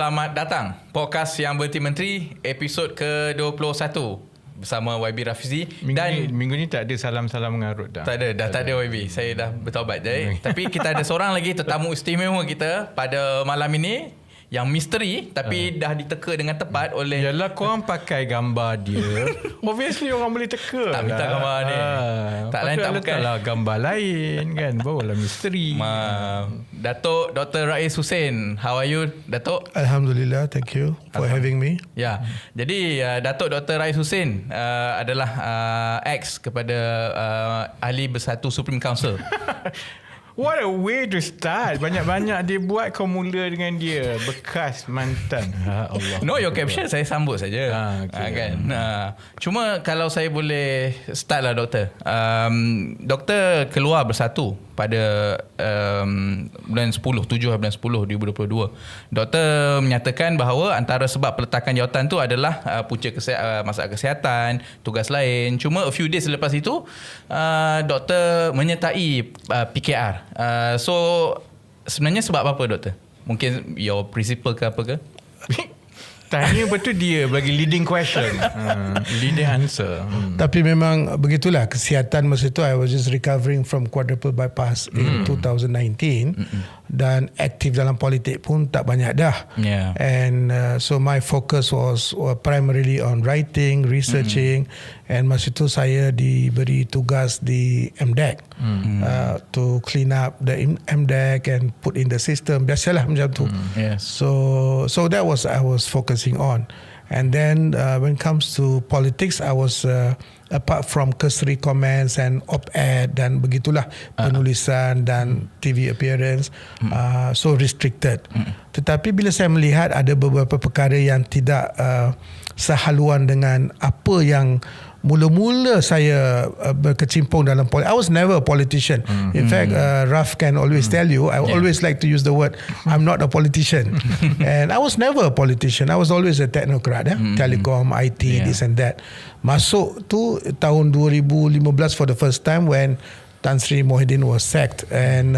Selamat datang podcast yang berhenti menteri episod ke-21 bersama YB Rafizi. Minggu ni tak ada salam-salam mengarut dah. Tak ada YB. Saya dah bertaubat je. Tapi kita ada seorang lagi tetamu istimewa kita pada malam ini yang misteri tapi dah diteka dengan tepat oleh... Yalah, korang pakai gambar dia. Obviously orang boleh teka. Tak minta gambar ni. Tak lain tak bukan lah gambar lain kan. Barulah misteri. Datuk Dr. Rais Hussin. How are you, Datuk? Alhamdulillah, thank you for having me. Ya. Jadi Datuk Dr. Rais Hussin adalah ex kepada ahli Bersatu Supreme Council. What a way to start. Banyak-banyak dia buat, kau mula dengan dia. Bekas mantan. Allah. No, your caption saya sambut saja. Okay. Kan? Cuma kalau saya boleh start lah, Doktor. Doktor keluar Bersatu pada bulan 7 bulan 10 2022. Doktor menyatakan bahawa antara sebab peletakan jawatan tu adalah punca masalah kesihatan, tugas lain. Cuma a few days selepas itu Doktor menyertai PKR. So sebenarnya sebab apa, Doktor? Mungkin your principal ke apa ke? Tanya betul dia bagi leading question. Leading answer. Tapi memang begitulah kesihatan masa itu. I was just recovering from quadruple bypass in 2019 dan aktif dalam politik pun tak banyak dah. And so my focus was primarily on writing, researching, and masa itu saya diberi tugas di MDEC to clean up the MDEC and put in the system. Biasalah macam tu. So that was I was focusing on. And then when it comes to politics, I was apart from cursory comments and op-ed dan begitulah penulisan dan TV appearance, so restricted. Tetapi bila saya melihat ada beberapa perkara yang tidak sehaluan dengan apa yang mula-mula saya berkecimpung dalam politik. I was never a politician. In fact, Raf can always tell you, I always like to use the word, I'm not a politician. And I was never a politician. I was always a technocrat. Telecom, IT, this and that. Masuk tu tahun 2015 for the first time when Tan Sri Mohidin was sacked. And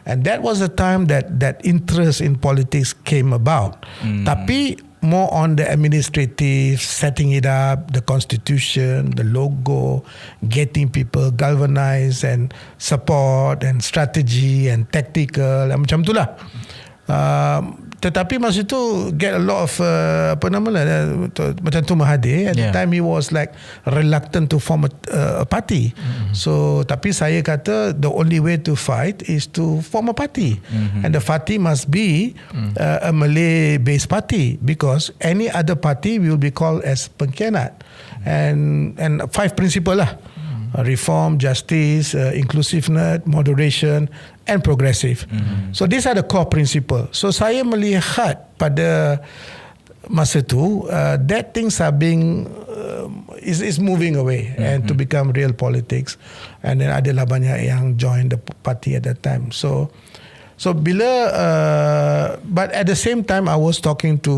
that was the time that interest in politics came about. Tapi more on the administrative, setting it up, the constitution, the logo, getting people galvanized and support and strategy and tactical, macam itulah. Tetapi masa itu get a lot of macam tu Mahathir at the time he was like reluctant to form a party. So tapi saya kata the only way to fight is to form a party, and the party must be a Malay based party, because any other party will be called as pengkhianat. And 5 principle lah: reform, justice, inclusiveness, moderation and progressive. So these are the core principle. So saya melihat pada masa tu that things are being is moving away and to become real politics, and then adalah banyak yang join the party at that time. So bila but at the same time I was talking to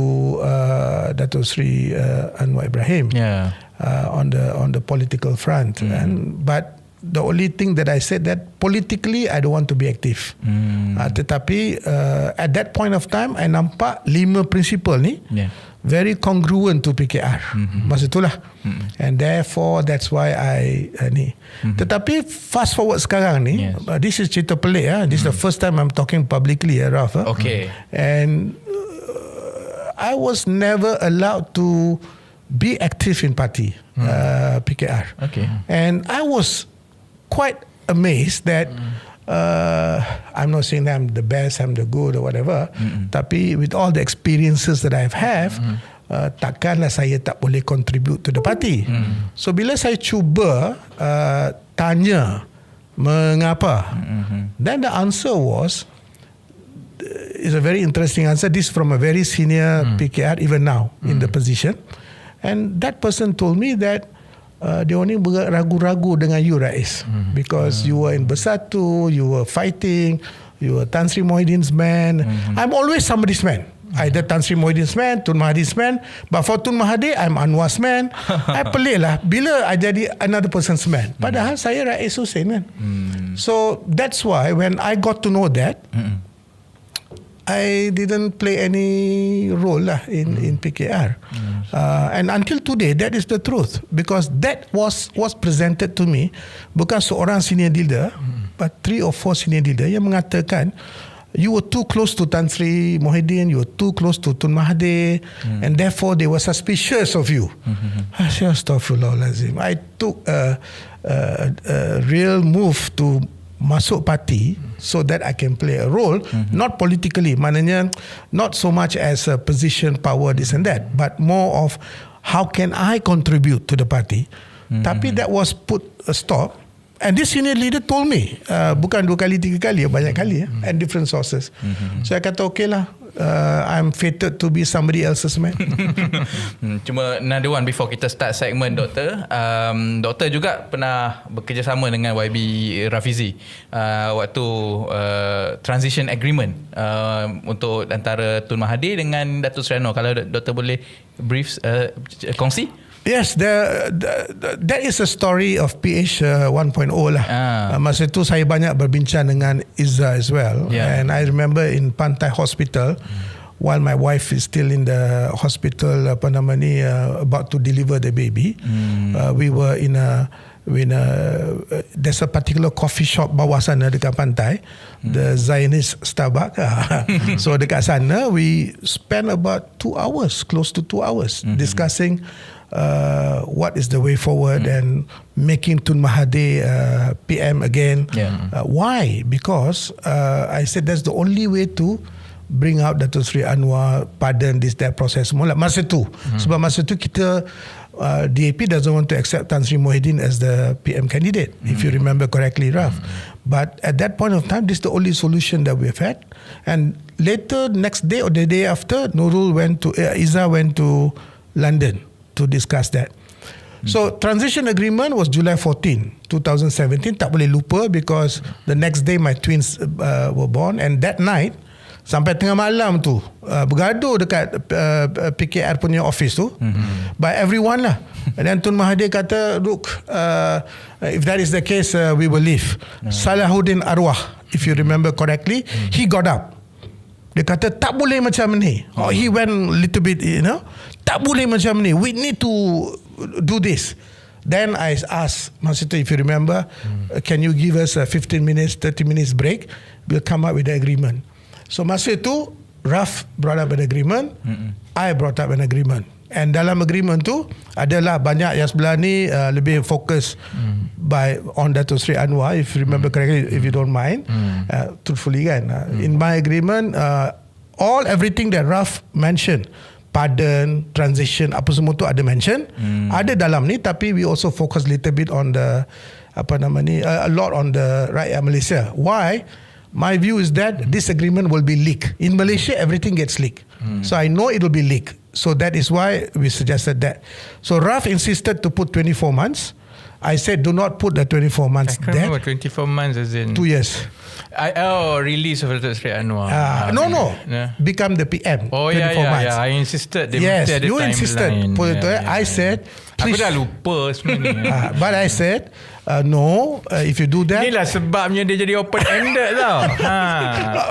Datuk Sri Anwar Ibrahim on the political front, but the only thing that I said that politically I don't want to be active. Tetapi at that point of time I nampak 5 principle ni very congruent to PKR masa itulah. And therefore that's why I ni. Tetapi fast forward sekarang ni, this is cerita pelik. This is the first time I'm talking publicly, Raf. Okay. And I was never allowed to be active in party, PKR. Okay. And I was quite amazed that I'm not saying that I'm the best, I'm the good or whatever, tapi with all the experiences that I've have, takkanlah saya tak boleh contribute to the party. So bila saya cuba tanya mengapa, then the answer was, is a very interesting answer. This is from a very senior PKR even now in the position, and that person told me that dia ni ragu-ragu dengan you, Rais, because you were in Bersatu, you were fighting, you were Tan Sri Mohidin's man. I'm always somebody's man. Either Tan Sri Mohidin's man, Tun Mahathir's man, but for Tun Mahathir I'm Anwar's man. I pelik lah bila I jadi another person's man, padahal saya Rais Hussin kan. So that's why when I got to know that, I didn't play any role lah in PKR. And until today, that is the truth. Because that was presented to me, bukan seorang senior leader, but 3 or 4 senior leader yang mengatakan, you were too close to Tan Sri Mohidin, you were too close to Tun Mahathir, and therefore they were suspicious of you. I said, Astaghfirullahalazim. I took a real move to masuk parti so that I can play a role, not politically, maknanya not so much as a position, power, this and that, but more of how can I contribute to the party. Tapi that was put a stop. And this senior leader told me, bukan 2 kali, 3 kali, banyak kali, and different sources. So I kata, okay lah, I'm fated to be somebody else's man. Cuma another one before kita start segmen, Doktor. Doktor juga pernah bekerjasama dengan YB Rafizi waktu transition agreement untuk antara Tun Mahathir dengan Datuk Seri Anwar. Kalau Doktor boleh brief, kongsi. Yes, that is a story of PH 1.0 lah. Masa tu saya banyak berbincang dengan Izzah as well. And I remember in Pantai Hospital, while my wife is still in the hospital, about to deliver the baby, we were in a there's a particular coffee shop bawah sana dekat pantai, the Zionist Starbucks. So dekat sana we spent about 2 hours, close to 2 hours, discussing what is the way forward and making Tun Mahathir PM again. Why? Because I said that's the only way to bring out Datuk Seri Anwar, pardon this, that process semua lah masa tu. Sebab masa tu kita DAP doesn't want to accept Tan Sri Mohidin as the PM candidate, if you remember correctly, Raf. But at that point of time, this is the only solution that we've had. And later, next day or the day after, Izzah went to London to discuss that. So transition agreement was July 14, 2017. Tak boleh lupa because the next day my twins were born, and that night sampai tengah malam tu bergaduh dekat PKR punya office tu by everyone lah. And then Tun Mahathir kata, look, if that is the case, we will leave. Salahuddin Arwah, if you remember correctly, he got up. Dia kata tak boleh macam ni. He went a little bit, tak boleh macam ni. We need to do this. Then I asked, Masito, if you remember, can you give us a 15 minutes, 30 minutes break? We'll come up with the agreement. So masa itu, Raf brought up an agreement. I brought up an agreement. And dalam agreement tu adalah banyak yang sebelah ni lebih fokus on Datuk Seri Anwar, if you remember correctly, if you don't mind, truthfully kan. In my agreement, everything that Raf mentioned, pardon, transition, apa semua tu ada mention, ada dalam ni, tapi we also focus little bit on the a lot on the rakyat Malaysia. Why? My view is that this agreement will be leaked. In Malaysia, everything gets leaked. So I know it will be leaked. So that is why we suggested that. So Raf insisted to put 24 months. I said, do not put the 24 months there. I can't remember 24 months as in 2 years. Release of Datuk Seri Anwar. No. Become the PM. 24 months. Yeah. I insisted. Yes, you insisted. I said, please. Aku dah lupa sebenarnya. But I said, no, if you do that. Inilah sebabnya dia jadi open-ended tau.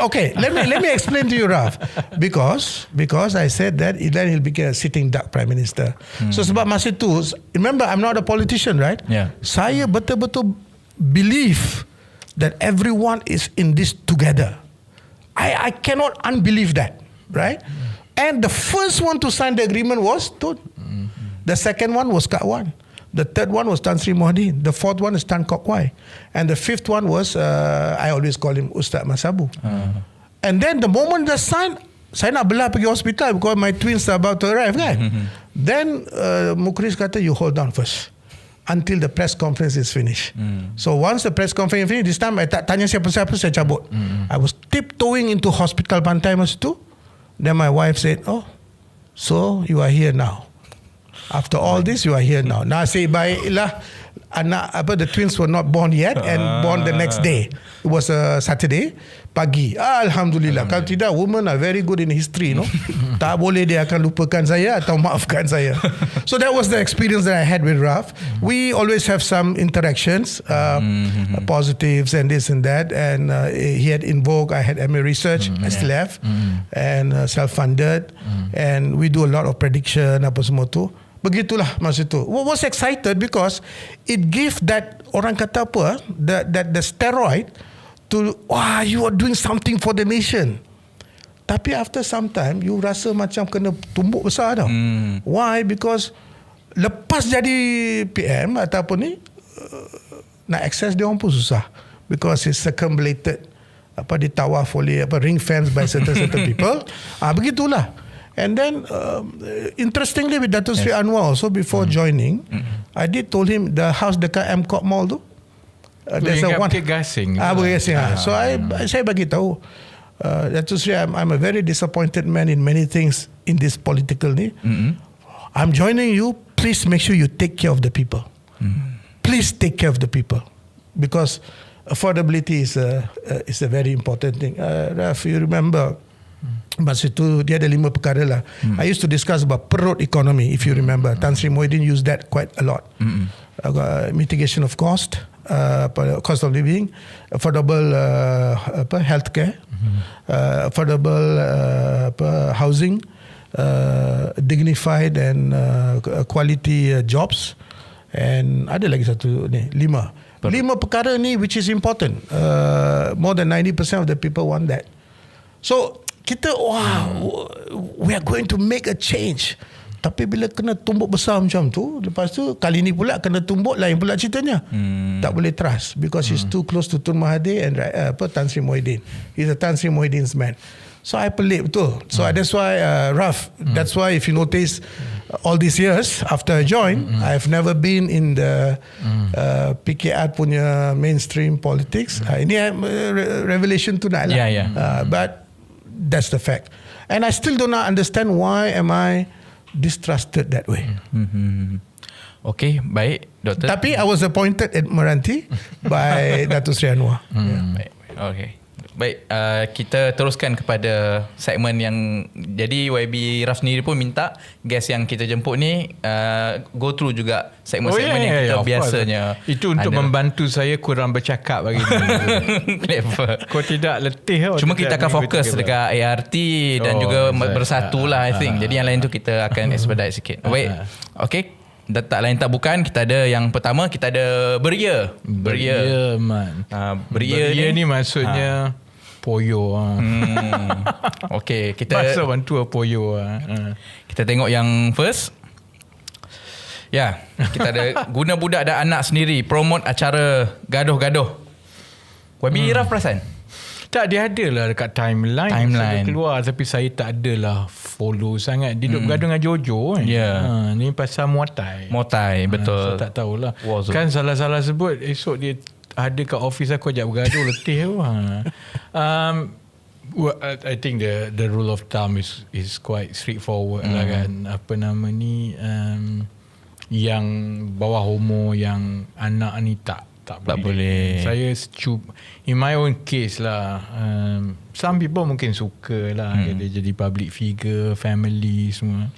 Okay, let me explain to you, Raf. Because I said that then he'll become a sitting duck Prime Minister. So sebab masa tu, remember I'm not a politician, right? Yeah. Saya betul-betul believe that everyone is in this together. I cannot unbelieve that, right? And the first one to sign the agreement was Tun. The second one was Kak Wan. The third one was Tan Sri Mohidin. The fourth one is Tan Kok Wai. And the fifth one was, I always call him Ustaz Masabu. And then the moment they signed, saya nak belah pergi hospital because my twins are about to arrive, kan? Then Mukris kata, you hold on first until the press conference is finished. So once the press conference is finished, this time I tak tanya siapa-siapa, saya cabut. I was tiptoeing into hospital Pantai masa tu. Then my wife said, so you are here now. After all this, you are here now. Nasib baiklah the twins were not born yet and born the next day. It was a Saturday pagi. Alhamdulillah. Kalau tidak, women are very good in history, tak boleh dia akan lupakan saya atau maafkan saya. So that was the experience that I had with Raf. We always have some interactions, positives and this and that, and he had Invoke, I had MA Research, I still have, and self-funded, and we do a lot of prediction apa semua tu. Begitulah masa tu. Was excited because it gave that, orang kata apa, that the steroid to, you are doing something for the nation. Tapi after some time, you rasa macam kena tumbuk besar tau. Why? Because lepas jadi PM ataupun ni, nak access dia orang pun susah. Because it's circumambulated, ditawaf oleh, ring fence by certain people. Begitulah. And then, interestingly with Datuk Sri Anwar also, before joining, I did told him the house dekat MCOP Mall tu, there's a one. Bukit Gasing. So saya bagi tahu, Datuk Sri, I'm a very disappointed man in many things in this political ni. I'm joining you. Please make sure you take care of the people. Please take care of the people, because affordability is a very important thing. Raf, you remember? Masa itu dia ada 5 perkara lah. I used to discuss about perut economy, if you remember. Tan Sri Muhyiddin used that quite a lot. Mitigation of cost, cost of living, affordable healthcare, affordable housing, dignified and quality jobs, and ada lagi satu ni, 5 perkara ni which is important. More than 90% of the people want that. So kita, we are going to make a change. Tapi bila kena tumbuk besar macam tu, lepas tu kali ni pula kena tumbuk lain pula ceritanya. Tak boleh trust because he's too close to Tun Mahathir and Tan Sri Muhyiddin. He's a Tan Sri Muhyiddin's man. So I pelik betul. So that's why Raf, that's why if you notice all these years after I joined, I've never been in the PKR punya mainstream politics. Ini revelation tonight lah. But that's the fact. And I still do not understand why am I distrusted that way. Okay, baik Doktor. Tapi I was appointed Admiralty by Datuk Sri Anwar. Baik. Okay. Baik, kita teruskan kepada segmen yang, jadi YB Raf sendiri pun minta guest yang kita jemput ni go through juga segmen-segmen yang kita biasanya. Itu untuk membantu saya kurang bercakap bagi Clever. Kau tidak letih. Cuma kita akan fokus dekat ART dan juga Bersatu lah I think. Jadi yang lain tu kita akan expedite sikit. Baik. Okay. Tak lain tak bukan, kita ada yang pertama, kita ada Beria man. Beria ni maksudnya poyo. Okay, kita bahasa bantu poyo. Kita tengok yang first. Ya, kita ada guna budak dan anak sendiri promote acara gaduh-gaduh. YB Raf perasan? Tak, dia ada lah dekat timeline. Keluar, tapi saya tak adalah follow sangat. Dia duduk bergaduh dengan Jojo kan. Ni pasal Muay Thai, betul. Saya tak tahulah. Kan salah-salah sebut, esok dia ada kat office aku ajak bergaduh, letih tu. I think the rule of thumb is quite straightforward lah kan. Apa nama ni, yang bawah umur, yang anak ni tak boleh. Saya in my own case lah, some people mungkin suka lah dia jadi public figure, family semua.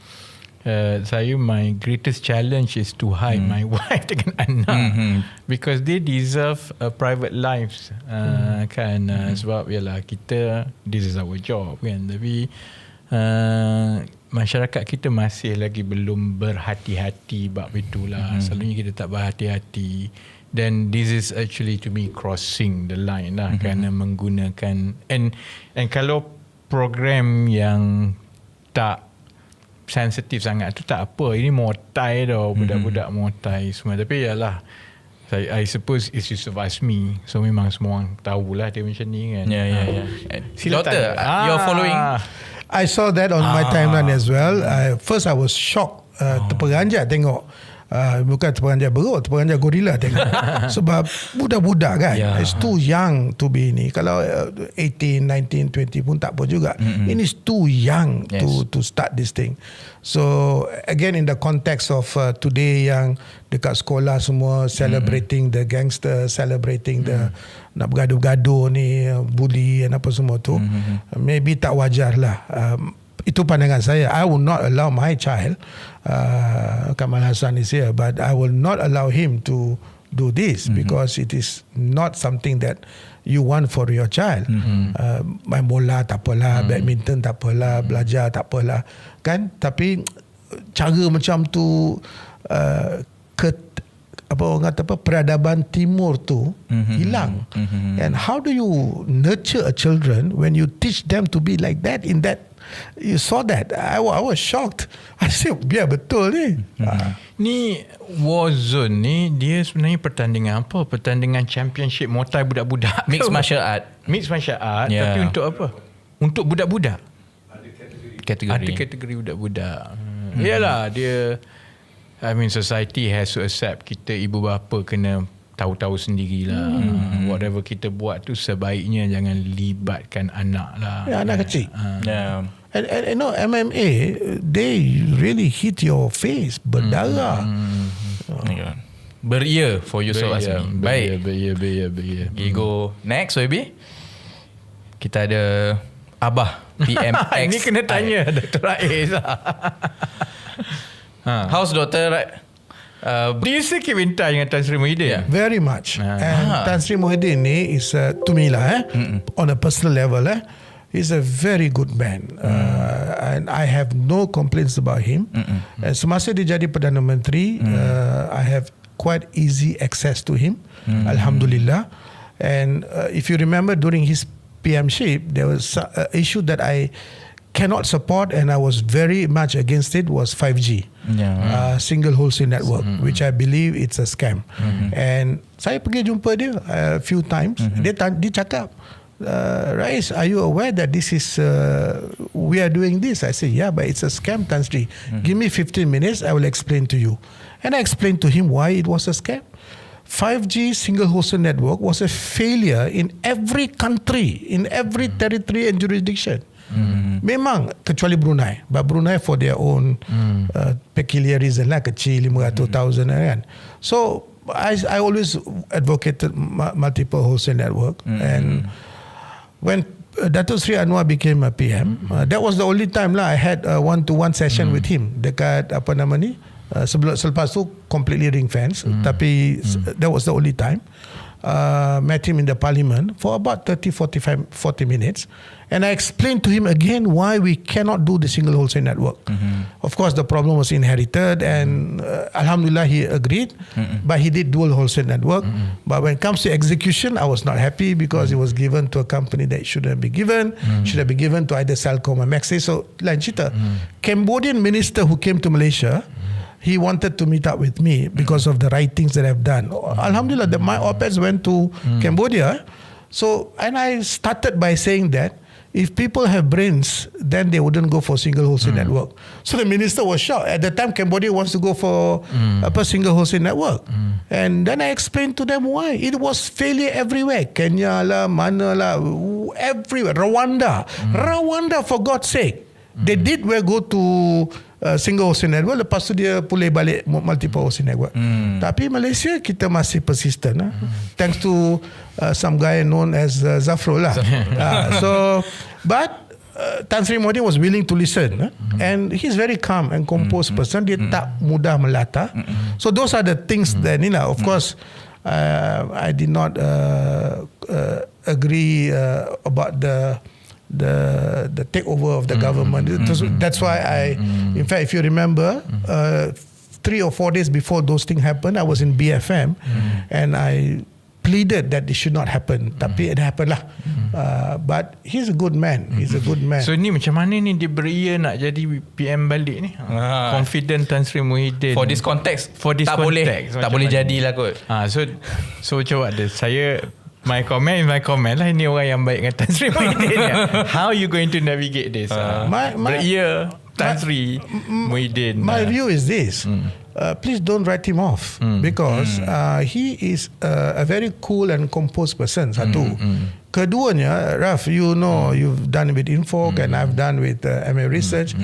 Saya, my greatest challenge is to hide my wife dengan anak, because they deserve a private lives, kan. Sebab yalah, kita, this is our job kan. Tapi masyarakat kita masih lagi belum berhati-hati bab itulah. Selalunya kita tak berhati-hati. Then this is actually to me crossing the line lah, kerana menggunakan and kalau program yang tak sensitif sangat tu tak apa. Ini Muay Thai tau, budak-budak Muay Thai semua. Tapi yalah, I suppose it's just of us me. So memang semua orang tahulah dia macam ni kan. Doktor, you're following. I saw that on my timeline as well. First I was shocked, terperanjat tengok Bukan terperanjat berut, terperanjat gorila tengok. Sebab budak-budak kan, it's too young to be ni. Kalau 18, 19, 20 pun tak apa juga. Ini is too young to start this thing. So again, in the context of today yang dekat sekolah semua celebrating the gangster, celebrating the nak bergaduh-gaduh ni, bully dan apa semua tu, maybe tak wajar lah. Itu pandangan saya. I will not allow my child, Kamal Hassan is here, but I will not allow him to do this because it is not something that you want for your child. Main bola tak apalah, badminton tak apalah, belajar tak apalah, kan? Tapi cara macam tu, apa orang kata peradaban timur tu hilang. And how do you nurture a children when you teach them to be like that in that? You saw that. I was shocked. I said, biar betul ni. Ni Warzone ni dia sebenarnya pertandingan apa? Pertandingan championship Muay Thai budak-budak. Mixed martial art. Mixed martial art. Tapi untuk apa? Untuk budak-budak. Ada kategori budak-budak. Yalah, dia, I mean, society has to accept kita ibu bapa kena tahu-tahu sendirilah. Whatever kita buat tu sebaiknya jangan libatkan anak lah. Anak kecil. And you know, MMA, they really hit your face, berdarah. Beria for Yusof Azmi. Baik. Beria. You go next, YB. Kita ada Abah PMX. Ini kena tanya Dr. Rais. How's Dr. Rais? Do you still keep in touch dengan Tan Sri Muhyiddin? Very much. And Tan Sri Muhyiddin ni is to me lah, on a personal level, he's a very good man. And I have no complaints about him. And semasa dia jadi Perdana Menteri, I have quite easy access to him. Alhamdulillah. And if you remember during his PMship, there was an issue that I cannot support and I was very much against it was 5G. Single wholesale network, which I believe it's a scam. And saya pergi jumpa dia a few times. Dia cakap, Rais, are you aware that this is we are doing this? I say, yeah, but it's a scam, Tan Sri. Give me 15 minutes, I will explain to you. And I explained to him why it was a scam. 5G single wholesale network was a failure in every country, in every territory and jurisdiction. Memang kecuali Brunei, but Brunei for their own peculiar reason lah, kecil 500,000 kan. So I always advocated multiple wholesale network. And when Datuk Sri Anwar became a PM, that was the only time lah I had a one-to-one session with him dekat apa nama ni, selepas tu completely ring fence. Tapi that was the only time. Met him in the parliament for about 40 minutes, and I explained to him again why we cannot do the single wholesale network. Of course, the problem was inherited, and Alhamdulillah he agreed, but he did dual wholesale network. But when it comes to execution, I was not happy because it was given to a company that shouldn't be given. Should have been given to either Celcom or Maxi. So lain cerita. Cambodian minister who came to Malaysia, he wanted to meet up with me because of the right things that I've done. Alhamdulillah, my op-eds went to Cambodia. So, and I started by saying that if people have brains, then they wouldn't go for single wholesale network. So the minister was shocked. At the time, Cambodia wants to go for a single wholesale network. And then I explained to them why. It was failure everywhere. Kenya lah, mana lah, everywhere. Rwanda, for God's sake. They did go to single wholesale network, lepas tu dia pulih balik multiple wholesale network. Tapi Malaysia kita masih persistent. Thanks to some guy known as Zafrul lah. But Tan Sri Muhyiddin was willing to listen, and he's very calm and composed person. Dia tak mudah melata. So those are the things that ni lah. Of course, I did not agree about the takeover of the government. That's why in fact, if you remember, 3 or 4 days before those things happened, I was in BFM and I pleaded that it should not happen. Tapi it happened lah. But he's a good man. So ni macam mana ni dia beria nak jadi PM balik ni? Confident Tan Sri Muhyiddin. For this context, tak boleh jadilah kot. So macam ada saya. My comment lah. Ini orang yang baik dengan Tan Sri Muhyiddin. How are you going to navigate this? Tan Sri Muhyiddin. My view is this. Please don't write him off because he is a very cool and composed person. Satu. Keduanya, Raf, you know, you've done with Infoc and I've done with MA Research.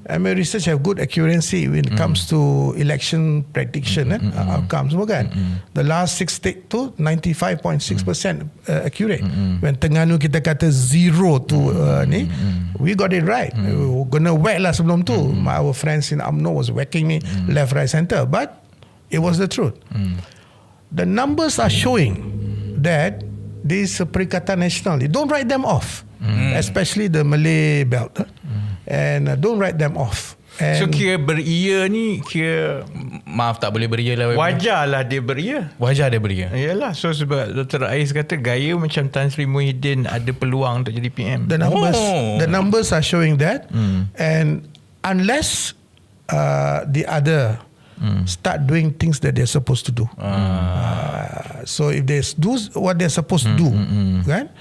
MA Research have good accuracy when it comes to election prediction outcomes. Kan? The last 6 state tu 95.6% accurate. When Terengganu kita kata 0 tu ni, we got it right. Gonna whack lah sebelum tu. Our friends in UMNO was whacking me left, right, centre. But it was the truth. The numbers are showing that this Perikatan Nasional, don't write them off. Especially the Malay belt. And don't write them off. And so kira beria ni kira maaf tak boleh beria lah. Wajarlah dia beria. Wajar dia beria. Yalah, so sebab Dr. Rais kata gaya macam Tan Sri Muhyiddin ada peluang untuk jadi PM. The numbers are showing that. And unless the other start doing things that they're supposed to do. So if they do what they're supposed to do, right?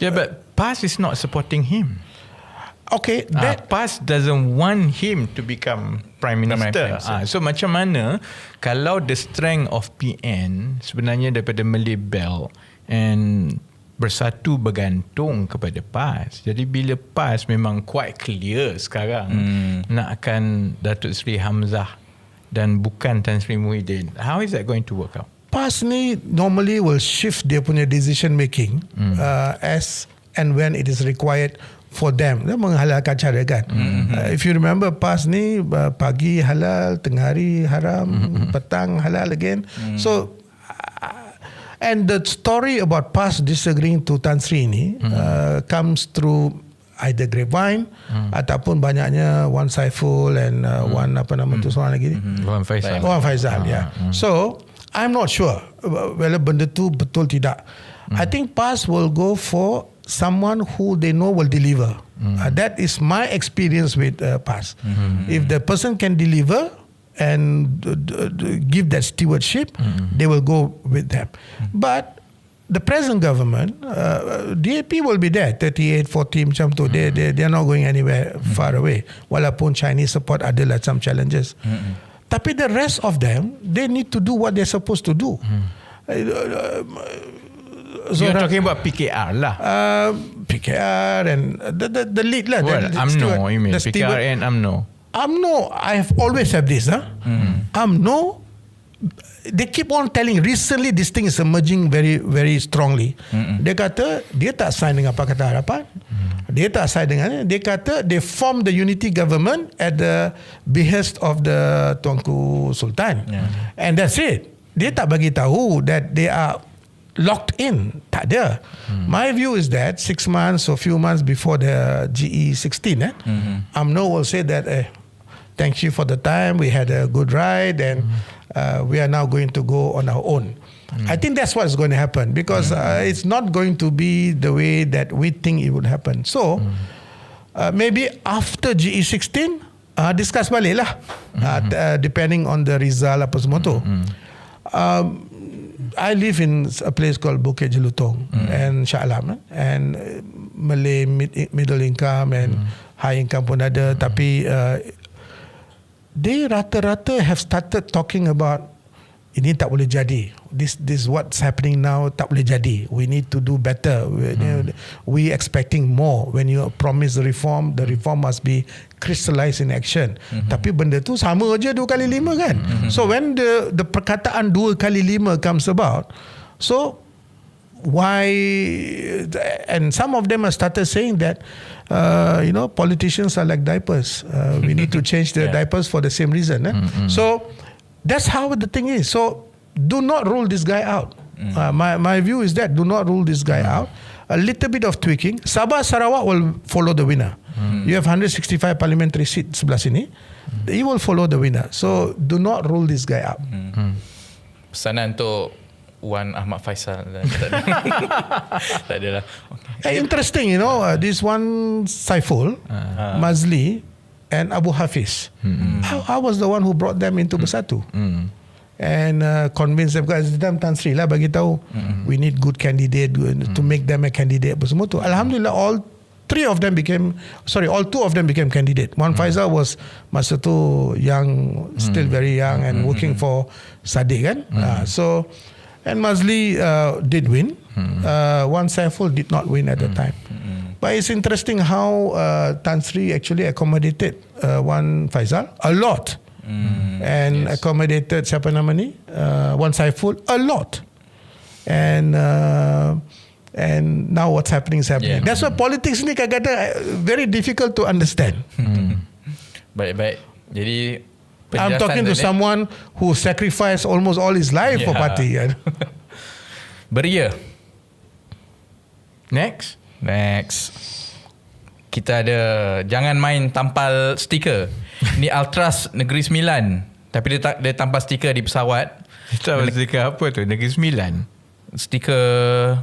Yeah, but PAS is not supporting him. Okay, that PAS doesn't want him to become Prime Minister. So macam mana kalau the strength of PN sebenarnya daripada Malay Belt and Bersatu bergantung kepada PAS. Jadi bila PAS memang quite clear sekarang nakkan Datuk Seri Hamzah dan bukan Tan Sri Muhyiddin, how is that going to work out? PAS ni normally will shift dia punya decision making as and when it is required for them. Dia menghalalkan cara kan. If you remember, PAS ni pagi halal, tengah hari haram, petang halal again. So and the story about PAS disagreeing to Tan Sri ni comes through either grapevine ataupun banyaknya Wan Saiful and Wan apa nama tu seorang lagi ni, Wan Faisal. Wan Faisal, yeah. So I'm not sure whether benda tu betul tidak. I think PAS will go for someone who they know will deliver. That is my experience with PAS. If the person can deliver and give that stewardship, they will go with them. But the present government, DAP will be there, 38, 40 macam tu. They are not going anywhere far away. Walaupun Chinese support adalah some challenges. Tapi the rest of them, they need to do what they're supposed to do. You're talking about PKR lah. PKR and the lead lah. Well, UMNO, you mean PKR and UMNO. UMNO, I have always have this. UMNO, they keep on telling, recently this thing is emerging very very strongly. Dia kata dia tak sign dengan Pakatan Harapan. Dia tak sign dengan, dia kata they form the unity government at the behest of the Tuanku Sultan. And that's it. Dia tak bagi tahu that they are locked in. Tak ada. My view is that 6 months or few months before the GE16, UMNO will say that thank you for the time, we had a good ride and we are now going to go on our own. I think that's what's going to happen because it's not going to be the way that we think it would happen. So maybe after GE16 discuss balik lah, depending on the result apa semua tu. I live in a place called Bukit Jelutong and Shah Alam, and Malay middle income and high income pun ada, tapi they rata-rata have started talking about ini tak boleh jadi. This what's happening now tak boleh jadi. We need to do better. We expecting more. When you promise the reform must be crystallized in action. Tapi benda tu sama aja 2 kali 5 kan. So when the perkataan 2 kali 5 comes about, so why? And some of them have started saying that politicians are like diapers. We need to change the diapers for the same reason. So that's how the thing is. So do not rule this guy out. My view is that do not rule this guy out. A little bit of tweaking. Sabah Sarawak will follow the winner. You have 165 parliamentary seats sebelah sini. He will follow the winner. So do not rule this guy out. Pesanan untuk Wan Ahmad Faisal. Tak adalah. Interesting, this one Saiful, Mazli and Abu Hafiz. I was the one who brought them into Bersatu. And convinced them, because Tan Sri lah bagi tahu we need good candidate to make them a candidate apa semua tu. Alhamdulillah, all all two of them became candidate. One Faisal was masa tu young, still very young and working for Sadiq kan. So and Mazli did win. One Saiful did not win at the time. But it's interesting how Tan Sri actually accommodated One Faisal a lot. And accommodated siapa nama ni? One Saiful a lot. And now what's happening is happening. That's why politics ni kadang-kadang very difficult to understand. Baik. Jadi I'm talking to someone who sacrificed almost all his life for party kan. Beria. Next. Kita ada jangan main tampal stiker. Ni Ultras Negeri Sembilan. Tapi dia tampal stiker di pesawat. Stiker apa tu? Negeri Sembilan. Stiker.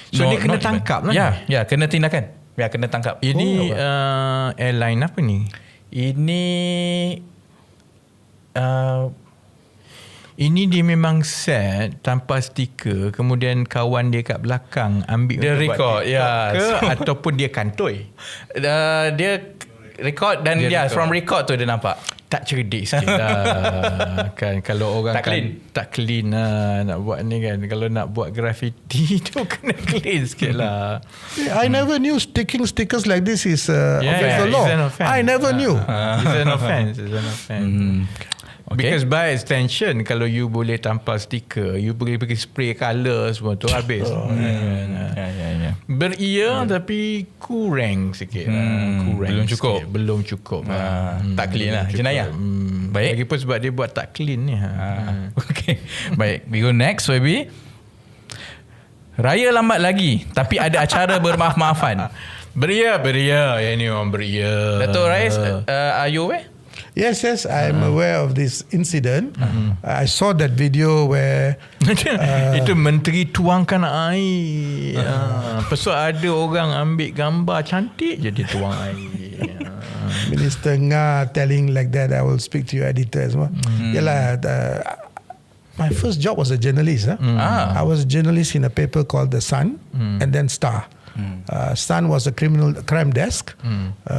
So dia kena tangkap lah. Ya, kena tindakan. Ya, kena tangkap. Ini airline apa ni? Ini dia memang set tanpa stiker, kemudian kawan dia kat belakang ambil dia record ataupun dia kantoi. Dia record dan from record tu dia nampak tak cerdik sikit lah. Kan kalau orang tak clean lah nak buat ni kan. Kalau nak buat graffiti tu kena clean sikit lah. I never knew sticking stickers like this is offense the law. I never knew. It's an offense. Okay. Because by extension, kalau you boleh tampal stiker, you boleh pergi spray colour semua tu habis. Beria tapi kurang sikit. Belum cukup. Tak clean lah. Jenayah. Baik. Lagipun sebab dia buat tak clean ni. Okay. Baik. We go next, YB. Raya lambat lagi, tapi ada acara bermaaf-maafan. Beria. Yang ni orang beria. Datuk Rais, are you aware? Yes, I'm aware of this incident. I saw that video where itu menteri tuangkan air. Pasal ada orang ambil gambar cantik jadi tuang air. Minister Nga telling like that, I will speak to your editor as well. Yalah, my first job was a journalist. I was a journalist in a paper called The Sun and then Star. Sun was a crime desk,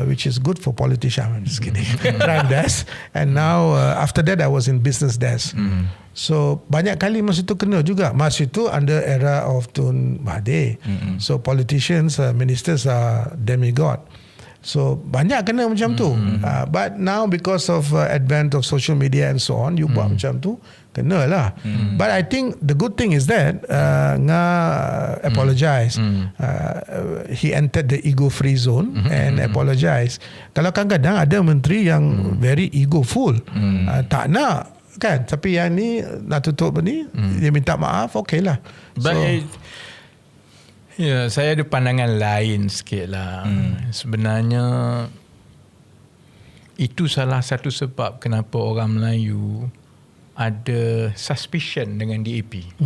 which is good for politicians. I'm just kidding. Crime desk, and now after that I was in business desk. So banyak kali masa itu kena juga. Masa itu under era of Tun Mahathir. So politicians, ministers are demigod. So banyak kena macam tu. But now because of advent of social media and so on, you buat macam tu, kena lah. But I think the good thing is that Nga apologize. He entered the ego-free zone and apologize. Kalau kadang-kadang ada menteri yang very ego-full, tak nak kan, tapi yang ni nak tutup ni, dia minta maaf, okay lah. Saya ada pandangan lain sikit lah. Sebenarnya itu salah satu sebab kenapa orang Melayu ada suspicion dengan DAP.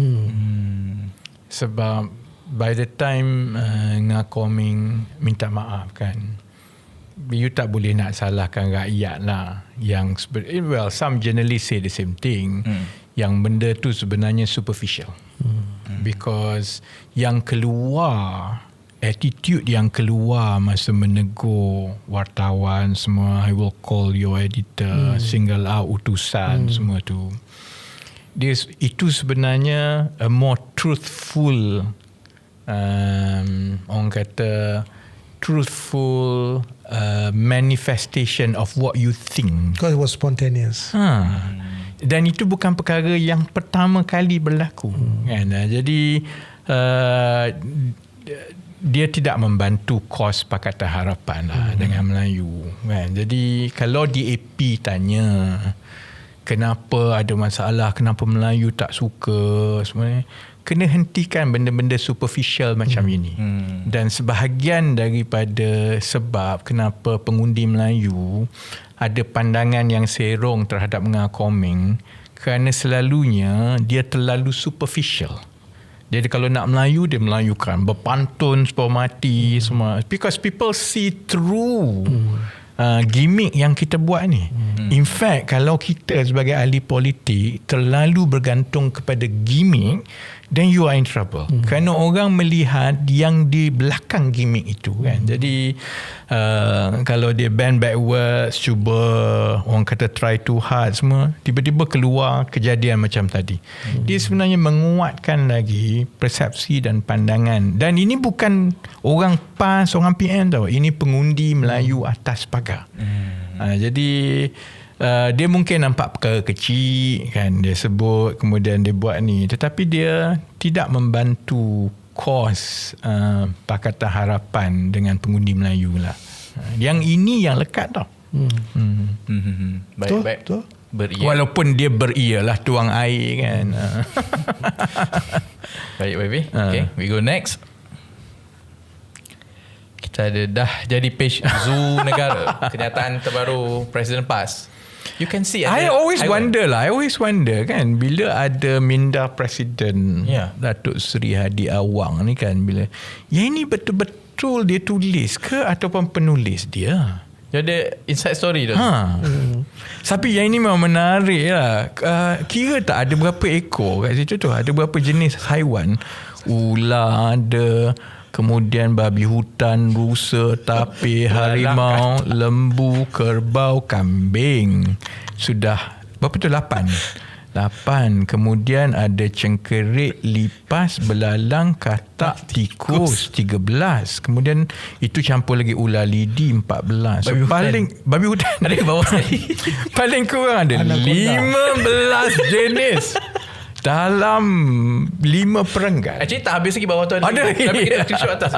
Sebab by the time Nga Koming minta maaf kan, you tak boleh nak salahkan rakyat lah. Yang some journalists say the same thing. Yang benda tu sebenarnya superficial. Because yang keluar, attitude yang keluar masa menegur wartawan semua, I will call your editor, single out utusan semua tu, itu sebenarnya a more truthful orang kata truthful manifestation of what you think, because it was spontaneous. Dan itu bukan perkara yang pertama kali berlaku kan. Jadi dia tidak membantu kos Pakatan Harapan lah dengan Melayu kan. Jadi kalau DAP tanya kenapa ada masalah, kenapa Melayu tak suka sebenarnya, kena hentikan benda-benda superficial macam ini. Dan sebahagian daripada sebab kenapa pengundi Melayu ada pandangan yang serong terhadap Nga Koming, kerana selalunya dia terlalu superficial. Jadi kalau nak Melayu, dia melayukan berpantun supaya mati semua, because people see through gimmick yang kita buat ni. In fact, kalau kita sebagai ahli politik terlalu bergantung kepada gimmick, then you are in trouble. Kerana orang melihat yang di belakang gimmick itu kan. Jadi kalau dia bend backwards, cuba orang kata try too hard semua, tiba-tiba keluar kejadian macam tadi. Dia sebenarnya menguatkan lagi persepsi dan pandangan. Dan ini bukan orang PAS, orang PM tau. Ini pengundi Melayu atas pagar. Jadi dia mungkin nampak perkara kecil kan, dia sebut, kemudian dia buat ni, tetapi dia tidak membantu kos Pakatan Harapan dengan pengundi Melayu lah. Yang ini yang lekat tau. Baik. Beria. Walaupun dia beria lah tuang air kan. Baik baby. Okay, we go next. Kita ada dah jadi page Zoo Negara. Kenyataan terbaru Presiden PAS. You can see. I always wonder kan, bila ada minda Presiden Datuk Seri Hadi Awang ni kan, bila yang ini betul-betul dia tulis ke ataupun penulis dia? Jadi inside story tu. Tapi yang ini memang menarik lah. Kira tak ada berapa ekor kat situ tu, ada berapa jenis haiwan. Ular ada, kemudian babi hutan, rusa, tapir, harimau, lembu, kerbau, kambing. Sudah berapa tu? 8. Kemudian ada cengkerik, lipas, belalang, katak, tikus 13. Kemudian itu campur lagi ular lidi 14. So babi hutan ada ke bawah tadi. paling kurang ada 15 jenis dalam 5 perenggan. Actually tak habis lagi bawah tu. Ada lagi. Tapi kita screenshot atas.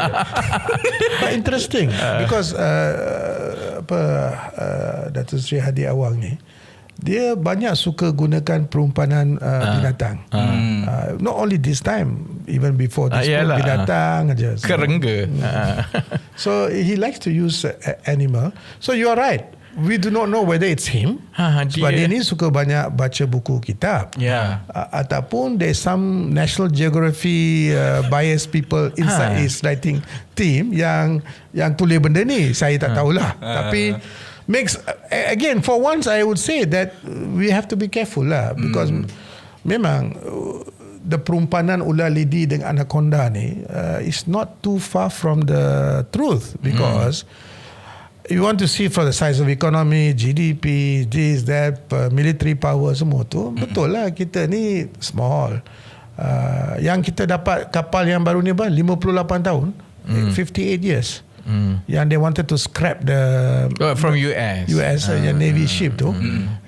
But interesting because Datuk Seri Hadi Awang ni, dia banyak suka gunakan perumpamaan binatang. Not only this time, even before this, binatang aja. Kerengga. So he likes to use animal. So you are right. We do not know whether it's him. Sebab dia ni suka banyak baca buku kitab. Ataupun there's some National Geography biased people inside his writing team yang tulis benda ni. Saya tak tahulah. Tapi makes, again, for once I would say that we have to be careful lah, because memang the perumpamaan ular lidi dengan anaconda ni is not too far from the truth, because you want to see from the size of economy, GDP, this, that, military power, semua tu, betul lah kita ni small. Yang kita dapat kapal yang baru ni 58 tahun, 58 years. Yang they wanted to scrap the from US yang Navy ship tu,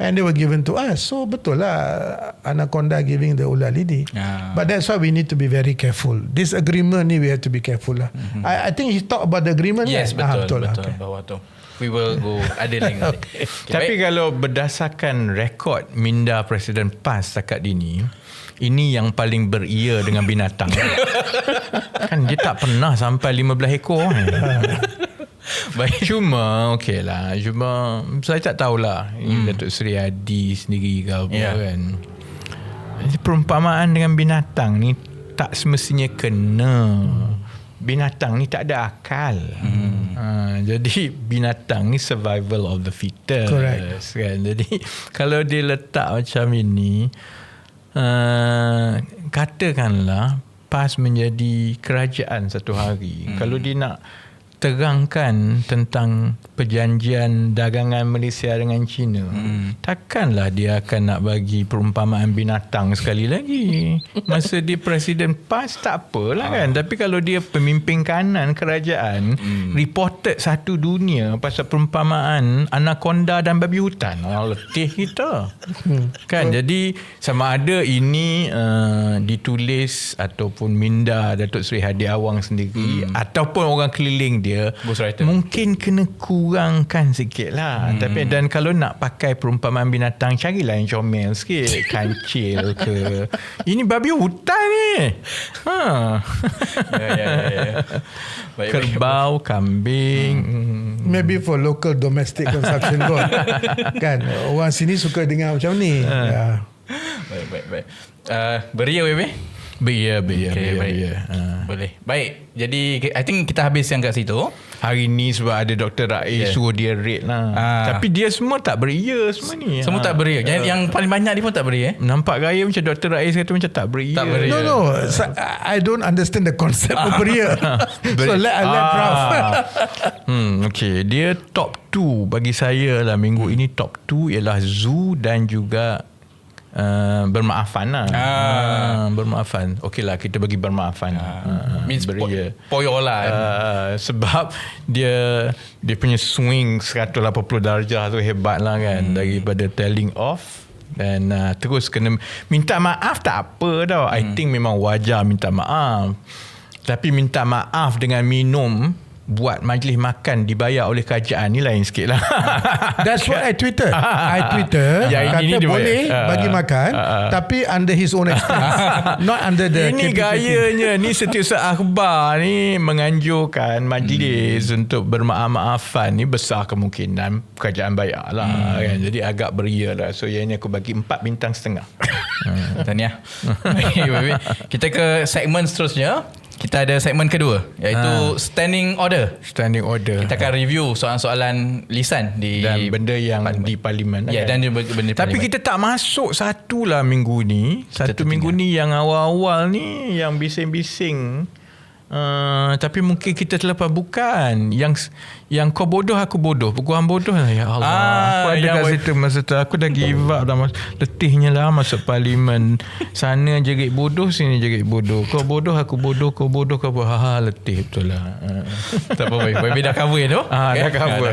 and they were given to us. So betul lah anaconda giving the ular lidi. But that's why we need to be very careful. This agreement ni we have to be careful lah. I think he talk about the agreement. Yes, betul. Okay. Bawah tu we will go ada link nanti. Tapi kalau berdasarkan rekod minda Presiden PAS setakat ini, ini yang paling beria dengan binatang. Kan dia tak pernah sampai 15 ekor. Baik, cuma okey lah. Cuma saya tak tahulah ini Datuk Seri Hadi sendiri ke apa kan. Perumpamaan dengan binatang ni tak semestinya kena. Binatang ni tak ada akal. Jadi binatang ni survival of the fittest. Correct. Kan? Jadi kalau dia letak macam ini, katakanlah PAS menjadi kerajaan satu hari. Kalau dia nak terangkan tentang perjanjian dagangan Malaysia dengan China, takkanlah dia akan nak bagi perumpamaan binatang sekali lagi. Masa dia Presiden PAS tak apalah kan. Tapi kalau dia pemimpin kanan kerajaan, reported satu dunia pasal perumpamaan anaconda dan babi hutan, letih kita. Kan. Jadi sama ada ini ditulis ataupun minda Datuk Seri Hadi Awang sendiri, ataupun orang keliling dia, mungkin kena kurangkan sikit lah. Tapi dan kalau nak pakai perumpamaan binatang, carilah yang comel sikit. Kancil ke, ini babi hutan ni. Kerbau, kambing. Maybe for local domestic consumption kot. Kan, orang sini suka dengar macam ni. Baik. Beria baby. Beria. Boleh. Baik. Jadi I think kita habis yang kat situ. hari ni sebab ada Dr. Rais suruh dia rate lah. Tapi dia semua tak beria semua ni. Semua tak beria. Yang paling banyak dia pun tak beria. Nampak gaya macam Dr. Rais kata macam tak beria. Tak beria. No. I don't understand the concept of beria. So let Prof. Okay. Dia top 2 bagi saya lah minggu ini. Top 2 ialah zoo dan juga bermaafan lah. Bermaafan. Okey lah, kita bagi bermaafan. Means beria. Poyo lah. Sebab dia punya swing 180 darjah tu hebat lah kan. Daripada telling off dan terus kena minta maaf tak apa tau. I think memang wajar minta maaf. Tapi minta maaf dengan minum buat majlis makan dibayar oleh kerajaan ni lain sikit lah. That's what I tweeted. Kata ini boleh bagi makan tapi under his own expense. Not under the ini KPP. gayanya ni setiausaha akhbar ni menganjurkan majlis untuk bermaaf-maafan ni besar kemungkinan kerajaan bayar lah kan. Jadi agak beria lah. So yang ni aku bagi 4 bintang setengah. Tahniah. Kita ke segmen seterusnya. Kita ada segmen kedua iaitu standing order. Kita akan review soalan-soalan lisan dan benda yang di parlimen. Ya, dan benda tapi kita tak masuk satu lah minggu ni. Minggu ni yang awal-awal ni yang bising-bising. Tapi mungkin kita terlepas bukan yang kau bodoh aku bodoh, peguam bodoh lah. Ya Allah, aku ada kat situ masa tu aku dah give up dah, letihnya lah masuk parlimen. Sana jerit bodoh, sini jerit bodoh, kau bodoh aku bodoh, kau bodoh kau letih betul lah. Tak apa, YB dah cover tu. Dah cover.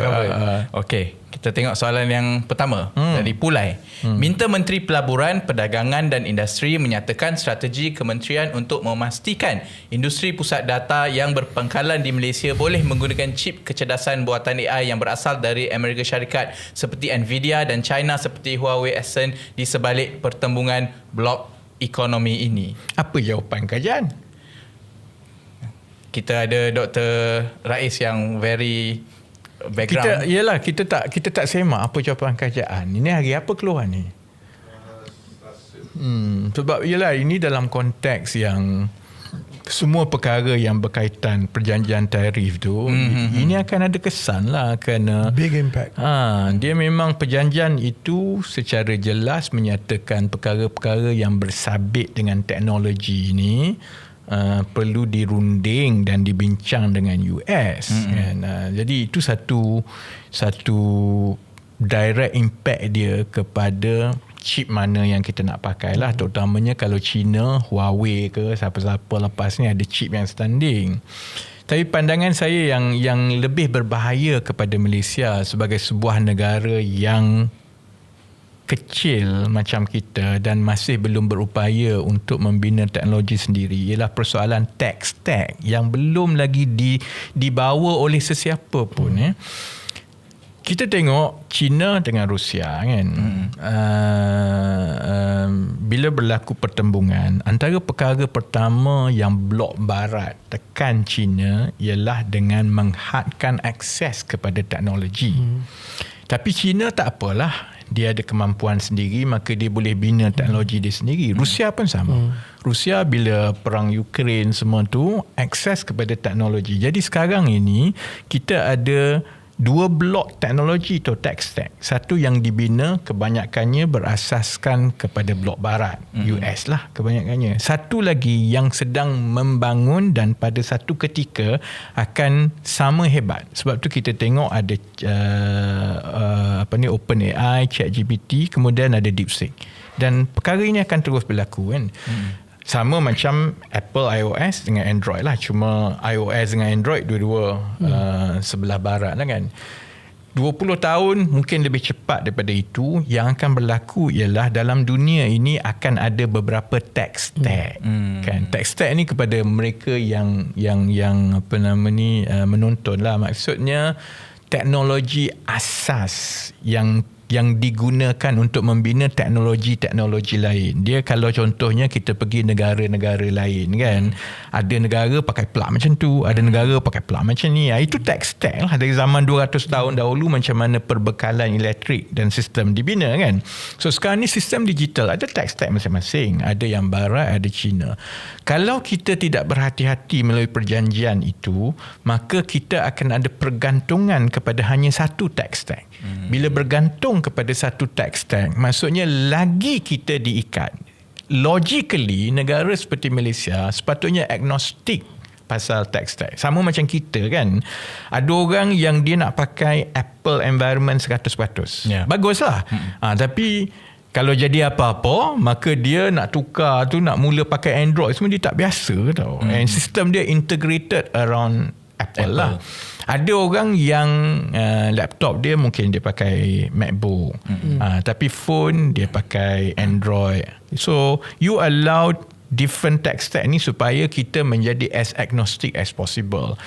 Okey, kita tengok soalan yang pertama dari Pulai. Minta Menteri Pelaburan, Perdagangan dan Industri menyatakan strategi kementerian untuk memastikan industri pusat data yang berpangkalan di Malaysia boleh menggunakan chip kecerdasan buatan AI yang berasal dari Amerika Syarikat seperti Nvidia dan China seperti Huawei Ascend di sebalik pertembungan blok ekonomi ini. Apa jawapan kerajaan? Kita ada Dr. Rais yang very background. Kita tak semak apa jawapan kerajaan. Ini hari apa keluar ni? Sebab ini dalam konteks yang semua perkara yang berkaitan perjanjian tarif tu, ini akan ada kesan lah kerana big impact. Dia memang perjanjian itu secara jelas menyatakan perkara-perkara yang bersabit dengan teknologi ini perlu dirunding dan dibincang dengan US. Kan? Jadi itu satu direct impact dia kepada chip mana yang kita nak pakai lah, terutamanya kalau China, Huawei ke siapa-siapa lepas ni ada chip yang standing. Tapi pandangan saya yang lebih berbahaya kepada Malaysia sebagai sebuah negara yang kecil macam kita dan masih belum berupaya untuk membina teknologi sendiri ialah persoalan tech stack yang belum lagi dibawa oleh sesiapa pun. Kita tengok China dengan Rusia kan. Bila berlaku pertembungan, antara perkara pertama yang blok barat tekan China ialah dengan menghadkan akses kepada teknologi. Tapi China tak apalah, dia ada kemampuan sendiri, maka dia boleh bina teknologi dia sendiri. Rusia pun sama. Rusia bila perang Ukraine semua tu akses kepada teknologi. Jadi sekarang ini kita ada 2 blok teknologi tu, tech stack. Satu yang dibina kebanyakannya berasaskan kepada blok barat, US lah kebanyakannya. Satu lagi yang sedang membangun dan pada satu ketika akan sama hebat. Sebab tu kita tengok ada OpenAI, ChatGPT, kemudian ada DeepSeek. Dan perkara ini akan terus berlaku kan. Sama macam Apple iOS dengan Android lah. Cuma iOS dengan Android dua-dua sebelah barat lah kan. 20 tahun mungkin lebih cepat daripada itu. Yang akan berlaku ialah dalam dunia ini akan ada beberapa tech stack. Kan? Tech stack ni kepada mereka yang menonton lah. Maksudnya teknologi asas yang yang digunakan untuk membina teknologi-teknologi lain. Dia kalau contohnya kita pergi negara-negara lain kan, ada negara pakai plug macam tu, ada negara pakai plug macam ni. Itu tech stack lah dari zaman 200 tahun dahulu, macam mana perbekalan elektrik dan sistem dibina kan. So sekarang ni sistem digital, ada tech stack masing-masing, ada yang barat, ada China. Kalau kita tidak berhati-hati melalui perjanjian itu, maka kita akan ada pergantungan kepada hanya satu tech stack. Bila bergantung kepada satu tech stack, maksudnya lagi kita diikat. Logically, negara seperti Malaysia sepatutnya agnostik pasal tech stack. Sama macam kita kan. Ada orang yang dia nak pakai Apple environment 100%. Baguslah. Tapi kalau jadi apa-apa, maka dia nak tukar tu, nak mula pakai Android semua, dia tak biasa tau. And sistem dia integrated around Apple lah. Ada orang yang laptop dia mungkin dia pakai MacBook, tapi phone dia pakai Android. So you allow different tech stack ni supaya kita menjadi as agnostic as possible.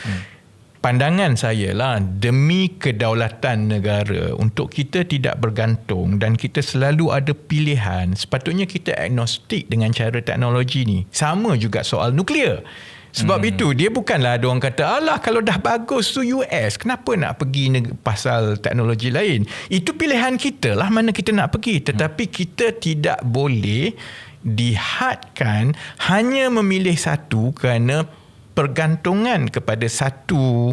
Pandangan saya lah, demi kedaulatan negara, untuk kita tidak bergantung dan kita selalu ada pilihan, sepatutnya kita agnostik dengan cara teknologi ni. Sama juga soal nuklear. Sebab itu dia bukanlah ada orang kata, alah kalau dah bagus tu US, kenapa nak pergi pasal teknologi lain. Itu pilihan kita lah mana kita nak pergi. Tetapi kita tidak boleh dihadkan hanya memilih satu, kerana pergantungan kepada satu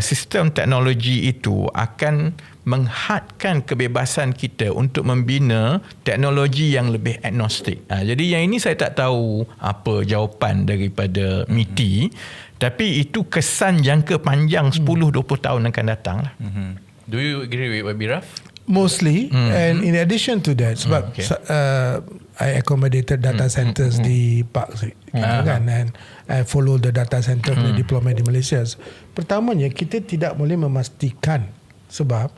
sistem teknologi itu akan menghadkan kebebasan kita untuk membina teknologi yang lebih agnostik. Jadi yang ini saya tak tahu apa jawapan daripada MITI, tapi itu kesan jangka panjang 10-20 tahun akan datang lah. Do you agree with YB Raf? Mostly, and in addition to that, sebab I accommodated data centers di Park kan, and I follow the data center deployment di Malaysia. Pertamanya, kita tidak boleh memastikan, sebab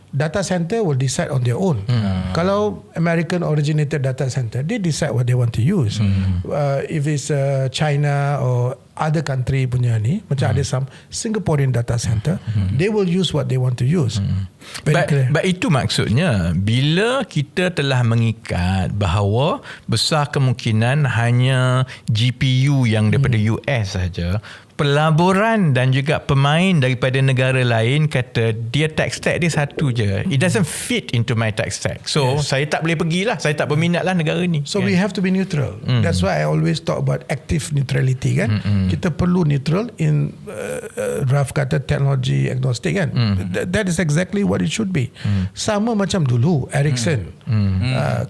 data center will decide on their own. Kalau American originated data center, they decide what they want to use. If it's China or other country punya ni, macam ada some Singaporean data center, they will use what they want to use. But itu maksudnya, bila kita telah mengikat bahawa besar kemungkinan hanya GPU yang daripada US saja, pelaburan dan juga pemain daripada negara lain kata dia tech stack dia satu je, it doesn't fit into my tech stack, so saya tak boleh pergilah, saya tak berminat lah negara ni. So we have to be neutral. That's why I always talk about active neutrality kan. Kita perlu neutral in Raf kata teknologi agnostik kan. That is exactly what it should be. Sama macam dulu Ericsson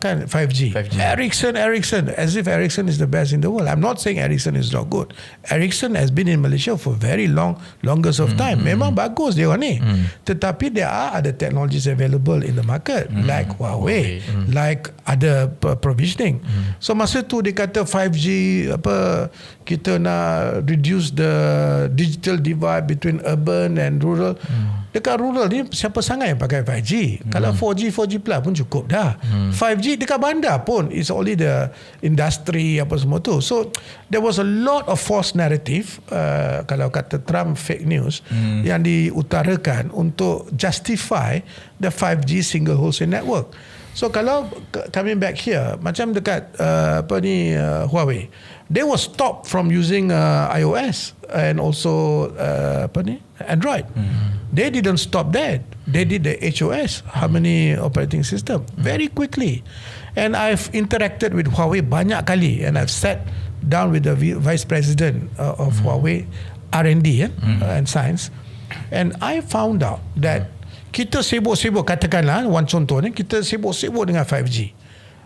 kan 5G. Ericsson as if Ericsson is the best in the world. I'm not saying Ericsson is not good. Ericsson has been in Malaysia for very longest of time. Memang bagus dia orang ni. Tetapi there are other technologies available in the market, like Huawei, like other provisioning. So masa tu dia kata 5G apa, kita nak reduce the digital divide between urban and rural. Dekat rural ni siapa sangat yang pakai 5G? Kalau 4G plus pun cukup dah. 5G dekat bandar pun it's only the industry apa semua tu. So there was a lot of false narrative, kalau kata Trump fake news yang diutarakan untuk justify the 5G single wholesale network. So kalau coming back here, macam dekat Huawei, they were stopped from using iOS and also Android. They didn't stop that. They did the HOS, Harmony Operating System, very quickly. And I've interacted with Huawei banyak kali, and I've sat down with the vice president of Huawei R&D and science, and I found out that kita sibuk-sibuk, katakanlah one contoh ni, kita sibuk-sibuk dengan 5G.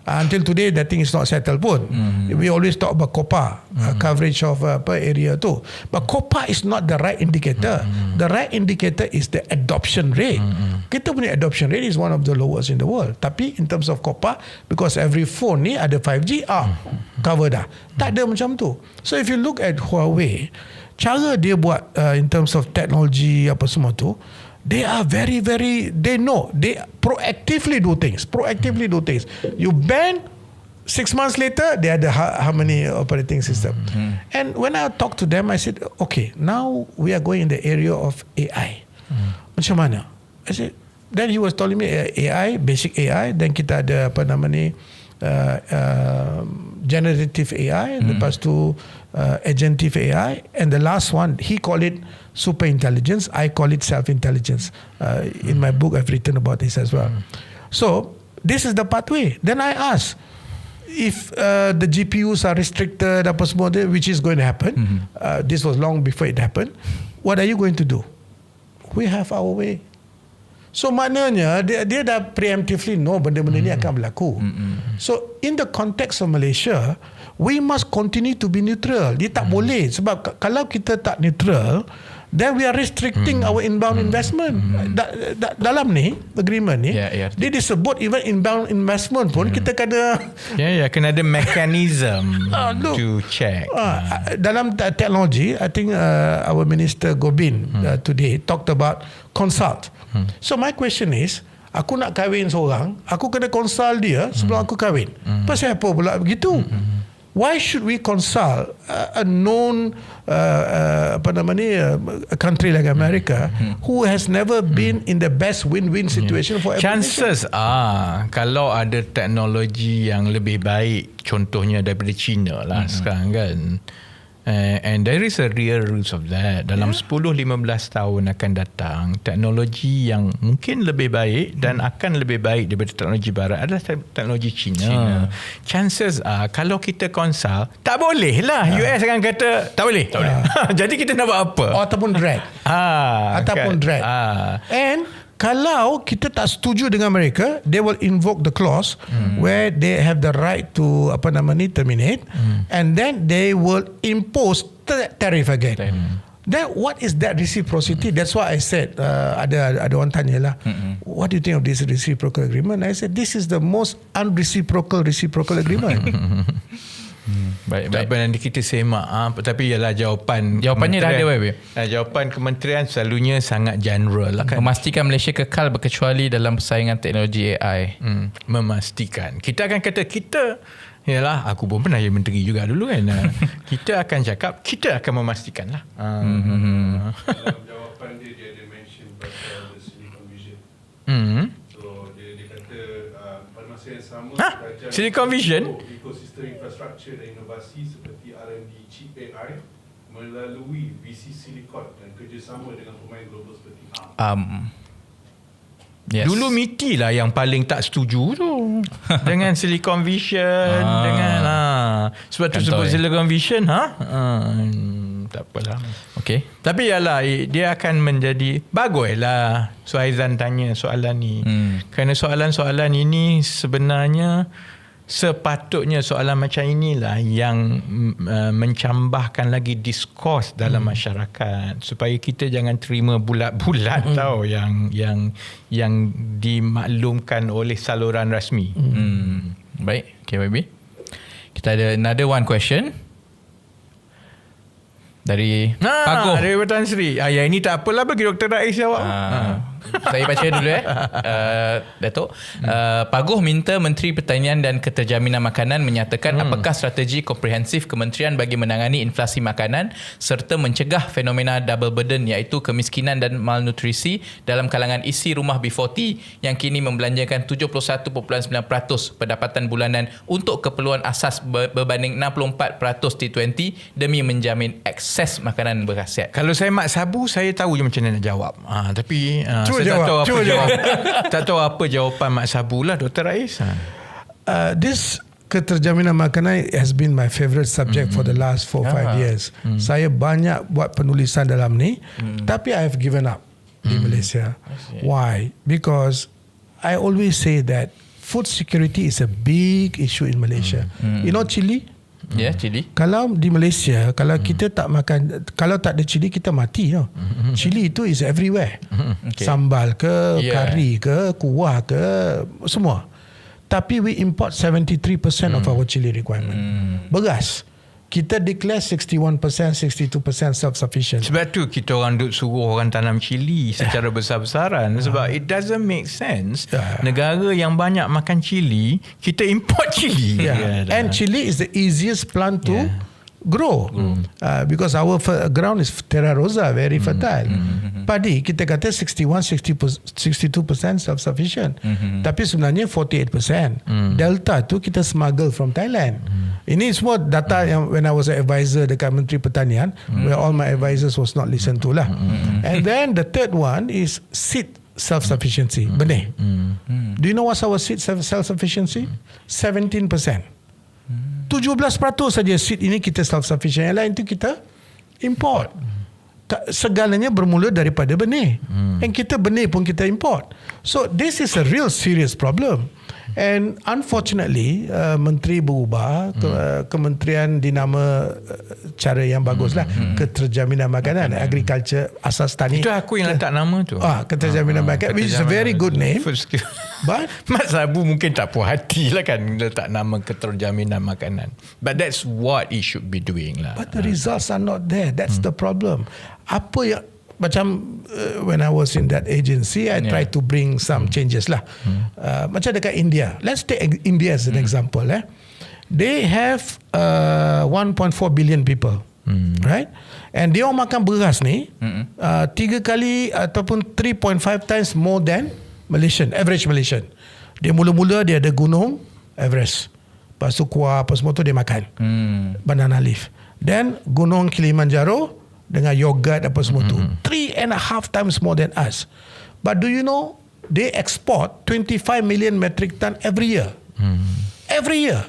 Until today that thing is not settled pun. We always talk about COPA, coverage of area tu, but COPA is not the right indicator. The right indicator is the adoption rate. Kita punya adoption rate is one of the lowest in the world. Tapi in terms of COPA, because every phone ni ada 5G, cover dah. Tak ada macam tu. So if you look at Huawei, cara dia buat in terms of technology apa semua tu, they are very, they know, they proactively do things. You ban, 6 months later they had the Harmony Operating System. And when I talked to them, I said, okay, now we are going in the area of AI. Macam mana? I said, then he was telling me AI, basic AI, then kita ada apa nama ni, generative AI, lepas tu agentive AI, and the last one he call it super intelligence, I call it self intelligence. In my book I've written about this as well. So this is the pathway. Then I ask, if the GPUs are restricted apa semua, which is going to happen, this was long before it happened, what are you going to do? We have our way. So maknanya dia dah preemptively know benda-benda ni akan berlaku. So in the context of Malaysia, we must continue to be neutral. Dia tak boleh, sebab kalau kita tak neutral, then we are restricting our inbound investment. Dalam ni agreement ni, dia disebut even inbound investment pun kita kena kena ada mechanism to check. Dalam teknologi, I think our Minister Gobin today talked about consult. So my question is, aku nak kahwin seorang, aku kena consult dia sebelum aku kahwin. Pasal apa pula begitu? Why should we consult a known a country like America who has never been in the best win-win situation for every chances are kalau ada teknologi yang lebih baik, contohnya daripada China lah sekarang kan, and there is a real rules of that. Dalam 10-15 tahun akan datang, teknologi yang mungkin lebih baik dan akan lebih baik daripada teknologi barat adalah teknologi China. Chances are kalau kita consult, tak boleh lah, US akan kata tak boleh. Jadi kita nak buat apa? Ataupun drag. Ataupun drag. And kalau kita tak setuju dengan mereka, they will invoke the clause where they have the right to terminate, and then they will impose tariff again. Then what is that reciprocity? That's why I said, ada orang tanya lah, what do you think of this reciprocal agreement? I said, this is the most unreciprocal agreement. Baik. Nanti kita semak tapi ialah jawapannya dah ada YB. Jawapan kementerian selalunya sangat general lah kan. Memastikan Malaysia kekal berkecuali dalam persaingan teknologi AI. Memastikan. Kita akan kata yalah, aku pun pernah jadi menteri juga dulu kan. Kita akan cakap kita akan memastikan lah. Dalam jawapan dia ada mention pasal the Silicon Vision. So dia kata pada masa yang sama Silicon Vision ekosistem infrastruktur dan inovasi seperti R&D chip AI melalui VC Silicon dan kerjasama dengan pemain global seperti ARM. Yes. Dulu MITI lah yang paling tak setuju tu dengan Silicon Vision, dengan sebab tu sebut Silicon Vision tak apalah. Okay. Tapi yalah, dia akan menjadi baguslah Suhaizan tanya soalan ni. Kerana soalan-soalan ini sebenarnya sepatutnya soalan macam inilah yang mencambahkan lagi diskurs dalam masyarakat, supaya kita jangan terima bulat-bulat tau yang dimaklumkan oleh saluran rasmi. Baik, okay YB. Kita ada another one question dari Pagoh. Dari Tan Sri. Yang ini tak apalah, bagi Dr. Rais jawab. Saya baca dulu Datuk. Pagoh minta Menteri Pertanian dan Keterjaminan Makanan menyatakan apakah strategi komprehensif kementerian bagi menangani inflasi makanan serta mencegah fenomena double burden iaitu kemiskinan dan malnutrisi dalam kalangan isi rumah B40 yang kini membelanjakan 71.9% pendapatan bulanan untuk keperluan asas berbanding 64% T20 demi menjamin akses makanan berkhasiat. Kalau saya mak sabu, saya tahu je macam mana nak jawab. Tapi tak tahu apa jawapan mak sabu lah, Dr. Rais. This keterjaminan makanan has been my favourite subject for the last 4-5 years. Saya banyak buat penulisan dalam ni, tapi I have given up di Malaysia. Why? Because I always say that food security is a big issue in Malaysia. You know chili? Chili. Kalau di Malaysia, kalau kita tak makan, kalau tak ada cili, kita mati. Cili itu is everywhere. Sambal ke, kari ke, kuah ke, semua. Tapi we import 73% of our chili requirement. Beras, kita declare 61%, 62% self-sufficient. Sebab tu kita orang duk suruh orang tanam cili secara besar-besaran. Sebab it doesn't make sense. Negara yang banyak makan cili, kita import cili. And chili is the easiest plant to grow. Because our ground is terra rosa, very fertile. Padi kita kata 62% self-sufficient. Tapi sebenarnya 48%. Delta tu kita smuggle from Thailand. Ini semua data yang when I was an advisor dekat Menteri Pertanian, where all my advisors was not listened to lah. And then the third one is seed self-sufficiency. Benih. Do you know what's our seed self-sufficiency? 17%. 17% saja seed ini kita self-sufficient. Yang lain tu kita import. Segalanya bermula daripada benih. And kita benih pun kita import. So this is a real serious problem. And unfortunately menteri berubah, kementerian dinama cara yang baguslah, keterjaminan makanan, agriculture, asas tani. Itu aku yang letak nama tu. Keterjaminan makanan, which is a very good name. But Mas Abu mungkin tak puas hati lah kan letak nama keterjaminan makanan. But that's what it should be doing lah. But the results are not there. That's the problem. Apa yang macam when I was in that agency, I tried to bring some changes lah. Macam dekat India. Let's take India as an example. They have 1.4 billion people. Right? And dia orang makan beras ni 3 kali ataupun 3.5 times more than Malaysian, average Malaysian. Dia mula-mula dia ada gunung Everest. Lepas tu kuah apa semua tu dia makan. Banana leaf. Then gunung Kilimanjaro dengan yogurt apa semua tu 3.5 times more than us. But do you know they export 25 million metric ton every year. Every year.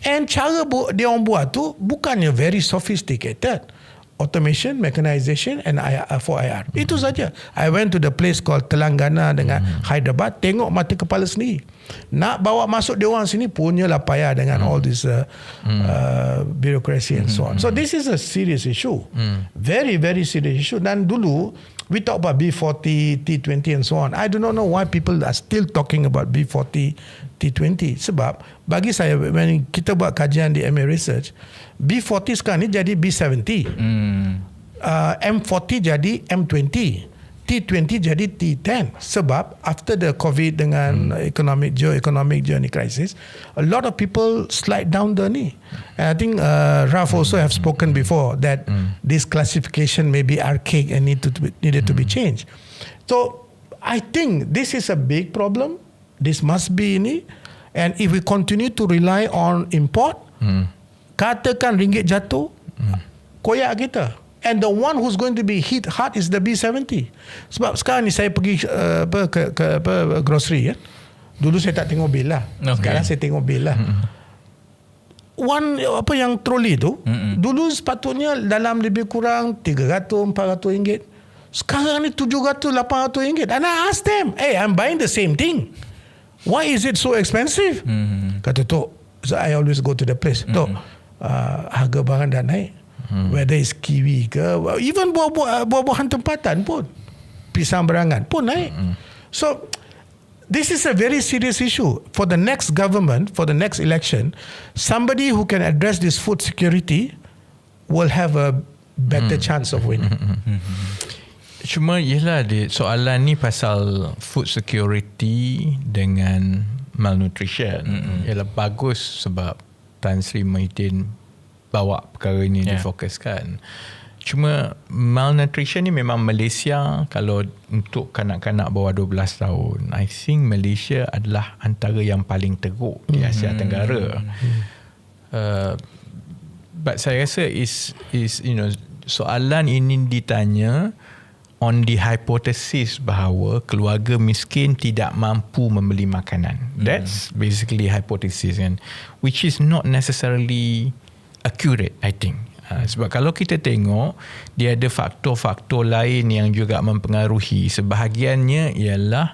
And cara dia orang buat tu bukannya very sophisticated. Automation, mechanization and IR. Itu saja. I went to the place called Telangana dengan Hyderabad, tengok mata kepala sendiri. Nak bawa masuk dia orang sini punyalah payah dengan all this bureaucracy and so on. So this is a serious issue. Very, very serious issue. Dan dulu we talk about B40, T20 and so on. I do not know why people are still talking about B40, T20. Sebab bagi saya, when kita buat kajian di MA Research, B40 sekarang ni jadi B70. M40 jadi M20. T20 jadi T10. Sebab after the COVID dengan economic journey crisis, a lot of people slide down the knee. And I think Raf also have spoken before that this classification may be archaic and needed to be changed. So I think this is a big problem. This must be ini. And if we continue to rely on import, katakan ringgit jatuh, koyak kita. And the one who's going to be hit hard is the B70. Sebab sekarang ni saya pergi ke grocery. Dulu saya tak tengok bil lah. Sekarang saya tengok bil lah. Apa yang troli tu, dulu sepatutnya dalam lebih kurang 300-400 ringgit. Sekarang ni 700-800 ringgit. And I ask them, hey, I'm buying the same thing. Why is it so expensive? Kata Tok, so I always go to the place. Tok, harga barang dah naik. Whether it's kiwi ke, even buah-buahan tempatan pun, pisang berangan pun naik. So this is a very serious issue for the next government, for the next election. Somebody who can address this food security will have a better chance of winning. Cuma yelah soalan ni pasal food security dengan malnutrition. Ialah bagus sebab Tan Sri Muhyiddin bawa perkara ini difokuskan. Cuma malnutrition ni memang Malaysia, kalau untuk kanak-kanak bawah 12 tahun, I think Malaysia adalah antara yang paling teruk di Asia Tenggara. But saya rasa is soalan ini ditanya on the hypothesis bahawa keluarga miskin tidak mampu membeli makanan. That's basically hypothesis kan, which is not necessarily accurate, I think. Sebab kalau kita tengok, dia ada faktor-faktor lain yang juga mempengaruhi. Sebahagiannya ialah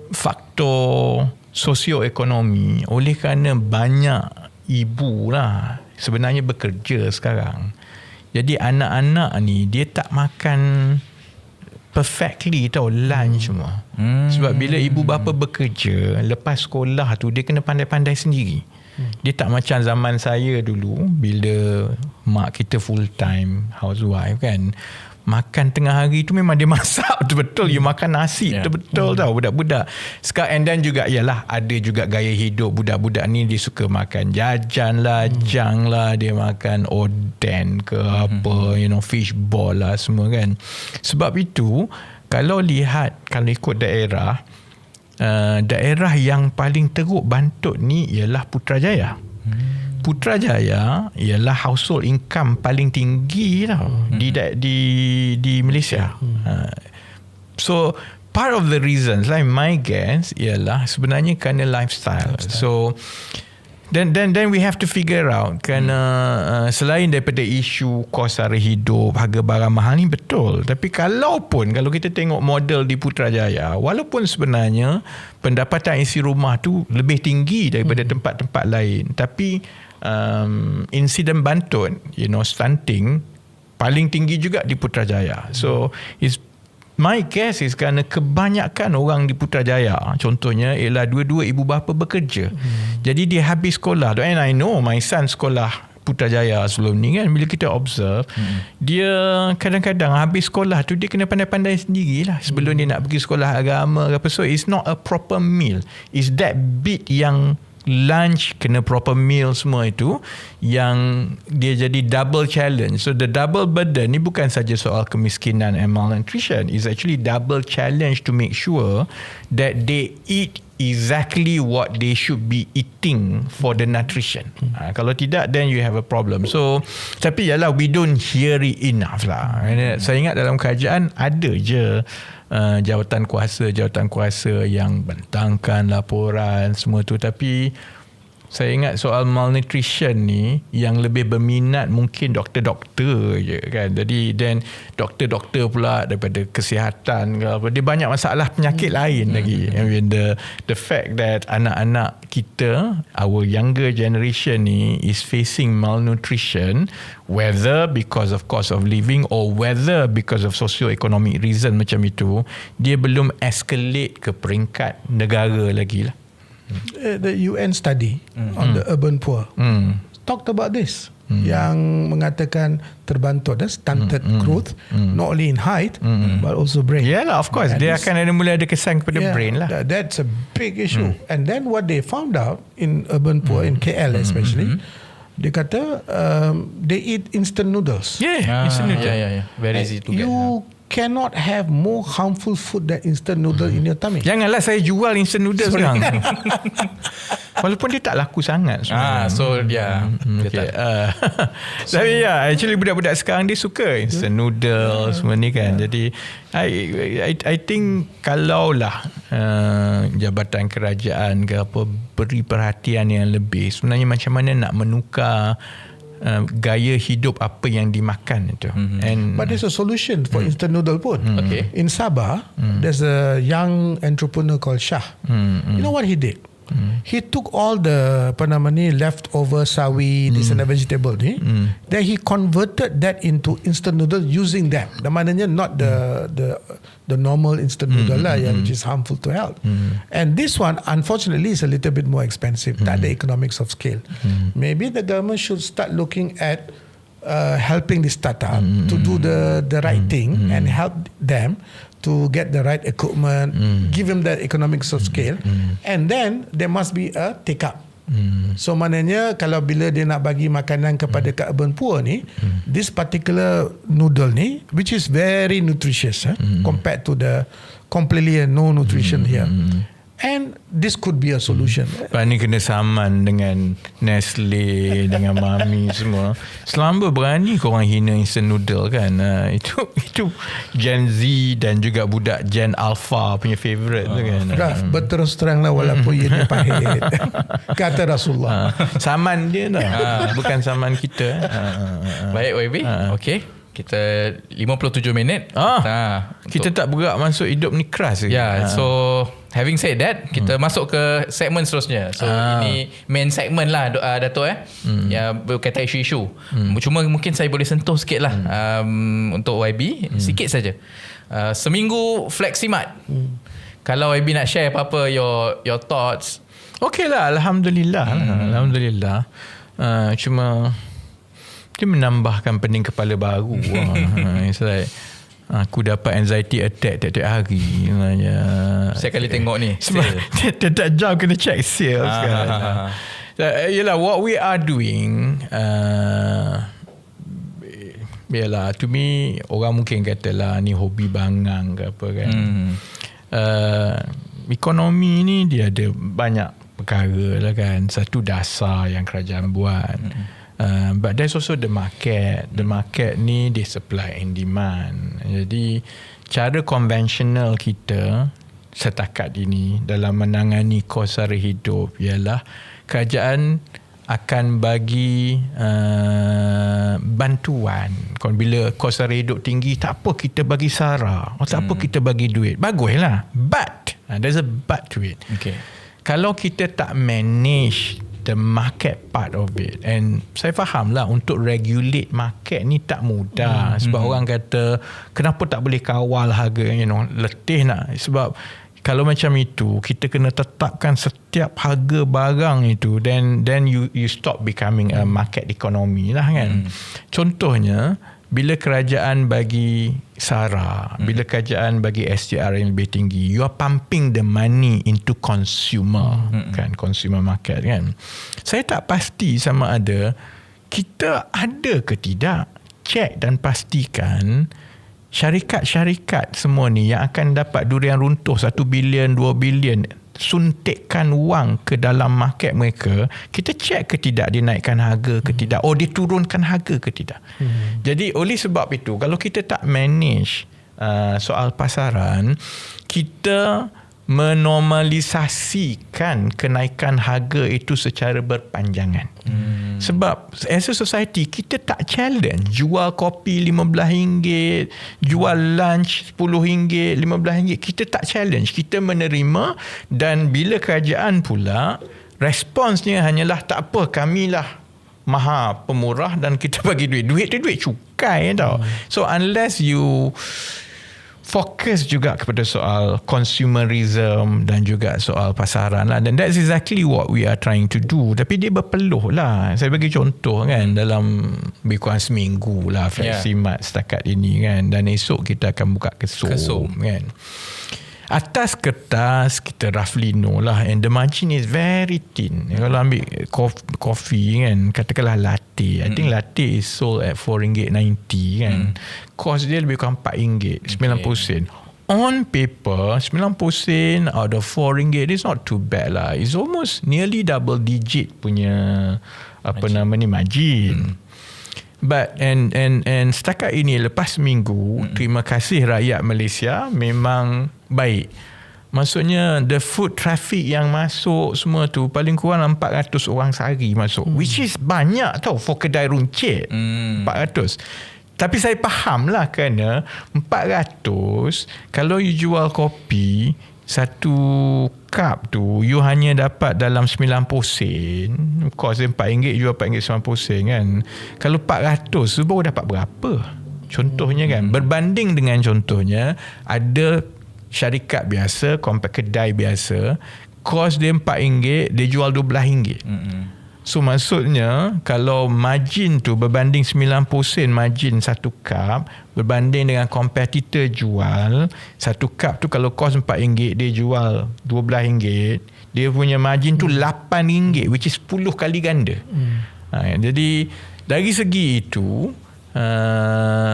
faktor sosioekonomi, oleh kerana banyak ibu lah sebenarnya bekerja sekarang. Jadi anak-anak ni dia tak makan perfectly tau, lunch semua. Sebab bila ibu bapa bekerja, lepas sekolah tu dia kena pandai-pandai sendiri. Dia tak macam zaman saya dulu, bila mak kita full time housewife kan, makan tengah hari tu memang dia masak betul-betul. You makan nasi betul-betul tau budak-budak. Sekarang and then juga ialah ada juga gaya hidup budak-budak ni, dia suka makan jajan lah, junk lah, dia makan oden ke apa, fish ball lah semua kan. Sebab itu kalau ikut daerah, daerah yang paling teruk bantut ni ialah Putrajaya. Putrajaya ialah household income paling tinggi tau di Malaysia. So part of the reasons, like my guess, ialah sebenarnya kerana lifestyle. So then we have to figure out kerana selain daripada isu kos sara hidup, harga barang mahal ni betul. Tapi kalau kita tengok model di Putrajaya, walaupun sebenarnya pendapatan isi rumah tu lebih tinggi daripada tempat-tempat lain, tapi insiden bantut, stunting paling tinggi juga di Putrajaya. So my guess is kerana kebanyakan orang di Putrajaya contohnya ialah dua-dua ibu bapa bekerja. Jadi dia habis sekolah. And I know my son sekolah Putrajaya sebelum ni kan, bila kita observe dia kadang-kadang habis sekolah tu dia kena pandai-pandai sendirilah sebelum dia nak pergi sekolah agama ke apa. So it's not a proper meal. It's that bit yang lunch kena proper meal semua itu yang dia jadi double challenge. So the double burden ni bukan saja soal kemiskinan and malnutrition, is actually double challenge to make sure that they eat exactly what they should be eating for the nutrition. Kalau tidak, then you have a problem. So tapi yalah, we don't hear it enough lah. Saya ingat dalam kajian ada je jawatan kuasa yang bentangkan laporan semua tu, tapi saya ingat soal malnutrition ni yang lebih berminat mungkin doktor-doktor je kan. Jadi then doktor-doktor pula daripada kesihatan ke apa, dia banyak masalah penyakit lain lagi. I mean the fact that anak-anak kita, our younger generation ni is facing malnutrition, whether because of cost of living or whether because of socio-economic reason macam itu, dia belum escalate ke peringkat negara lagi lah. The UN study on the urban poor talked about this, yang mengatakan terbantut, stunted growth, not only in height but also brain. Yeah lah, of course. Dia akan mula ada kesan kepada brain lah. That's a big issue. And then what they found out in urban poor, in KL especially, dia kata they eat instant noodles. Instant noodles. Very easy to get. You cannot have more harmful food than instant noodle in your tummy. Janganlah saya jual instant noodles sekarang. Walaupun dia tak laku sangat sebenarnya. Tapi actually budak-budak sekarang dia suka instant noodles semua ni kan. Jadi I think kalaulah jabatan kerajaan ke apa beri perhatian yang lebih, sebenarnya macam mana nak menukar gaya hidup apa yang dimakan itu. But there's a solution for instant noodle pun. In Sabah, there's a young entrepreneur called Shah. You know what he did? He took all the leftover sawi, this and the vegetable ni, then he converted that into instant noodle using them. The maknanya not the normal instant noodle lah, which is harmful to health. And this one unfortunately is a little bit more expensive. Tak ada economics of scale. Maybe the government should start looking at helping this startup to do the right thing and help them to get the right equipment, give them the economics of scale, and then there must be a take up. So maknanya kalau bila dia nak bagi makanan kepada kat urban poor ni, this particular noodle ni, which is very nutritious compared to the completely no nutrition here, and this could be a solution. Lepas ni kena saman dengan Nestle, dengan Mami semua. Selamba berani korang hina instant noodle kan. Itu Gen Z dan juga budak Gen Alpha punya favourite tu kan. Berterus terang lah, walaupun ia pahit. Kata Rasulullah. Saman dia dah, bukan saman kita. Baik YB, okay. Kita 57 minit. Kita tak bergerak masuk hidup ni keras lagi. So having said that, kita masuk ke segmen seterusnya. So ini main segmen lah Dato' yang berkaitan isu-isu. Cuma mungkin saya boleh sentuh sikit lah untuk YB, sikit saja. Seminggu Fleximat. Kalau YB nak share apa-apa your thoughts. Okay lah, Alhamdulillah. Alhamdulillah. Cuma dia menambahkan pening kepala baru. It's like Aku dapat anxiety attack tiap-tiap hari sebenarnya. Saya kali tengok ni sebab tiap-tiap jam kena check sales kan. Yelah, what we are doing, yalah, to me orang mungkin katalah ni hobi bangang ke apa kan. Ekonomi ni dia ada banyak perkara lah kan. Satu dasar yang kerajaan buat. But there's also the market. The market ni dia supply and demand. Jadi cara konvensional kita setakat ini dalam menangani kos sara hidup ialah kerajaan akan bagi bantuan. Bila kos sara hidup tinggi, tak apa kita bagi sara, tak apa kita bagi duit. Baguslah. But there's a but to it. Okay. Kalau kita tak manage the market part of it, and saya faham lah untuk regulate market ni tak mudah. Sebab orang kata kenapa tak boleh kawal harga, letih nak. Sebab kalau macam itu kita kena tetapkan setiap harga barang itu, then you stop becoming a market economy lah kan. Contohnya bila kerajaan bagi sara, bila kerajaan bagi STR yang lebih tinggi, you are pumping the money into consumer, kan, consumer market kan. Saya tak pasti sama ada kita ada ke tidak. Cek dan pastikan syarikat-syarikat semua ni yang akan dapat durian runtuh 1 bilion, 2 bilion, suntikkan wang ke dalam market mereka, kita cek ke tidak dia naikkan harga ke tidak, dia turunkan harga ke tidak. Jadi oleh sebab itu, kalau kita tak manage soal pasaran, kita menormalisasikan kenaikan harga itu secara berpanjangan. Sebab as a society, kita tak challenge jual kopi RM15, jual lunch RM10, RM15. Kita tak challenge, kita menerima. Dan bila kerajaan pula, responsnya hanyalah tak apa, kamilah maha pemurah dan kita bagi duit. Duit tu duit cukai tau. So unless you fokus juga kepada soal consumerism dan juga soal pasaran lah, dan that's exactly what we are trying to do. Tapi dia berpeluh lah. Saya bagi contoh kan, dalam lebih kurang seminggu lah Fleximat setakat ini kan, dan esok kita akan buka kesum kan. Atas kertas kita roughly know lah, and the margin is very thin. Kalau ambil coffee kan, katakanlah latte, I think latte is sold at RM4.90 kan. Cost dia lebih kurang RM4, 90 sen. On paper 90 sen out of RM4 is not too bad lah. It's almost nearly double digit punya margin. But and setakat ini lepas minggu, terima kasih rakyat Malaysia, memang baik. Maksudnya the foot traffic yang masuk semua tu paling kurang 400 orang sehari masuk, which is banyak tau for kedai runcit. 400. Tapi saya faham lah, kerana 400 kalau you jual kopi satu cup tu, you hanya dapat dalam 90 sen. Kos dia RM4, jual RM4.90 sen kan. Kalau 400 tu baru dapat berapa? Contohnya kan, berbanding dengan contohnya ada syarikat biasa, compare kedai biasa, kos dia RM4, dia jual RM12. So maksudnya kalau margin tu berbanding 90 sen margin satu cup, berbanding dengan kompetitor jual satu cup tu, kalau kos RM4 dia jual RM12, dia punya margin tu RM8, which is 10 kali ganda. Jadi dari segi itu,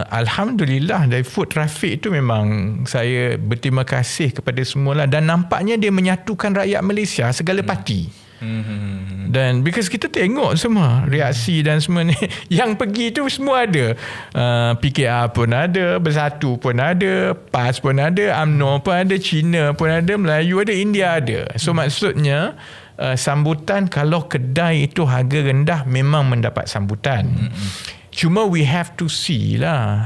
Alhamdulillah dari foot traffic tu memang saya berterima kasih kepada semua lah, dan nampaknya dia menyatukan rakyat Malaysia segala parti. Dan because kita tengok semua reaksi dan semua ni yang pergi tu semua ada, PKR pun ada, Bersatu pun ada, PAS pun ada, UMNO pun ada, Cina pun ada, Melayu ada, India ada. So maksudnya sambutan, kalau kedai itu harga rendah memang mendapat sambutan. Cuma we have to see lah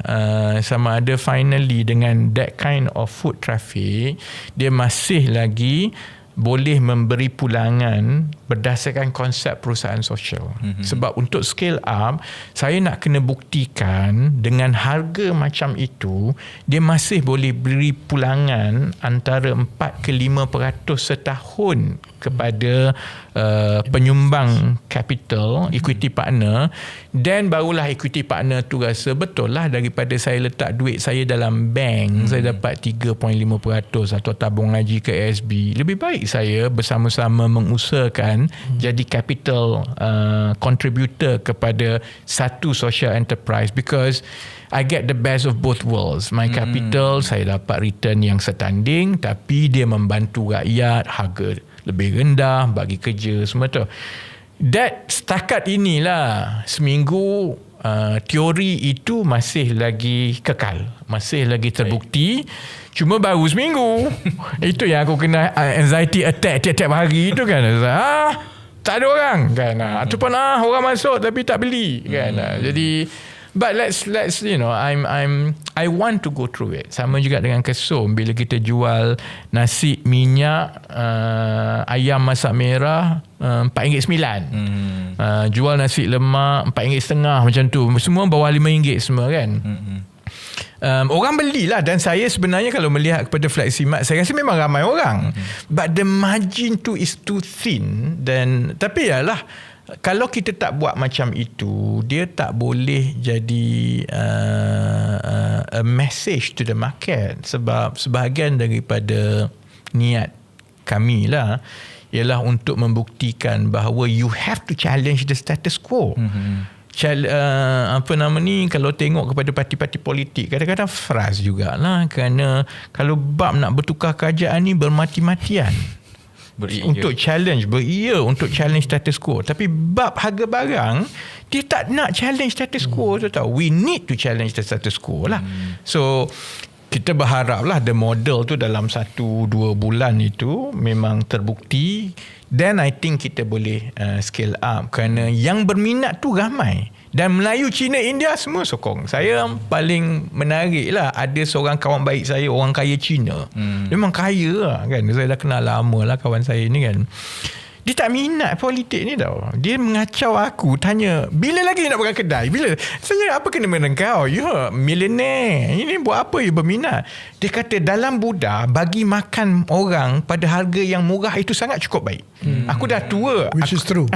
sama ada finally dengan that kind of foot traffic dia masih lagi boleh memberi pulangan berdasarkan konsep perusahaan sosial. Sebab untuk scale up, saya nak kena buktikan dengan harga macam itu, dia masih boleh beri pulangan antara 4 ke 5% setahun kepada penyumbang capital, equity partner, dan barulah equity partner tu rasa betul lah, daripada saya letak duit saya dalam bank, saya dapat 3.5% atau tabung haji ke ASB, lebih baik saya bersama-sama mengusahakan jadi capital contributor kepada satu social enterprise, because I get the best of both worlds. My capital, saya dapat return yang setanding, tapi dia membantu rakyat, harga lebih rendah, bagi kerja, semua tu. That setakat inilah seminggu, teori itu masih lagi kekal, masih lagi terbukti. Cuma baru seminggu. Itu yang aku kena anxiety attack tiap-tiap hari tu kan. Tak ada orang kan. Ataupun orang masuk tapi tak beli kan. Jadi but let's I want to go through it. Sama juga dengan kesum, bila kita jual nasi, minyak, ayam masak merah RM4.9. Jual nasi lemak RM4.5 macam tu. Semua bawah RM5 semua kan. Orang belilah, dan saya sebenarnya kalau melihat kepada Fleximat, saya rasa memang ramai orang. But the margin tu is too thin. Dan tapi yalah, kalau kita tak buat macam itu, dia tak boleh jadi a message to the market. Sebab sebahagian daripada niat kami lah ialah untuk membuktikan bahawa you have to challenge the status quo. Kalau tengok kepada parti-parti politik, kadang-kadang frust jugalah, kerana kalau bab nak bertukar kerajaan ni bermati-matian untuk challenge, untuk challenge status quo. Tapi bab harga barang, dia tak nak challenge status quo tu tau. We need to challenge the status quo lah. So kita berharap lah the model tu dalam 1-2 bulan itu memang terbukti. Then I think kita boleh scale up, kerana yang berminat tu ramai. Dan Melayu, Cina, India semua sokong. Saya paling menarik lah, ada seorang kawan baik saya, orang kaya Cina. Memang kaya lah kan. Saya dah kenal lama lah kawan saya ni kan. Dia tak minat politik ni tau. Dia mengacau aku, tanya, bila lagi nak buka kedai? Bila? Saya, apa kena dengan kau? You millionaire. Ini buat apa you berminat? Dia kata dalam Buddha, bagi makan orang pada harga yang murah itu sangat cukup baik. Aku dah tua. Which is true.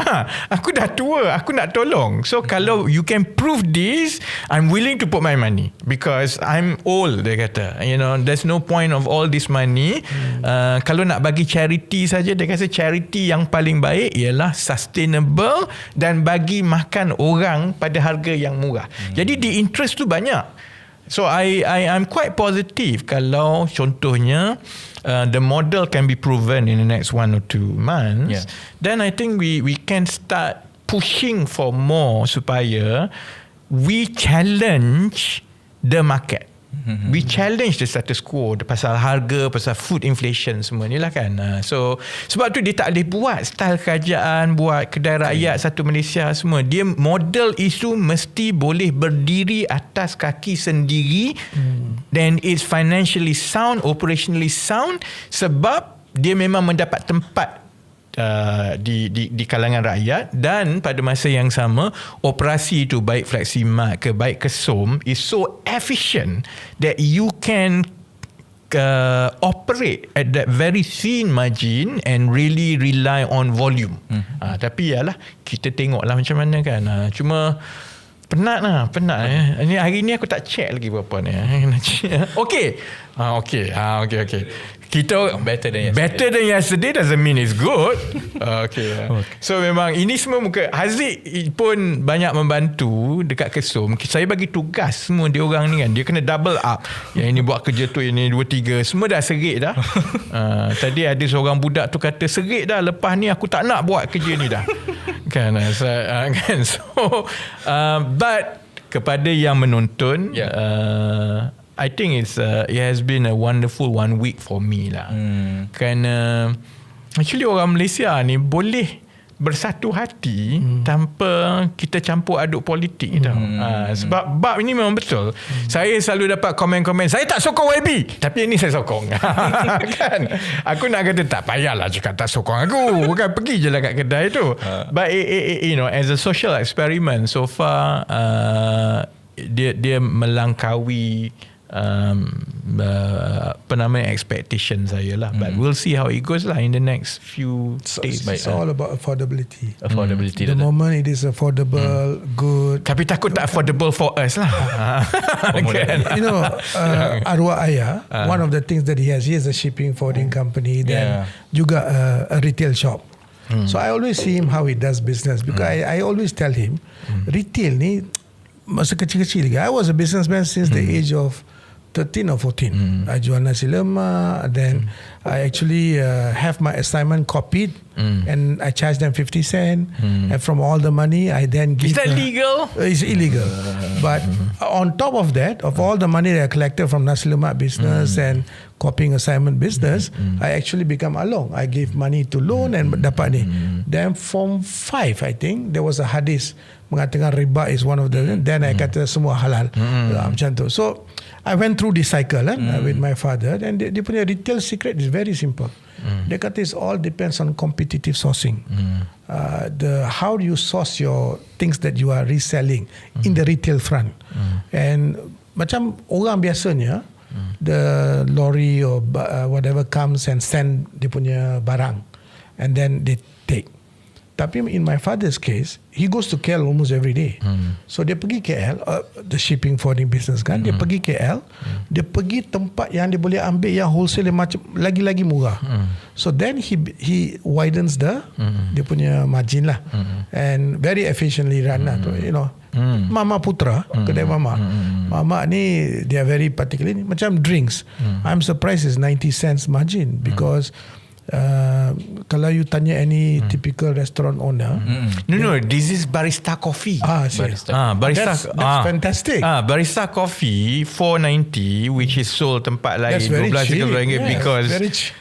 Aku dah tua. Aku nak tolong. So kalau you can prove this, I'm willing to put my money. Because I'm old, dia kata. You know, there's no point of all this money. Kalau nak bagi charity saja, dia kata charity yang paling baik ialah sustainable dan bagi makan orang pada harga yang murah. Jadi the interest tu banyak. So I'm quite positive kalau contohnya the model can be proven in the next 1 or 2 months. Then I think we can start pushing for more supaya we challenge the market. We challenge the status quo pasal harga, pasal food inflation semua ni lah kan. So sebab tu dia tak boleh buat style kerajaan, buat kedai rakyat satu Malaysia semua. Dia model isu mesti boleh berdiri atas kaki sendiri. Then it's financially sound, operationally sound, sebab dia memang mendapat tempat di kalangan rakyat. Dan pada masa yang sama, operasi itu baik Fleximat ke baik Kesom is so efficient that you can operate at that very thin margin and really rely on volume. Tapi yalah, kita tengoklah macam mana kan. Cuma penat. Ini hari ni aku tak check lagi berapa ni. Okay. Kita better than yesterday doesn't mean it's good. Okay. So memang ini semua muka Haziq pun banyak membantu dekat Kesom. Saya bagi tugas semua dia orang ni kan. Dia kena double up. Yang ini buat kerja tu, ini 2-3 semua dah serit dah. Tadi ada seorang budak tu kata serit dah, lepas ni aku tak nak buat kerja ni dah. Kan. So but kepada yang menonton, I think it has been a wonderful 1 week for me lah. Kerana actually orang Malaysia ni boleh bersatu hati tanpa kita campur aduk politik tau. Sebab bab ini memang betul. Saya selalu dapat komen-komen, saya tak sokong YB, tapi ini saya sokong. Kan? Aku nak kata tak payahlah cakap tak sokong aku. Bukan pergi je lah kat kedai tu. But you know, as a social experiment so far, dia melangkaui expectation saya lah. But we'll see how it goes lah in the next few days. It's all about affordability. Affordability. The moment it is affordable, good. Tapi takut tak affordable for us lah. You know, arwah ayah, one of the things that he has a shipping forwarding company, then juga a retail shop. So I always see him how he does business, because I always tell him, retail ni masa kecil-kecil lagi. I was a businessman since the age of 13 or 14. I jual nasi lemak, then I actually have my assignment copied, and I charge them 50 cents, and from all the money I then give. Is that legal? It's illegal. But on top of that, of all the money that I collected from nasi lemak business and copying assignment business, I actually become along. I gave money to loan and dapat ni. Then from 5, I think there was a hadis mengatakan riba is one of the, then I kata semua halal. Macam tu. So I went through this cycle with my father, and dia punya retail secret is very simple. Dia kata it all depends on competitive sourcing. How do you source your things that you are reselling in the retail front. And macam orang biasanya, the lorry or whatever comes and send dia punya barang, and then they take. Tapi in my father's case, he goes to KL almost every day. So dia pergi KL, the shipping forwarding business kan, dia pergi KL, dia pergi tempat yang dia boleh ambil yang wholesale yang macam lagi-lagi murah. So then he widens the dia punya margin lah, and very efficiently run lah. You know, Mama Putra, kedai Mama ni dia very particular. Macam drinks, I'm surprised it's 90 cents margin, because kalau you tanya any typical restaurant owner, no, this is barista coffee. Barista. That's fantastic. Barista coffee 490, which is sold tempat lain RM12 because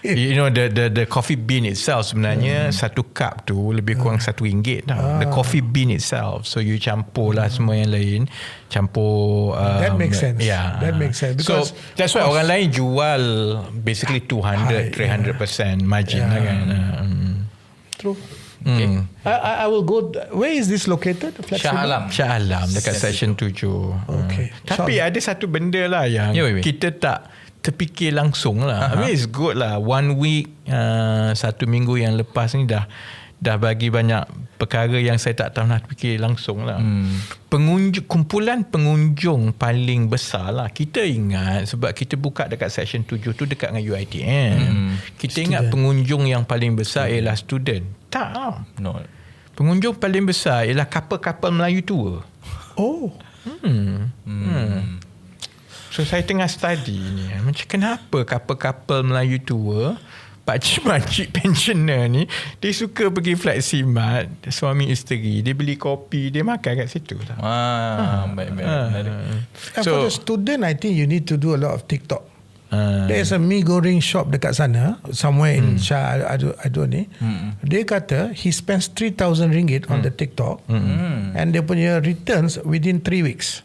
you know the coffee bean itself sebenarnya satu cup tu lebih kurang RM1 tau. The coffee bean itself, so you campur lah semua yang lain, campur. That makes sense. Yeah, that makes sense. Because so that's why orang lain jual basically 200-300% margin lah kan. True. Okay. I will go. Where is this located? Shah Alam dekat section 7. Okay. Tapi ada satu benda lah yang kita tak terfikir langsung lah. I mean it's good lah. 1 week, 1 minggu yang lepas ni dah bagi banyak perkara yang saya tak tahu nak fikir langsung lah. Kumpulan pengunjung paling besar lah. Kita ingat sebab kita buka dekat section 7 tu dekat dengan UiTM. Kita ingat pengunjung yang paling besar ialah student. Tak lah. No. Pengunjung paling besar ialah couple-couple Melayu tua. So saya tengah study ni, macam kenapa couple-couple Melayu tua, pakcik-pakcik pensioner ni, dia suka pergi Fleximat, suami isteri, dia beli kopi, dia makan kat situ lah. Baik. For the student, I think you need to do a lot of TikTok. There is a mee goreng shop dekat sana, somewhere in Shah Adun ni. Dia kata he spends RM3,000 on the TikTok, and dia punya returns within 3 weeks.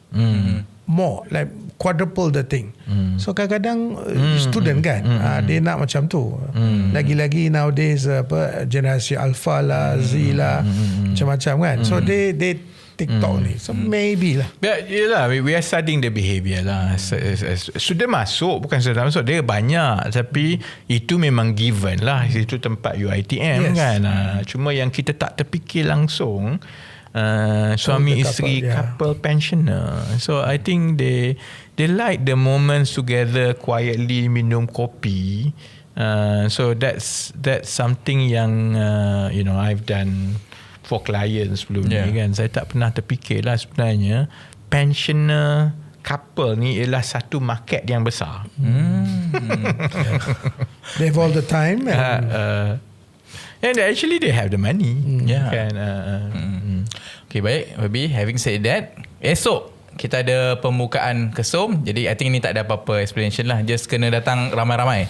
More, like quadruple the thing. So kadang-kadang student kan, dia nak macam tu. Lagi-lagi nowadays generasi Alpha lah, Z lah, macam-macam kan. So they TikTok ni. So maybe lah. Yelah, we are studying the behaviour lah. Sudah masuk, bukan sudah masuk, dia banyak, tapi itu memang given lah. Itu tempat UiTM kan. Cuma yang kita tak terfikir langsung, suami isteri couple pensioner. So I think they like the moments together, quietly minum kopi. So that's something yang you know, I've done for clients sebelum ni kan. Saya tak pernah terfikir lah sebenarnya pensioner couple ni ialah satu market yang besar. They have all the time and actually they have the money. Kan? Okay, baik Baby, having said that, esok kita ada pembukaan kesum. Jadi I think ni tak ada apa-apa explanation lah, just kena datang ramai-ramai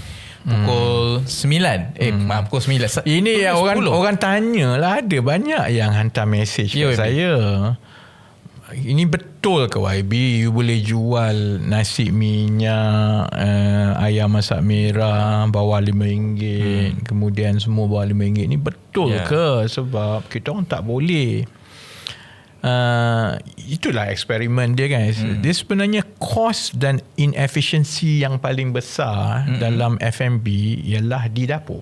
pukul 9. Pukul 9. Ini yang 10. orang tanya lah, ada banyak yang hantar mesej ke saya. Ini betul ke YB? You boleh jual nasi minyak, ayam masak merah bawah RM5, kemudian semua bawah RM5. Ini betul ke? Sebab kita orang tak boleh. Itulah eksperimen dia, guys. Dia sebenarnya cost dan inefficiency yang paling besar dalam F&B ialah di dapur.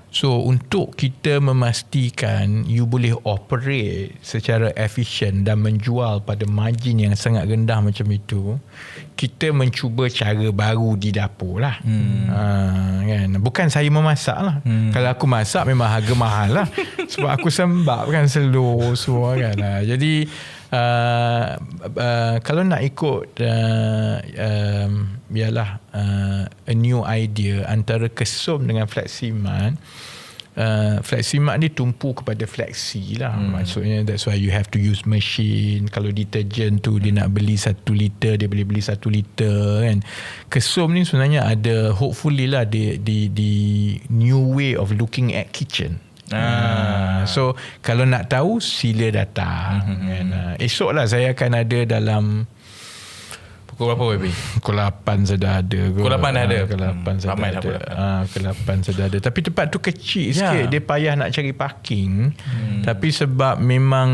So untuk kita memastikan you boleh operate secara efisien dan menjual pada margin yang sangat rendah macam itu, kita mencuba cara baru di dapur lah. Kan? Bukan saya memasak lah. Kalau aku masak memang harga mahal lah. Sebab aku sembab kan seluruh semua kan. Jadi kalau nak ikut biarlah a new idea antara kesum dengan fleximat. Fleximat ni tumpu kepada flexi lah. Maksudnya that's why you have to use machine. Kalau detergent tu dia nak beli 1 liter, dia boleh beli 1 liter kan. Kesum ni sebenarnya ada, hopefully lah, the new way of looking at kitchen. So kalau nak tahu sila datang. Esok lah saya akan ada dalam pukul berapa YB? Pukul 8 sudah ada. Pukul 8 dah ada. Pukul 8 sudah ramai ada. Pukul 8 sudah ada. Tapi tempat tu kecil sikit. Dia payah nak cari parking. Tapi sebab memang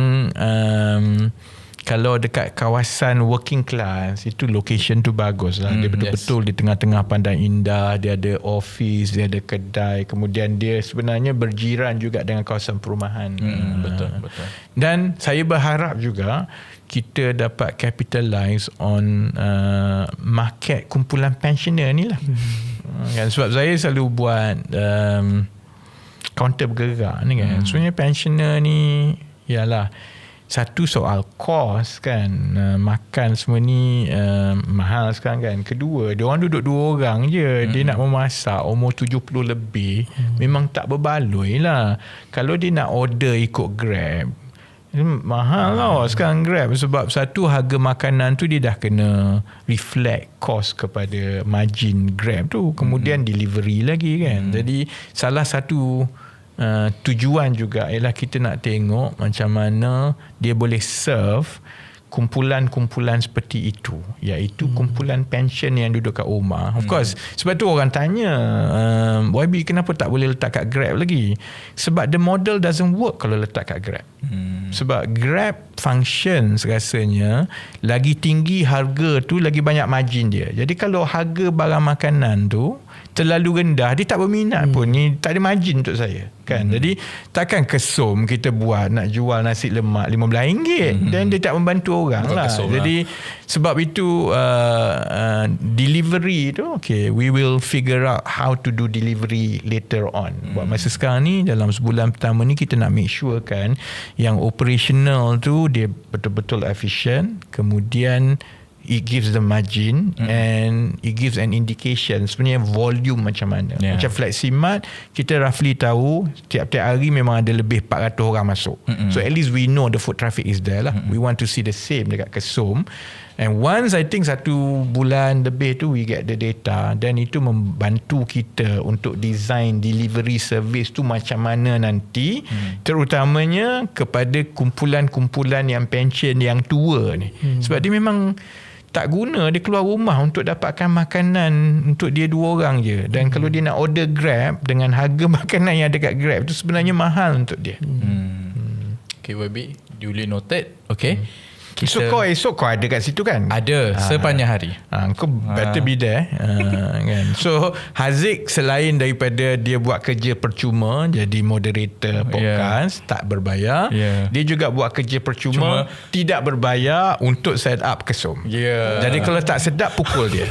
kalau dekat kawasan working class, itu location tu bagus lah. Dia betul-betul di tengah-tengah Pandan Indah. Dia ada office, dia ada kedai. Kemudian dia sebenarnya berjiran juga dengan kawasan perumahan. Betul. Dan saya berharap juga kita dapat capitalize on market kumpulan pensioner ni lah. Kan, sebab saya selalu buat kaunter bergerak ni kan. Sebenarnya pensioner ni ialah satu soal kos kan, makan semua ni mahal sekarang kan. Kedua, dia orang duduk 2 orang je. Dia nak memasak umur 70 lebih, memang tak berbaloi lah. Kalau dia nak order ikut Grab, mahal lah sekarang Grab. Sebab satu, harga makanan tu dia dah kena reflect cost kepada margin Grab tu. Kemudian delivery lagi kan. Jadi salah satu tujuan juga ialah kita nak tengok macam mana dia boleh serve kumpulan-kumpulan seperti itu, iaitu kumpulan pension yang duduk kat rumah. Of course, sebab tu orang tanya, YB kenapa tak boleh letak kat Grab lagi? Sebab the model doesn't work kalau letak kat Grab. Sebab Grab functions rasanya lagi tinggi harga tu, lagi banyak margin dia. Jadi kalau harga barang makanan tu terlalu rendah, dia tak berminat pun, ni tak ada margin untuk saya kan. Jadi takkan kesum kita buat nak jual nasi lemak RM15 dan dia tak membantu orang lah. Jadi sebab itu delivery tu, okay, we will figure out how to do delivery later on. Buat masa sekarang ni, dalam sebulan pertama ni kita nak make sure kan yang operational tu dia betul-betul efficient, kemudian it gives the margin and it gives an indication sebenarnya volume macam mana. Macam Fleximat, kita roughly tahu tiap-tiap hari memang ada lebih 400 orang masuk. So at least we know the foot traffic is there lah. We want to see the same dekat Kesum. And once I think 1 bulan lebih tu we get the data, then itu membantu kita untuk design delivery service tu macam mana nanti, terutamanya kepada kumpulan-kumpulan yang pension yang tua ni. Sebab dia memang tak guna dia keluar rumah untuk dapatkan makanan untuk dia 2 orang je. Dan kalau dia nak order Grab dengan harga makanan yang ada kat Grab tu sebenarnya mahal untuk dia. Okay YB, duly noted. Okay. Esok kau ada kat situ kan? Ada sepanjang hari. Kau better be there kan? So Haziq selain daripada dia buat kerja percuma jadi moderator podcast tak berbayar, dia juga buat kerja percuma tidak berbayar untuk set up Kesum. Jadi kalau tak sedap pukul dia.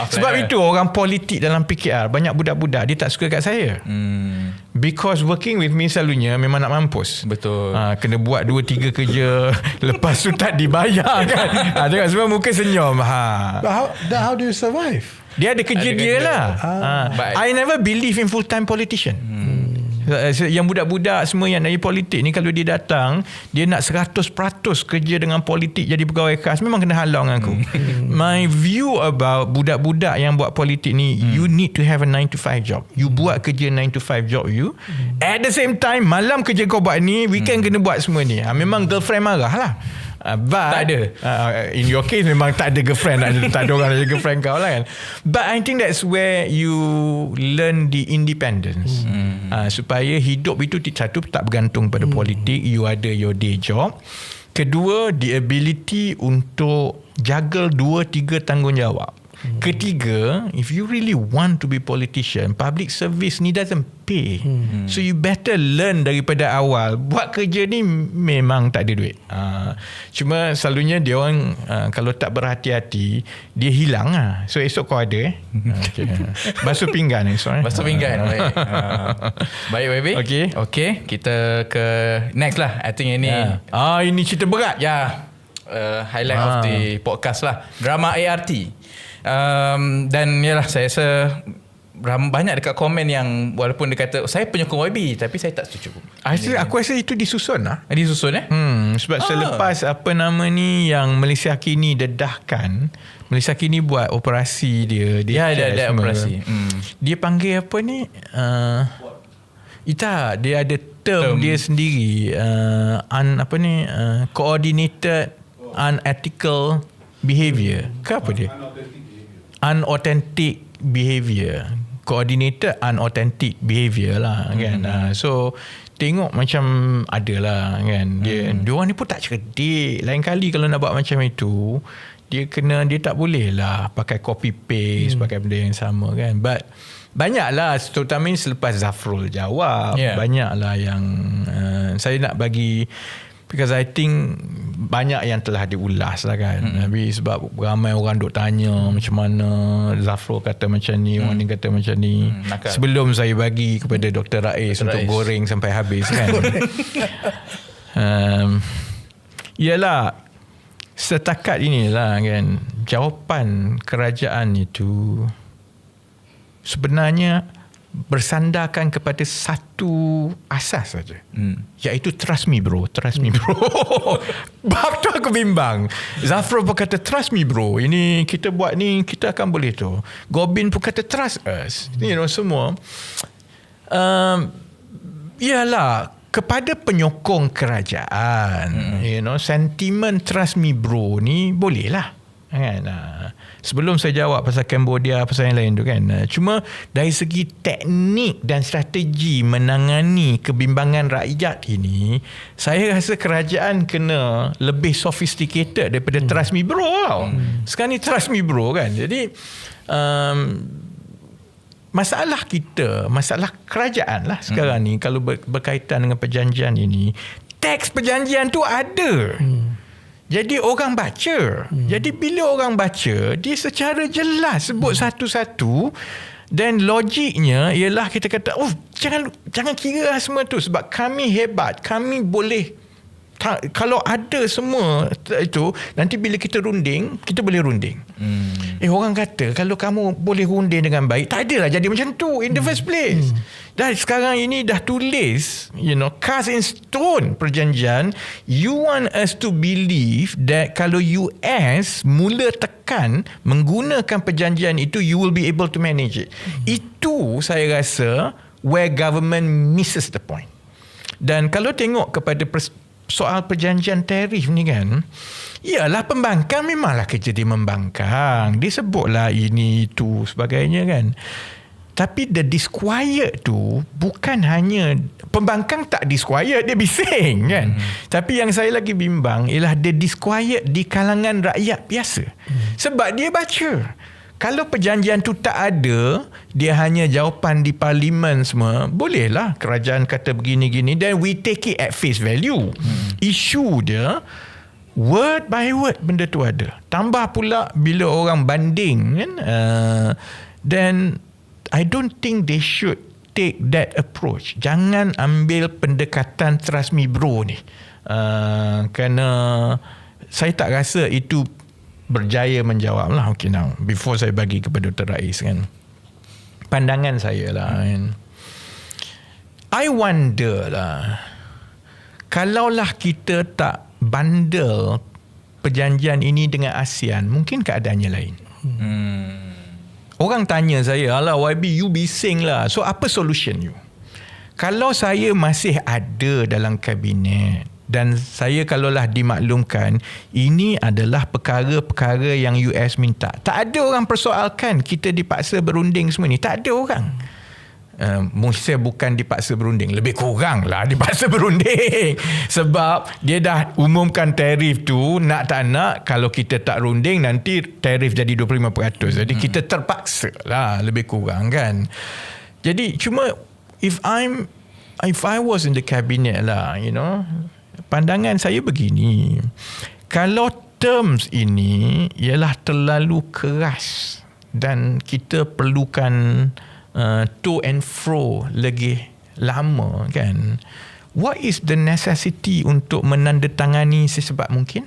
Sebab itu orang politik dalam PKR banyak budak-budak dia tak suka kat saya. Because working with me selalunya memang nak mampus. Betul. Kena buat 2-3 kerja lepas tu tak dibayar kan. Tengok semua muka senyum. But how do you survive? Dia ada kerja dia lah. I never believe in full-time politician. Yang budak-budak semua yang dari politik ni, kalau dia datang, dia nak 100% kerja dengan politik jadi pegawai khas, memang kena halang aku. My view about budak-budak yang buat politik ni, you need to have a 9 to 5 job. You buat kerja 9 to 5 job you. At the same time, malam kerja kau buat ni, weekend kena buat semua ni. Memang girlfriend marah lah. But tak ada. In your case memang tak ada girlfriend, tak ada orang ada girlfriend kau lah kan. But I think that's where you learn the independence. Supaya hidup itu satu tak bergantung pada politik, you ada your day job. Kedua, the ability untuk juggle 2-3 tanggungjawab. Ketiga, if you really want to be politician, public service ni doesn't pay. So you better learn daripada awal. Buat kerja ni memang tak ada duit. Cuma selalunya dia orang kalau tak berhati-hati, dia hilang lah. So esok kau ada okay. Basuh pinggan esok. Basuh pinggan. Baik YB. Okay, kita ke next lah. I think ini ini cerita berat. Highlight of the podcast lah. Drama ART. Dan yalah, saya rasa banyak dekat komen yang walaupun dia kata saya penyokong YB, tapi saya tak setuju. Aku rasa itu disusun lah. Disusun sebab selepas yang Malaysia kini dedahkan, Malaysia kini buat operasi dia ada operasi. Dia panggil apa ni? Dia ada term dia sendiri, coordinated unethical behaviour. Ke apa dia? Unauthentic behaviour. Coordinated unauthentic behaviour lah kan. So tengok macam adalah kan. Dia orang ni pun tak cerdik. Lain kali kalau nak buat macam itu, dia tak boleh lah pakai copy paste, pakai benda yang sama kan. But banyaklah, terutama selepas Zafrul jawab, banyaklah yang saya nak bagi, because I think banyak yang telah diulas lah kan. Tapi sebab ramai orang duk tanya macam mana Zafrul kata macam ni, orang ni kata macam ni. Sebelum saya bagi kepada Dr. Rais untuk goreng sampai habis kan. Ialah setakat inilah kan, jawapan kerajaan itu sebenarnya bersandarkan kepada satu asas saja, iaitu trust me bro. Bab tu aku bimbang. Zafrul pun kata trust me bro, ini kita buat ni kita akan boleh tu. Gobin pun kata trust us. Semua ialah kepada penyokong kerajaan. Sentimen trust me bro ni boleh lah kan. Sebelum saya jawab pasal Cambodia, pasal yang lain tu kan, cuma dari segi teknik dan strategi menangani kebimbangan rakyat ini, saya rasa kerajaan kena lebih sophisticated daripada trust me bro tau. Sekarang ni trust me bro kan. Jadi masalah kerajaan lah sekarang ni kalau berkaitan dengan perjanjian ini, teks perjanjian tu ada. Jadi orang baca. Jadi bila orang baca, dia secara jelas sebut satu-satu, dan logiknya ialah kita kata, jangan kira semua tu sebab kami hebat, kami boleh. Kalau ada semua itu, nanti bila kita runding, kita boleh runding. Orang kata kalau kamu boleh runding dengan baik, tak adalah jadi macam tu in the first place. Dan sekarang ini dah tulis, cast in stone perjanjian. You want us to believe that kalau US mula tekan menggunakan perjanjian itu, you will be able to manage it. Itu saya rasa where government misses the point. Dan kalau tengok kepada soal perjanjian tarif ni kan, ialah pembangkang memanglah kerja dia membangkang, dia sebutlah ini itu sebagainya kan. Tapi the disquiet tu bukan hanya pembangkang, tak disquiet, dia bising kan. Tapi yang saya lagi bimbang ialah the disquiet di kalangan rakyat biasa. Sebab dia baca, kalau perjanjian tu tak ada, dia hanya jawapan di parlimen semua, bolehlah kerajaan kata begini-gini, then we take it at face value. Isu dia word by word benda tu ada. Tambah pula bila orang banding kan, then I don't think they should take that approach. Jangan ambil pendekatan trust me bro ni. Kerana saya tak rasa itu berjaya menjawab lah. Okay, now before saya bagi kepada Dr. Rais kan, pandangan saya lah kan, I wonder lah, kalaulah kita tak bundle perjanjian ini dengan ASEAN, mungkin keadaannya lain. Orang tanya saya, alah YB, you bising lah. So apa solution you? Kalau saya masih ada dalam kabinet dan saya kalaulah dimaklumkan ini adalah perkara-perkara yang US minta, tak ada orang persoalkan kita dipaksa berunding semua ni. Tak ada orang. Mungkin bukan dipaksa berunding, lebih kurang lah dipaksa berunding. Sebab dia dah umumkan tarif tu, nak tak nak, kalau kita tak runding nanti tarif jadi 25%. Jadi kita terpaksa lah, lebih kurang kan. Jadi cuma if I was in the cabinet lah, you know, pandangan saya begini, kalau terms ini ialah terlalu keras dan kita perlukan to and fro lagi lama kan, what is the necessity untuk menandatangani secepat mungkin?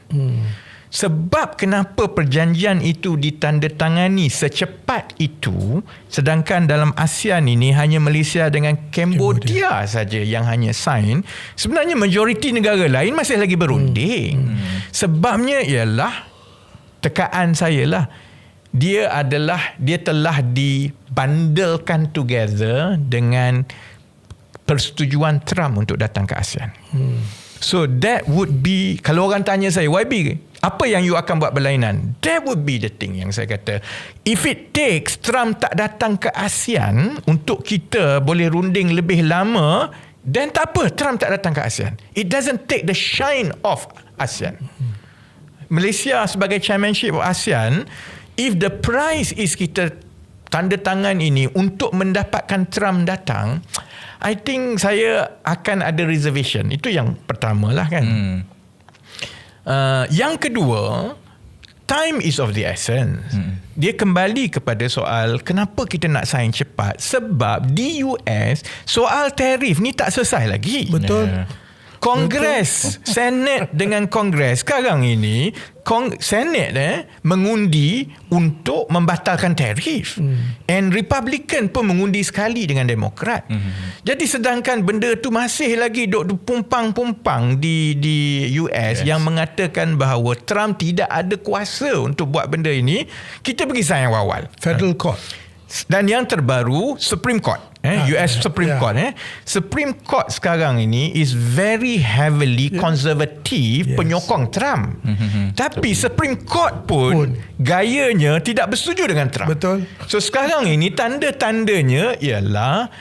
Sebab kenapa perjanjian itu ditandatangani secepat itu, sedangkan dalam ASEAN ini hanya Malaysia dengan Cambodia saja yang hanya sign, sebenarnya majoriti negara lain masih lagi berunding. Sebabnya ialah, tekaan saya lah, dia telah dibundlekan together dengan persetujuan Trump untuk datang ke ASEAN. So that would be, kalau orang tanya saya, YB, apa yang you akan buat berlainan? That would be the thing yang saya kata. If it takes Trump tak datang ke ASEAN untuk kita boleh runding lebih lama, then tak apa Trump tak datang ke ASEAN. It doesn't take the shine of ASEAN. Malaysia sebagai chairmanship of ASEAN, if the price is kita tanda tangan ini untuk mendapatkan Trump datang, I think saya akan ada reservation. Itu yang pertama lah kan. Yang kedua, time is of the essence. Dia kembali kepada soal kenapa kita nak sign cepat. Sebab di US soal tarif ni tak selesai lagi. Betul. Kongres, Senate dengan Kongres sekarang ini, Senate mengundi untuk membatalkan tarif. And Republican pun mengundi sekali dengan Demokrat. Jadi sedangkan benda tu masih lagi duk pumpang-pumpang di US yang mengatakan bahawa Trump tidak ada kuasa untuk buat benda ini, kita pergi sign awal. Federal Court. Dan yang terbaru, Supreme Court. US Supreme Court. Supreme Court sekarang ini is very heavily conservative, penyokong Trump. Tapi Supreme Court pun gayanya tidak bersetuju dengan Trump. Betul. So sekarang ini tanda-tandanya ialah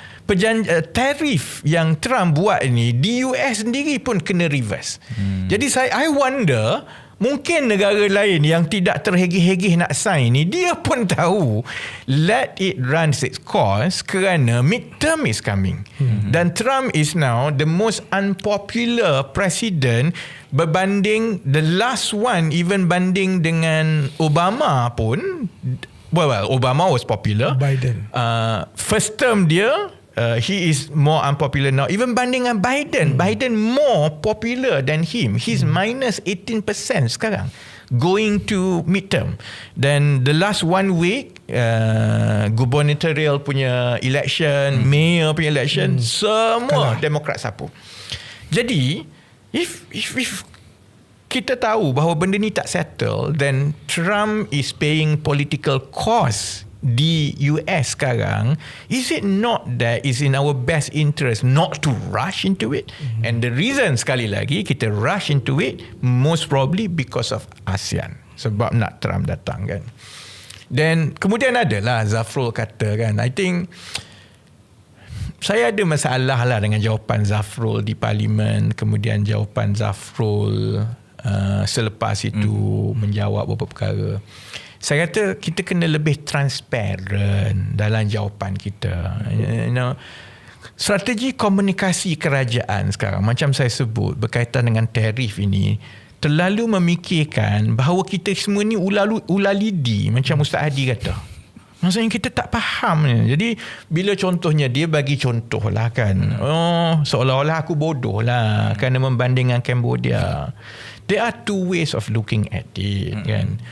tarif yang Trump buat ini di US sendiri pun kena reverse. Jadi I wonder, mungkin negara lain yang tidak terhegih-hegih nak sign ni, dia pun tahu let it run its course kerana midterm is coming. Dan Trump is now the most unpopular president berbanding the last one, even banding dengan Obama pun. Well, Obama was popular. Biden. First term dia, he is more unpopular now. Even banding dengan Biden, Biden more popular than him. He's minus 18% sekarang going to midterm. Then the last 1 week, gubernatorial punya election, mayor punya election, semua Demokrat sapu. Jadi if kita tahu bahawa benda ni tak settle, then Trump is paying political cost di US sekarang. Is it not that is in our best interest not to rush into it? And the reason, sekali lagi, kita rush into it most probably because of ASEAN, sebab nak Trump datang kan. Then kemudian adalah Zafrul kata kan, I think saya ada masalah lah dengan jawapan Zafrul di parlimen, kemudian jawapan Zafrul selepas itu menjawab beberapa perkara. Saya kata kita kena lebih transparent dalam jawapan kita. You know, strategi komunikasi kerajaan sekarang, macam saya sebut berkaitan dengan tarif ini, terlalu memikirkan bahawa kita semua ni ulalidi, macam Ustaz Hadi kata. Maksudnya kita tak faham. Jadi bila contohnya dia bagi contoh lah kan, seolah-olah aku bodoh lah kerana membandingkan Cambodia. There are two ways of looking at it kan.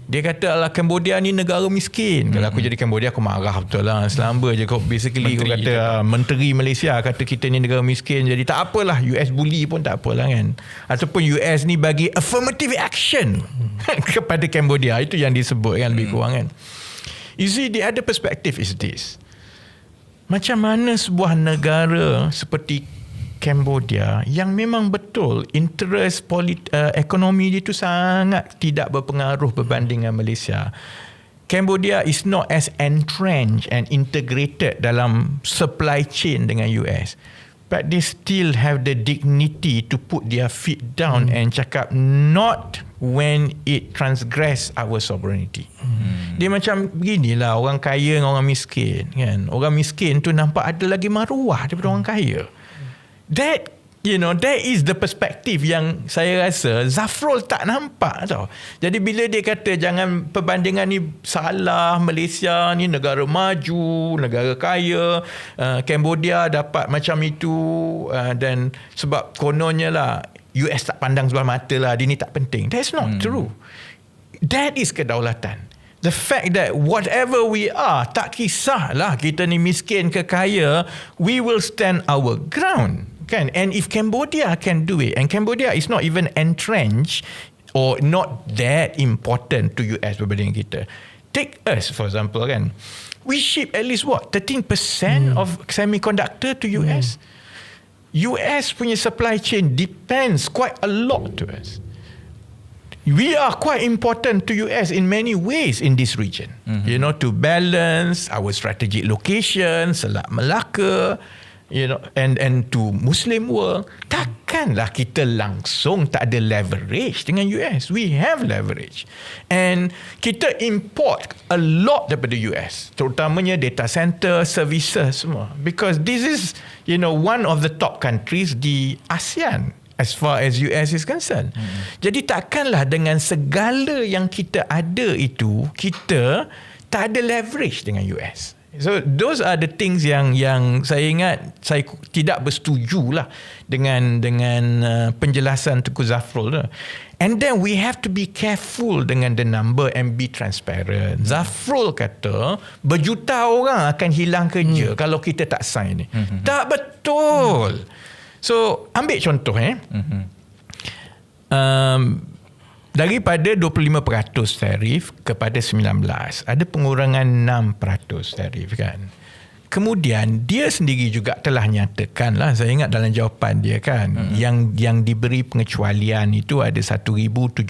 Dia kata lah Cambodia ni negara miskin. Kalau aku jadi Cambodia aku marah betul lah. Selamba je kau basically kau kata menteri Malaysia kata kita ni negara miskin, jadi tak apalah US bully pun tak apalah kan. Ataupun US ni bagi affirmative action kepada Cambodia. Itu yang disebut kan lebih kurang kan. You see, the other perspective is this. Macam mana sebuah negara seperti Cambodia yang memang betul interest ekonomi dia tu sangat tidak berpengaruh berbanding dengan Malaysia. Cambodia is not as entrenched and integrated dalam supply chain dengan US. But they still have the dignity to put their feet down and cakap not when it transgress our sovereignty. Dia macam beginilah orang kaya dengan orang miskin kan. Orang miskin tu nampak ada lagi maruah daripada orang kaya. That is the perspective yang saya rasa Zafrul tak nampak tau. Jadi bila dia kata jangan perbandingan ni salah, Malaysia ni negara maju, negara kaya, Cambodia dapat macam itu, dan sebab kononnya lah US tak pandang sebelah mata lah, dia ni tak penting. That's not true. That is kedaulatan. The fact that whatever we are, tak kisahlah kita ni miskin ke kaya, we will stand our ground. Kan? And if Cambodia can do it, and Cambodia is not even entrenched or not that important to US berbanding kita. Take us for example kan. We ship at least 13% of semiconductor to US. US punya supply chain depends quite a lot to us. We are quite important to US in many ways in this region. To balance our strategic location, Selat Melaka, and to Muslim world. Takkanlah kita langsung tak ada leverage dengan US. We have leverage. And kita import a lot daripada US, terutamanya data center, services semua. Because this is, one of the top countries di ASEAN as far as US is concerned. Jadi takkanlah dengan segala yang kita ada itu, kita tak ada leverage dengan US. So those are the things yang saya ingat saya tidak bersetuju lah dengan penjelasan Tengku Zafrul tu. And then we have to be careful dengan the number and be transparent. Zafrul kata berjuta orang akan hilang kerja kalau kita tak sign ni. Tak betul. So ambil contoh daripada 25% tarif kepada 19%, ada pengurangan 6% tarif kan. Kemudian dia sendiri juga telah nyatakan lah, saya ingat dalam jawapan dia kan, yang diberi pengecualian itu ada 1,711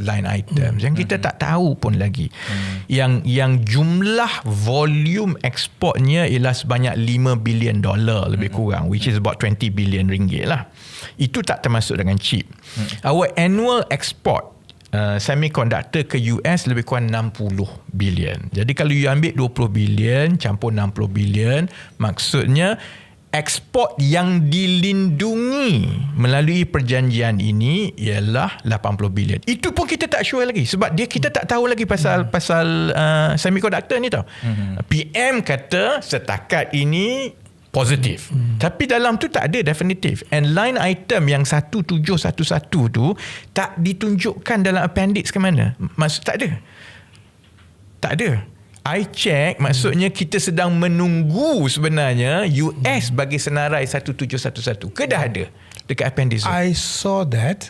line items yang kita tak tahu pun lagi. Yang jumlah volume ekspornya ialah sebanyak $5 billion lebih kurang, which is about 20 billion ringgit lah. Itu tak termasuk dengan chip. Our annual export semiconductor ke US lebih kurang 60 billion. Jadi kalau you ambil 20 billion campur 60 billion, maksudnya ekspor yang dilindungi melalui perjanjian ini ialah 80 billion. Itu pun kita tak sure lagi sebab kita tak tahu lagi pasal semiconductor ni tau. PM kata setakat ini positif. Tapi dalam tu tak ada definitif. And line item yang 1711 tu tak ditunjukkan dalam appendix ke mana. Maksud tak ada. Tak ada. I check, maksudnya kita sedang menunggu sebenarnya US bagi senarai 1711. Ke dah ada dekat appendix tu? I saw that.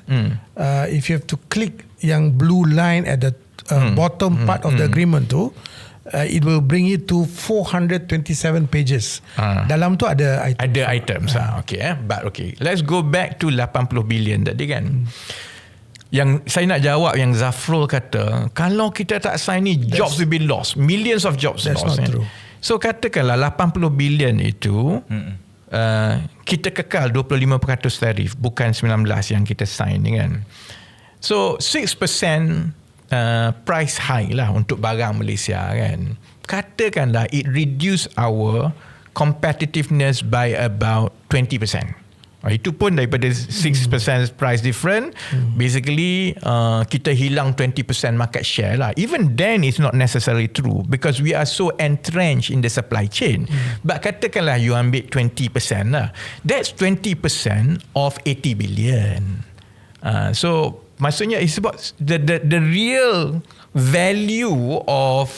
If you have to click yang blue line at the bottom part of the agreement tu, it will bring you to 427 pages. Dalam tu ada item. Ada items. But okay. Let's go back to 80 billion tadi kan. Yang saya nak jawab yang Zafrul kata, kalau kita tak sign ni, jobs will be lost. Millions of jobs that's lost. That's not true. So katakanlah 80 billion itu kita kekal 25% tarif, bukan 19 yang kita sign ni kan. So 6% price high lah untuk barang Malaysia kan. Katakanlah it reduce our competitiveness by about 20%. Itu pun daripada 6% price difference, basically kita hilang 20% market share lah. Even then it's not necessarily true because we are so entrenched in the supply chain. But katakanlah you ambil 20% lah. That's 20% of 80 billion. So maksudnya it's about the real value of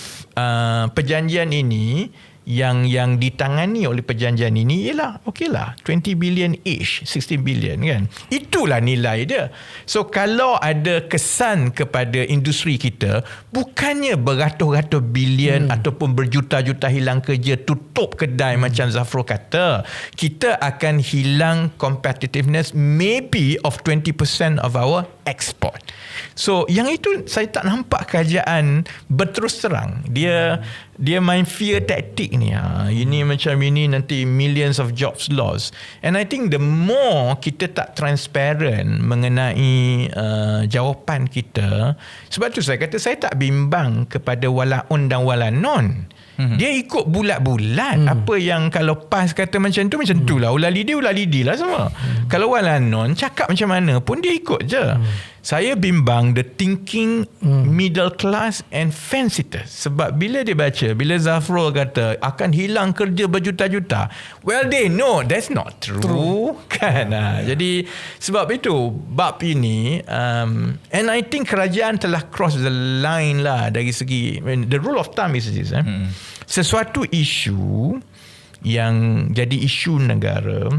perjanjian ini yang ditangani oleh perjanjian ini ialah okeylah 20 billion each, 16 billion kan. Itulah nilai dia. So kalau ada kesan kepada industri kita bukannya beratus-ratus bilion ataupun berjuta-juta hilang kerja, tutup kedai macam Zafrul kata, kita akan hilang competitiveness maybe of 20% of our export. So yang itu saya tak nampak kerajaan berterus terang. Dia main fear tactic ni. Ini macam ini nanti millions of jobs lost. And I think the more kita tak transparent mengenai jawapan kita, sebab tu saya kata saya tak bimbang kepada walaun dan walanon. Dia ikut bulat-bulat. Apa yang kalau PAS kata macam tu lah. Ulah lidi lah semua. Kalau walanon cakap macam mana pun dia ikut je. Saya bimbang the thinking middle class and fence-sitters. Sebab bila dia baca, bila Zafrul kata akan hilang kerja berjuta-juta, well they know that's not true. Kan? Jadi sebab itu bab ini and I think kerajaan telah cross the line lah dari segi, the rule of thumb is this. Sesuatu isu yang jadi isu negara,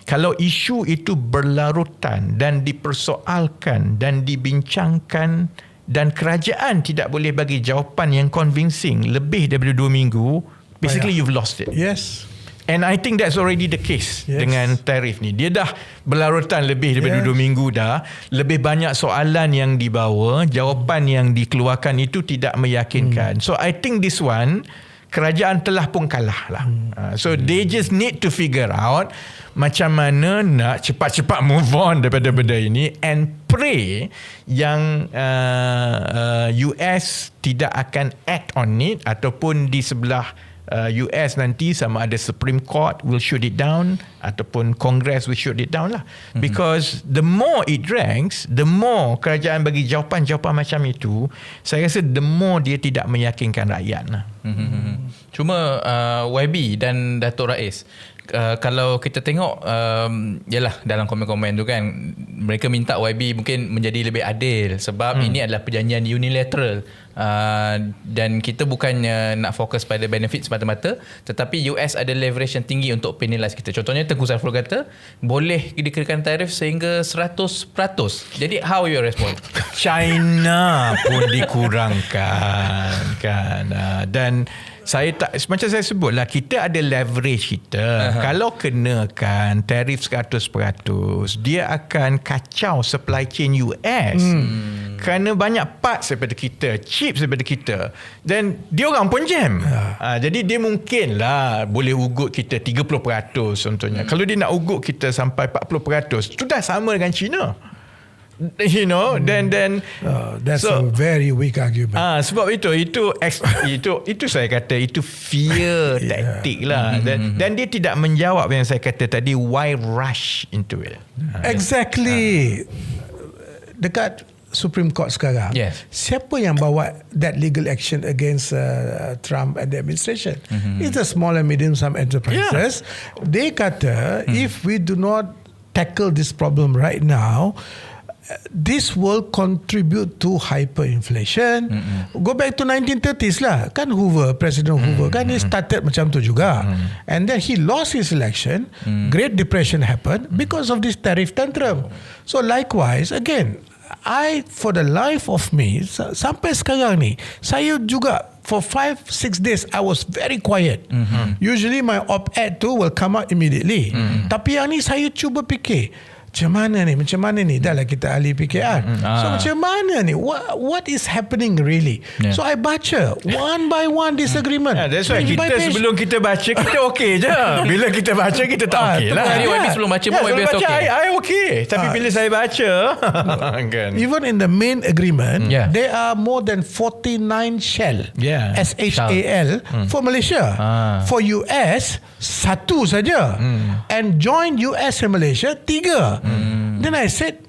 kalau isu itu berlarutan dan dipersoalkan dan dibincangkan dan kerajaan tidak boleh bagi jawapan yang convincing lebih daripada 2 minggu, basically you've lost it. Yes. And I think that's already the case dengan tarif ni. Dia dah berlarutan lebih daripada 2 minggu dah. Lebih banyak soalan yang dibawa, jawapan yang dikeluarkan itu tidak meyakinkan. So I think this one kerajaan telah pun kalah lah. So they just need to figure out macam mana nak cepat-cepat move on daripada benda ini and pray yang US tidak akan act on it, ataupun di sebelah US nanti sama ada Supreme Court will shoot it down ataupun Congress will shoot it down lah. Because the more it drags, the more kerajaan bagi jawapan-jawapan macam itu, saya rasa the more dia tidak meyakinkan rakyat lah. Cuma YB dan Datuk Rais, kalau kita tengok yalah dalam komen-komen tu kan, mereka minta YB mungkin menjadi lebih adil sebab ini adalah perjanjian unilateral, dan kita bukannya nak fokus pada benefit semata-mata, tetapi US ada leverage yang tinggi untuk penalize kita. Contohnya Tengku Zafrul kata boleh dikenakan tarif sehingga 100%. Jadi how you respond? China pun dikurangkan kan, dan saya tak, macam saya sebutlah, kita ada leverage kita. Kalau kenakan tarif 100%, dia akan kacau supply chain US. Kerana banyak parts daripada kita, chips daripada kita, dan dia orang pun jam. Jadi dia mungkinlah boleh ugut kita 30% contohnya. Kalau dia nak ugut kita sampai 40%, itu dah sama dengan China. You know, then that's a very weak argument. Sebab itu saya kata itu fear tactic lah. Dan dia tidak menjawab yang saya kata tadi, why rush into it. Exactly. Dekat Supreme Court sekarang, siapa yang bawa that legal action against Trump and the administration? It's the small and medium some enterprises. They kata if we do not tackle this problem right now, this will contribute to hyperinflation. Go back to 1930s lah. Kan President Hoover kan he started macam tu juga. And then he lost his election. Great Depression happened because of this tariff tantrum. So likewise, again, for the life of me, sampai sekarang ni, saya juga for 5-6 days I was very quiet. Usually my op-ed tu will come out immediately. Tapi yang ni saya cuba fikir, macam mana ni dah lah kita ahli PKR. So macam mana ni, what is happening really? So I baca one by one disagreement. That's why kita sebelum kita baca kita okey je. Bila kita baca kita tak okey lah. Hari YB sebelum baca pun YB rasa okey. I okey. Tapi bila saya baca kan, even in the main agreement, there are more than 49 shell, SHAL for Malaysia. For US 1 saja. And join US and Malaysia 3. Then I said,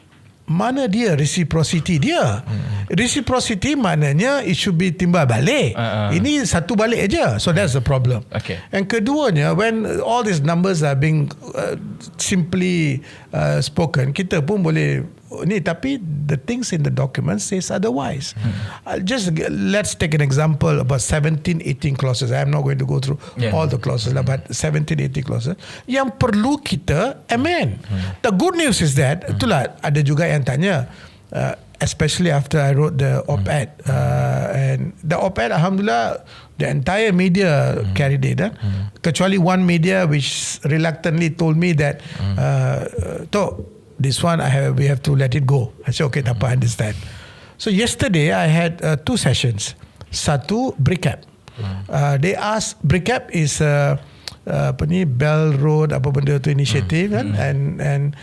mana dia reciprocity dia? Reciprocity maknanya it should be timbal balik. Ini satu balik aja. So that's the problem. Okay. And keduanya, when all these numbers are being simply spoken, kita pun boleh ni, tapi the things in the document says otherwise. Just let's take an example about 17, 18 clauses. I'm not going to go through all the clauses, but 17, 18 clauses yang perlu kita amend. The good news is that itulah ada juga yang tanya, especially after I wrote the op-ed, and the op-ed, alhamdulillah, the entire media carried it, kecuali one media which reluctantly told me that this one we have to let it go. I said okay, tak apa, understand. So yesterday I had 2 sessions. Satu BRICAP. They asked, BRICAP is apa ni, Bell Road apa benda tu initiative kan, and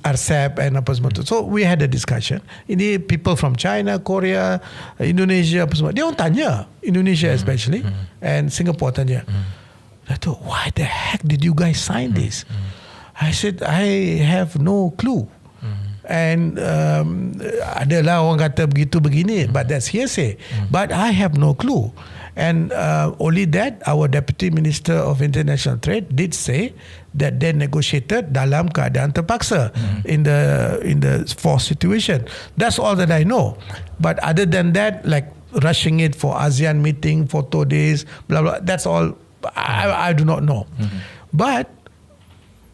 RCEP and apa semua tu. So we had a discussion. Ini people from China, Korea, Indonesia apa semua. Dia orang tanya, Indonesia especially, and Singapore tanya. I thought, why the heck did you guys sign this? I said, I have no clue. And adalah orang kata begitu begini, but that's hearsay. But I have no clue. And only that our Deputy Minister of International Trade did say that they negotiated dalam keadaan terpaksa in the forced situation. That's all that I know. But other than that, like rushing it for ASEAN meeting, photo days, blah blah, that's all I do not know. But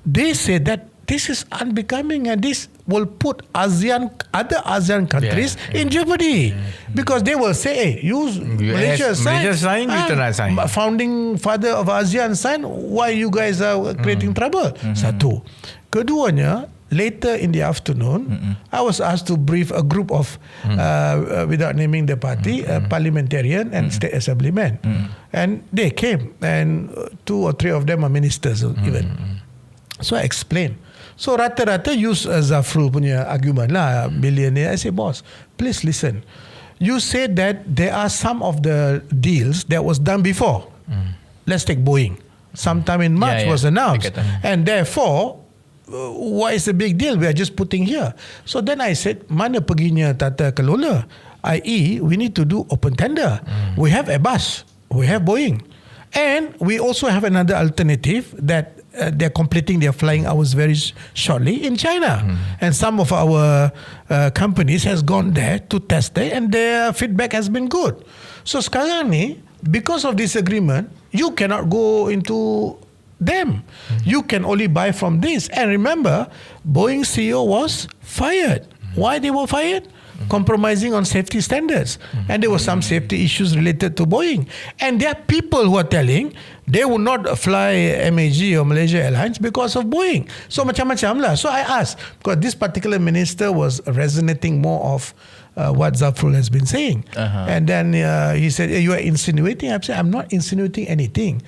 they say that this is unbecoming and this will put other ASEAN countries in jeopardy, because they will say, hey, Malaysia sign, kita nak sign. Founding father of ASEAN sign, why you guys are creating trouble? Satu. Keduanya, later in the afternoon, I was asked to brief a group of, without naming the party, parliamentarian and state assemblymen. And they came, and 2 or 3 of them are ministers even. So I explained. So rata-rata use Zafrul punya argument lah, billionaire. I say, boss, please listen. You said that there are some of the deals that was done before. Let's take Boeing. Sometime in March was announced. And therefore, what is the big deal? We are just putting here. So then I said, mana perginya tata kelola? I.e., we need to do open tender. We have Airbus. We have Boeing. And we also have another alternative that they're completing their flying hours very shortly in China. And some of our companies has gone there to test it, and their feedback has been good. So sekarang ni, because of this agreement, you cannot go into them. You can only buy from this. And remember, Boeing CEO was fired. Why they were fired? Compromising on safety standards, and there were some safety issues related to Boeing, and there are people who are telling they will not fly MAG or Malaysia Airlines because of Boeing. So macam-macam lah. So I asked, because this particular minister was resonating more of what Zafrul has been saying, and then he said, you are insinuating. I said, I'm not insinuating anything.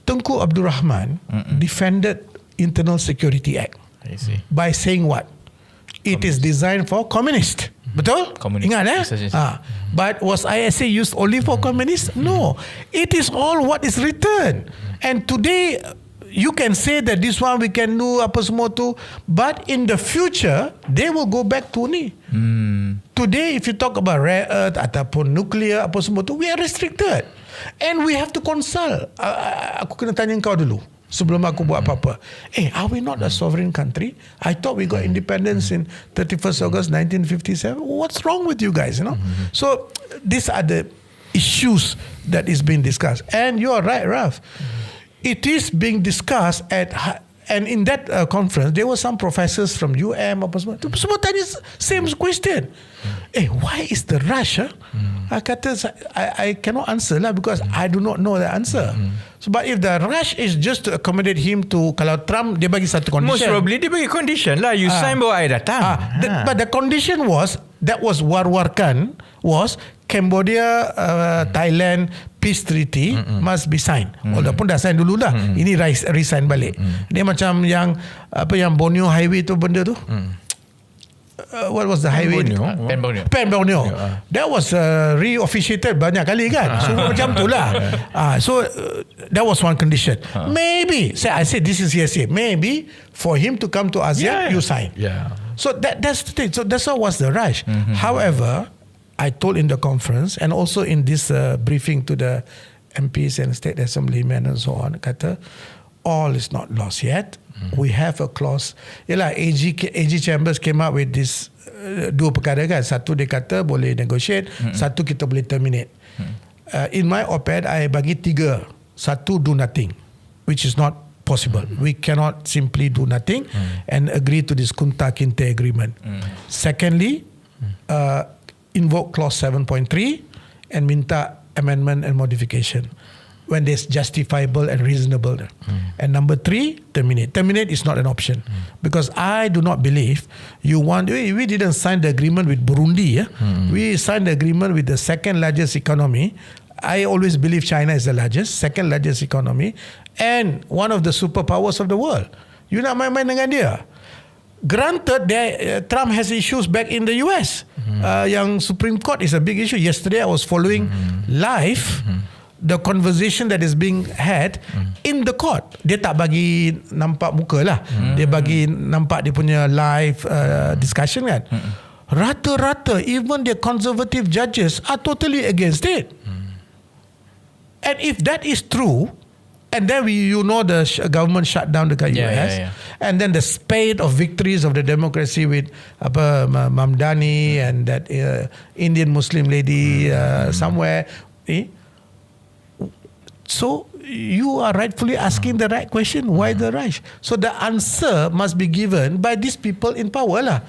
Tunku Abdul Rahman defended Internal Security Act by saying what? It is designed for communist. Betul? Communist. Ingat But was ISA used only for communists? No. It is all what is written. And today, you can say that this one we can do apa semua tu, but in the future, they will go back to ni. Today, if you talk about rare earth ataupun nuclear apa semua tu, we are restricted. And we have to consult. Aku kena tanya kau dulu sebelum aku buat apa-apa. Are we not a sovereign country? I thought we got independence in 31st August 1957. What's wrong with you guys, you know? So these are the issues that is being discussed. And you are right, Raf. It is being discussed and in that conference, there were some professors from UM apa semua. Semua tanya same question. Why is the rush? I kata, I cannot answer lah, because I do not know the answer. So, but if the rush is just to accommodate him to, kalau Trump dia bagi satu condition, most probably dia bagi condition lah. You sign bawa I datang. But the condition was, that was war-warkan, was Cambodia, Thailand peace treaty must be signed. Walaupun dah sign dulu dah. Ini resign balik. Dia macam yang apa yang Borneo Highway tu benda tu. what was the highway? Pen Borneo. That was re-officiated banyak kali kan. So macam tu lah. So that was one condition. Maybe I said this is hearsay. Maybe for him to come to ASEAN, you sign. So that's the thing. So that's what was the rush. However, I told in the conference and also in this briefing to the MPs and state assemblymen and so on, kata all is not lost yet. We have a clause. Yalah, AG Chambers came up with this dua perkara kan. Satu dia kata boleh negotiate, satu kita boleh terminate. In my op-ed, I bagi 3. Satu, do nothing, which is not possible. We cannot simply do nothing and agree to this Kunta Kinte agreement. Secondly, invoke clause 7.3 and minta amendment and modification when there's justifiable and reasonable. And number 3, terminate. Terminate is not an option because I do not believe you want. We didn't sign the agreement with Burundi. We signed the agreement with the second largest economy. I always believe China is the largest, second largest economy, and one of the superpowers of the world. You nak main-main dengan dia. Granted, Trump has issues back in the US. Yang Supreme Court is a big issue. Yesterday, I was following live the conversation that is being had in the court. Dia tak bagi nampak muka lah. Dia bagi nampak dia punya live discussion kan. Rata-rata, even the conservative judges are totally against it. And if that is true, and then the government shut down the US, and then the spate of victories of the democracy with Mamdani and that Indian Muslim lady somewhere. So you are rightfully asking the right question. Why the rush? So the answer must be given by these people in power lah.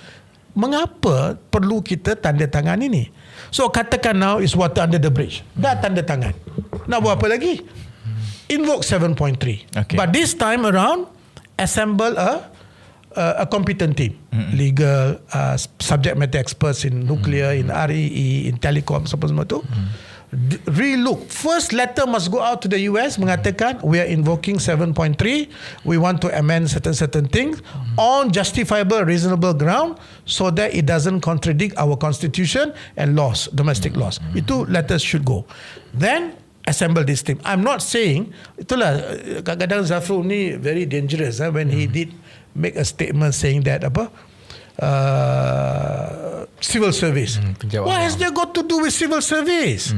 Mengapa perlu kita tanda tangan ini? So katakan now is water under the bridge. Dah tanda tangan. Nak buat apa lagi? Invoke 7.3. But this time around, assemble a competent team. Legal, subject matter experts in nuclear, in REE, in telecom, semua tu. Relook. First letter must go out to the US mengatakan we are invoking 7.3. We want to amend certain things on justifiable, reasonable ground so that it doesn't contradict our constitution and laws, domestic laws. Itu letters should go. Then assemble this team. I'm not saying, itulah kadang-kadang Zafrul ni very dangerous when he did make a statement saying that civil service. What has that got to do with civil service?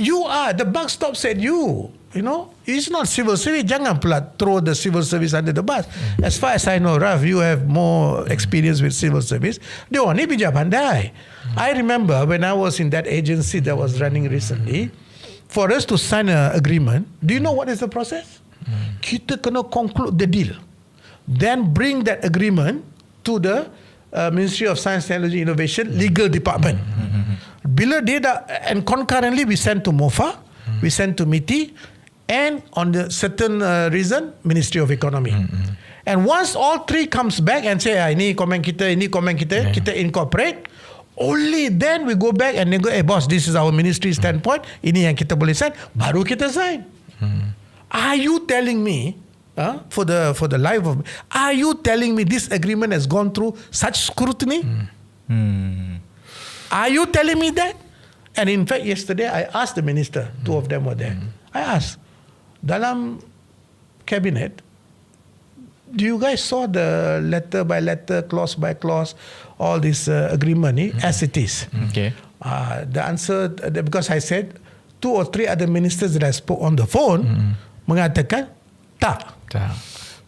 You are, the buck stops at you. You know, it's not civil service. Jangan pula throw the civil service under the bus. As far as I know, Raf, you have more experience with civil service. Dia orang ni bijak pandai. I remember when I was in that agency that was running recently, for us to sign an agreement, do you know what is the process? Kita kena conclude the deal. Then bring that agreement to the Ministry of Science, Technology, Innovation, Legal Department. Bila dia dah, and concurrently we send to MOFA, we send to MITI, and on the certain reason, Ministry of Economy. And once all three comes back and say, ini komen kita, kita incorporate, only then we go back and negotiate, boss, this is our ministry standpoint, ini yang kita boleh sign, baru kita sign. Are you telling me, for the life of, are you telling me this agreement has gone through such scrutiny? Are you telling me that? And in fact, yesterday I asked the minister, two of them were there. I asked, dalam cabinet, do you guys saw the letter by letter, clause by clause, all this agreement as it is? Okay. The answer, because I said 2 or 3 other ministers that I spoke on the phone mengatakan tak.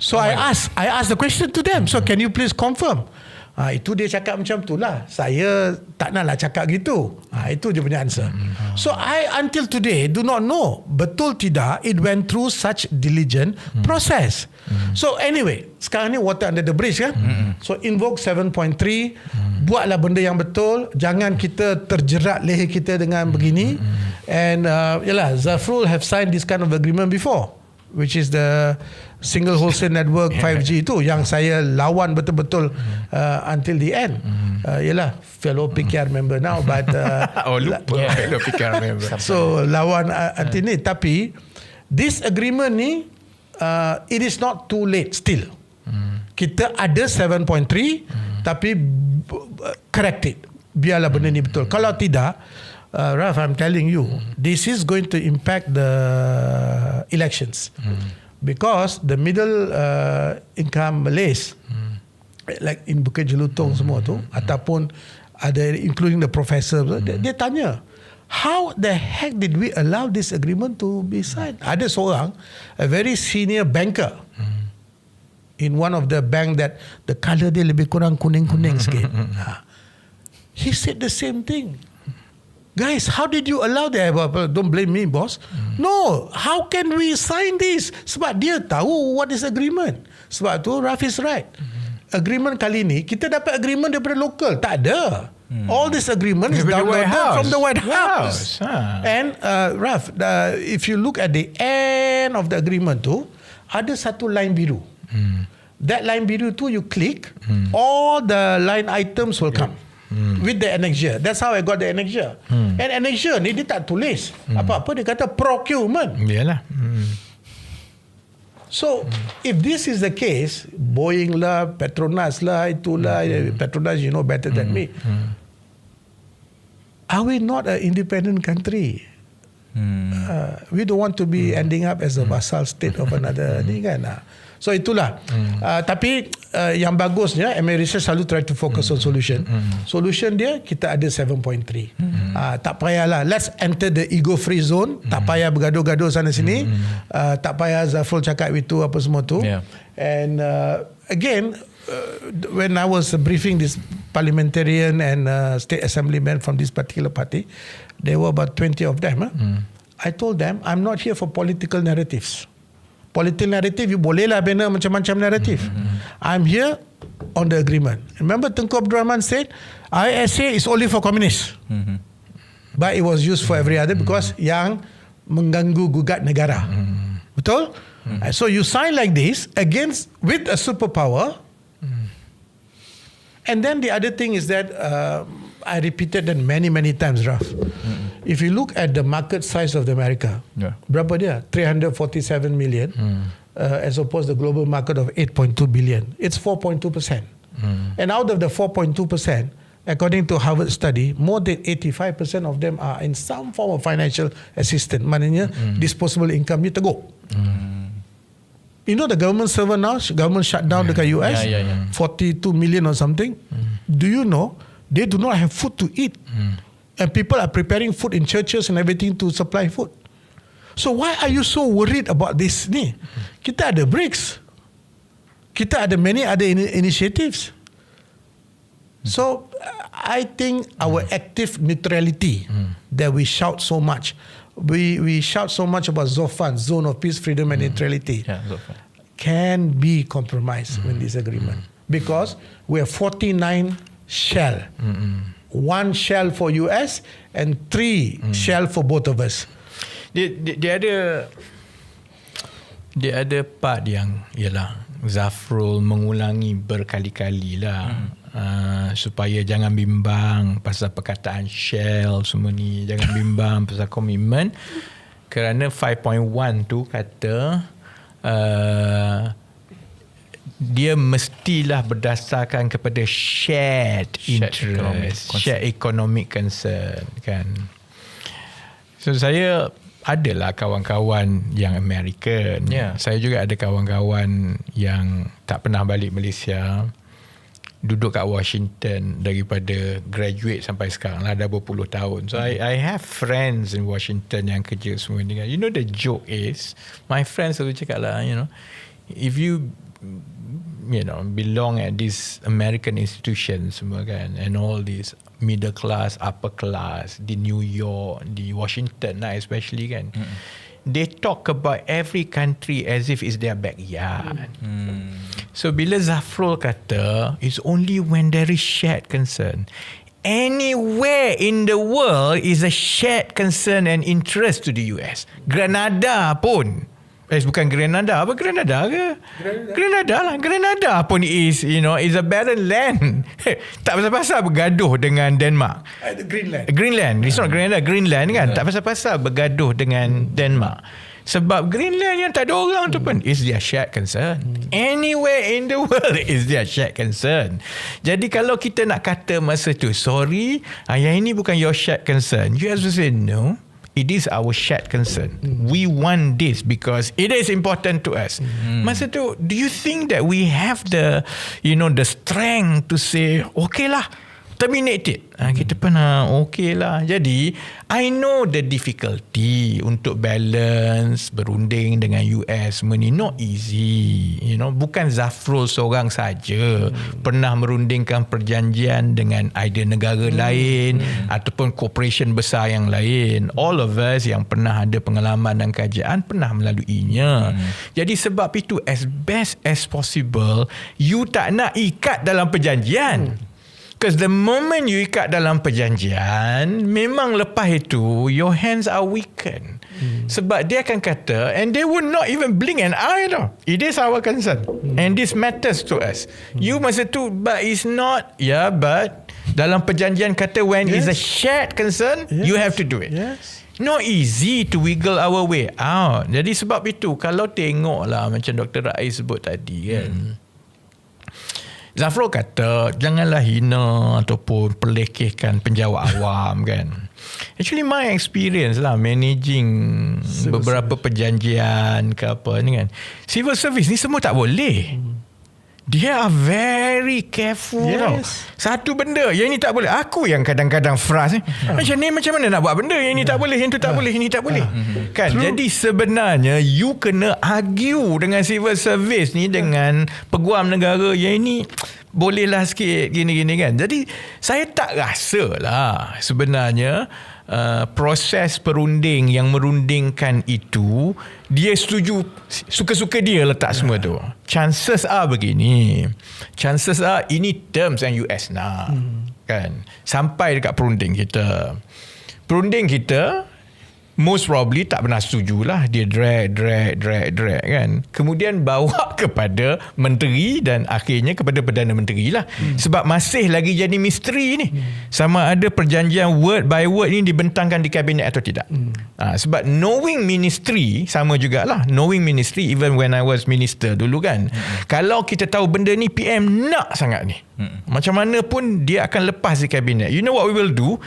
So I asked the question to them. So can you please confirm? Itu dia cakap macam tu lah. Saya tak naklah cakap gitu. Itu je punya answer. So I until today do not know betul tidak it went through such diligent process. So anyway, sekarang ni water under the bridge kan. So invoke 7.3, buatlah benda yang betul. Jangan kita terjerat leher kita dengan begini. And yalah, Zafrul have signed this kind of agreement before, which is the single wholesale network 5G itu yang saya lawan betul-betul until the end. Yalah, fellow PKR member now, but fellow PKR member. So lawan until ni. Tapi this agreement ni it is not too late still. Kita ada 7.3 tapi correct it. Biarlah benda ni betul. Kalau tidak, Raf, I'm telling you, this is going to impact the elections. Because the middle income Malays, like in Bukit Jelutong semua tu, ataupun ada including the professor, dia tanya, how the heck did we allow this agreement to be signed? Ada seorang, a very senior banker, in one of the bank that the colour dia lebih kurang kuning-kuning sikit. He said the same thing. Guys, how did you allow that? Don't blame me, boss. No, how can we sign this? Sebab dia tahu what is agreement. Sebab tu Rafiz right. Agreement kali ni, kita dapat agreement daripada local. Tak ada. All this agreement is downloaded from the White House. And Raf, if you look at the end of the agreement tu, ada satu line biru. That line biru tu you click, all the line items will come with the annexure. That's how I got the annexure. And annexure ni dia tak tulis apa-apa, dia kata procurement. Yalah. So if this is the case, Boeing lah, Petronas lah, itulah, Petronas you know better than me. Are we not an independent country? We don't want to be ending up as a vassal state of another ni kan. So itulah. Tapi yang bagusnya America selalu try to focus on solution. Solution dia kita ada 7.3. Tak payahlah. Let's enter the ego free zone. Tak payah bergaduh-gaduh sana sini. Tak payah Zafrul cakap itu apa semua tu. And again, when I was briefing this parliamentarian and state assemblyman from this particular party, there were about 20 of them. I told them, I'm not here for political narratives. Political narrative, you bolehlah bina macam-macam narrative. I'm here on the agreement. Remember Tengku Abdul Rahman said, ISA is only for communists. But it was used for every other because yang mengganggu gugat negara. Betul? So you sign like this against with a superpower. And then the other thing is that I repeated that many times, Raf. If you look at the market size of the America, berapa dia? 347 million as opposed to the global market of 8.2 billion. It's 4.2%. And out of the 4.2%, according to Harvard study, more than 85% of them are in some form of financial assistance. Maknanya disposable income ni teruk. You know the government server now, government shut down dekat US, 42 million or something. Do you know they do not have food to eat? And people are preparing food in churches and everything to supply food. So why are you so worried about this ni? Kita ada BRICS. Kita ada many other initiatives. So I think our active neutrality that we shout so much, we shout so much about ZOFAN, Zone of Peace, Freedom and Neutrality, can be compromised in this agreement. Because we have 49 shell. 1 shell for US and 3 shell for both of us. Dia ada part yang ialah Zafrul mengulangi berkali-kali lah supaya jangan bimbang pasal perkataan shell semua ni, jangan bimbang pasal komitmen, kerana 5.1 tu kata dia mestilah berdasarkan kepada shared interest, shared economic concern kan. So saya adalah kawan-kawan yang American. Saya juga ada kawan-kawan yang tak pernah balik Malaysia, duduk kat Washington daripada graduate sampai sekarang lah, dah berpuluh tahun. So I have friends in Washington yang kerja semua ni kan. You know the joke is, my friends selalu cakap lah, you know, if you belong at these American institutions semua kan, and all these middle class, upper class di New York, di Washington lah especially kan, they talk about every country as if it's their backyard. So bila Zafrul kata it's only when there is shared concern, anywhere in the world is a shared concern and interest to the US. Grenada pun, bukan Grenada. Apa Grenada ke? Grenada lah. Grenada pun is a barren land. Tak pasal-pasal bergaduh dengan Denmark. Greenland. It's not Grenada, Greenland kan. Tak pasal-pasal bergaduh dengan Denmark. Sebab Greenland yang tak ada orang tu pun is their shared concern. Anywhere in the world is their shared concern. Jadi kalau kita nak kata masa tu, sorry, yang ini bukan your shared concern, you have to say no. It is our shared concern. We want this because it is important to us. Masa tu, do you think that we have the strength to say, okay lah, terminate it? Kita pernah okay lah. Jadi I know the difficulty untuk balance berunding dengan US semua ni not easy. Bukan Zafrul seorang saja pernah merundingkan perjanjian dengan either negara lain ataupun corporation besar yang lain. All of us yang pernah ada pengalaman dan kajian pernah melaluinya. Jadi sebab itu, as best as possible, you tak nak ikat dalam perjanjian. Because the moment you ikat dalam perjanjian, memang lepas itu your hands are weakened. Sebab dia akan kata, and they would not even blink an eye tau. It is our concern. And this matters to us. You masa tu, but it's not. Yeah, but dalam perjanjian kata when it's a shared concern, you have to do it. Not easy to wiggle our way out. Jadi sebab itu, kalau tengoklah macam Dr. Rais sebut tadi kan, Zafrul kata janganlah hina ataupun pelekehkan penjawat awam kan. Actually my experience lah managing beberapa perjanjian ke apa ni kan, civil service ni semua tak boleh. Dia are very careful tau. Satu benda yang ni tak boleh, aku yang kadang-kadang frust macam ni, macam mana nak buat benda yang ni tak boleh, yang tu tak boleh, ini tak boleh kan. Jadi sebenarnya you kena argue dengan civil service ni, dengan peguam negara yang ini bolehlah sikit gini-gini kan. Jadi saya tak rasa lah sebenarnya proses perunding yang merundingkan itu dia setuju, suka-suka dia letak semua tu. Chances are begini, chances are ini terms yang US nak kan, sampai dekat perunding kita most probably tak pernah setuju lah. Dia drag kan. Kemudian bawa kepada menteri dan akhirnya kepada Perdana Menteri lah. Sebab masih lagi jadi misteri ni, sama ada perjanjian word by word ni dibentangkan di kabinet atau tidak. Sebab knowing ministry sama jugalah. Knowing ministry, even when I was minister dulu kan, kalau kita tahu benda ni PM nak sangat ni, macam mana pun dia akan lepas di kabinet. You know what we will do?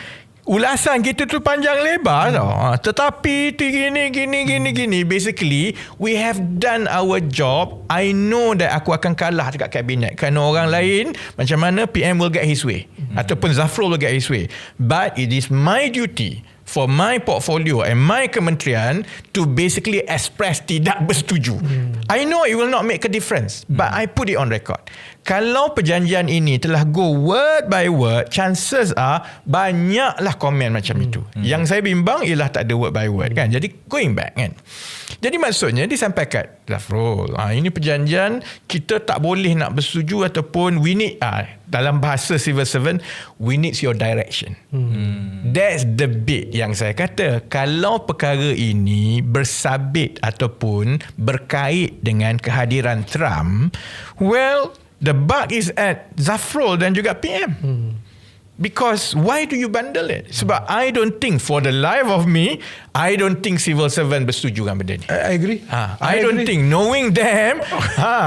Ulasan kita tu panjang lebar tau. Tetapi tu gini. Basically, we have done our job. I know that aku akan kalah dekat kabinet. Kerana orang lain, macam mana PM will get his way. Ataupun Zafrul will get his way. But it is my duty for my portfolio and my kementerian to basically express tidak bersetuju. I know it will not make a difference, but I put it on record. Kalau perjanjian ini telah go word by word, chances are banyaklah komen macam itu. Yang saya bimbang ialah tak ada word by word kan. Jadi going back kan, jadi maksudnya disampaikan Zafrul, ini perjanjian kita tak boleh nak bersetuju ataupun we need, dalam bahasa civil servant, we need your direction. That's the bit yang saya kata. Kalau perkara ini bersabit ataupun berkait dengan kehadiran Trump, well, the buck is at Zafrul dan juga PM. Because why do you bundle it? Sebab I don't think, for the life of me, I don't think civil servant bersetuju dengan benda ni. I agree. I don't think, knowing them,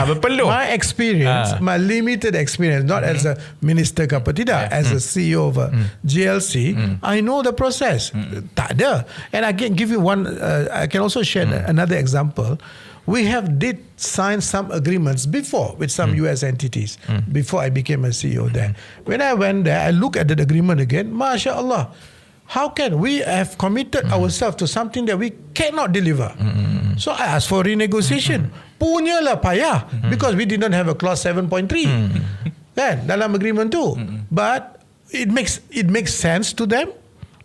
berpeluh. My experience, my limited experience, not as a minister ke apa, tidak, as a CEO of a GLC, I know the process. Tak ada. And I can give you one, I can also share another example. We did sign some agreements before with some US entities before I became a CEO there. When I went there, I look at the agreement again. Masya Allah, how can we have committed ourselves to something that we cannot deliver? So I asked for renegotiation. Punyalah payah because we did not have a clause 7.3 kan dalam agreement tu. But it makes sense to them,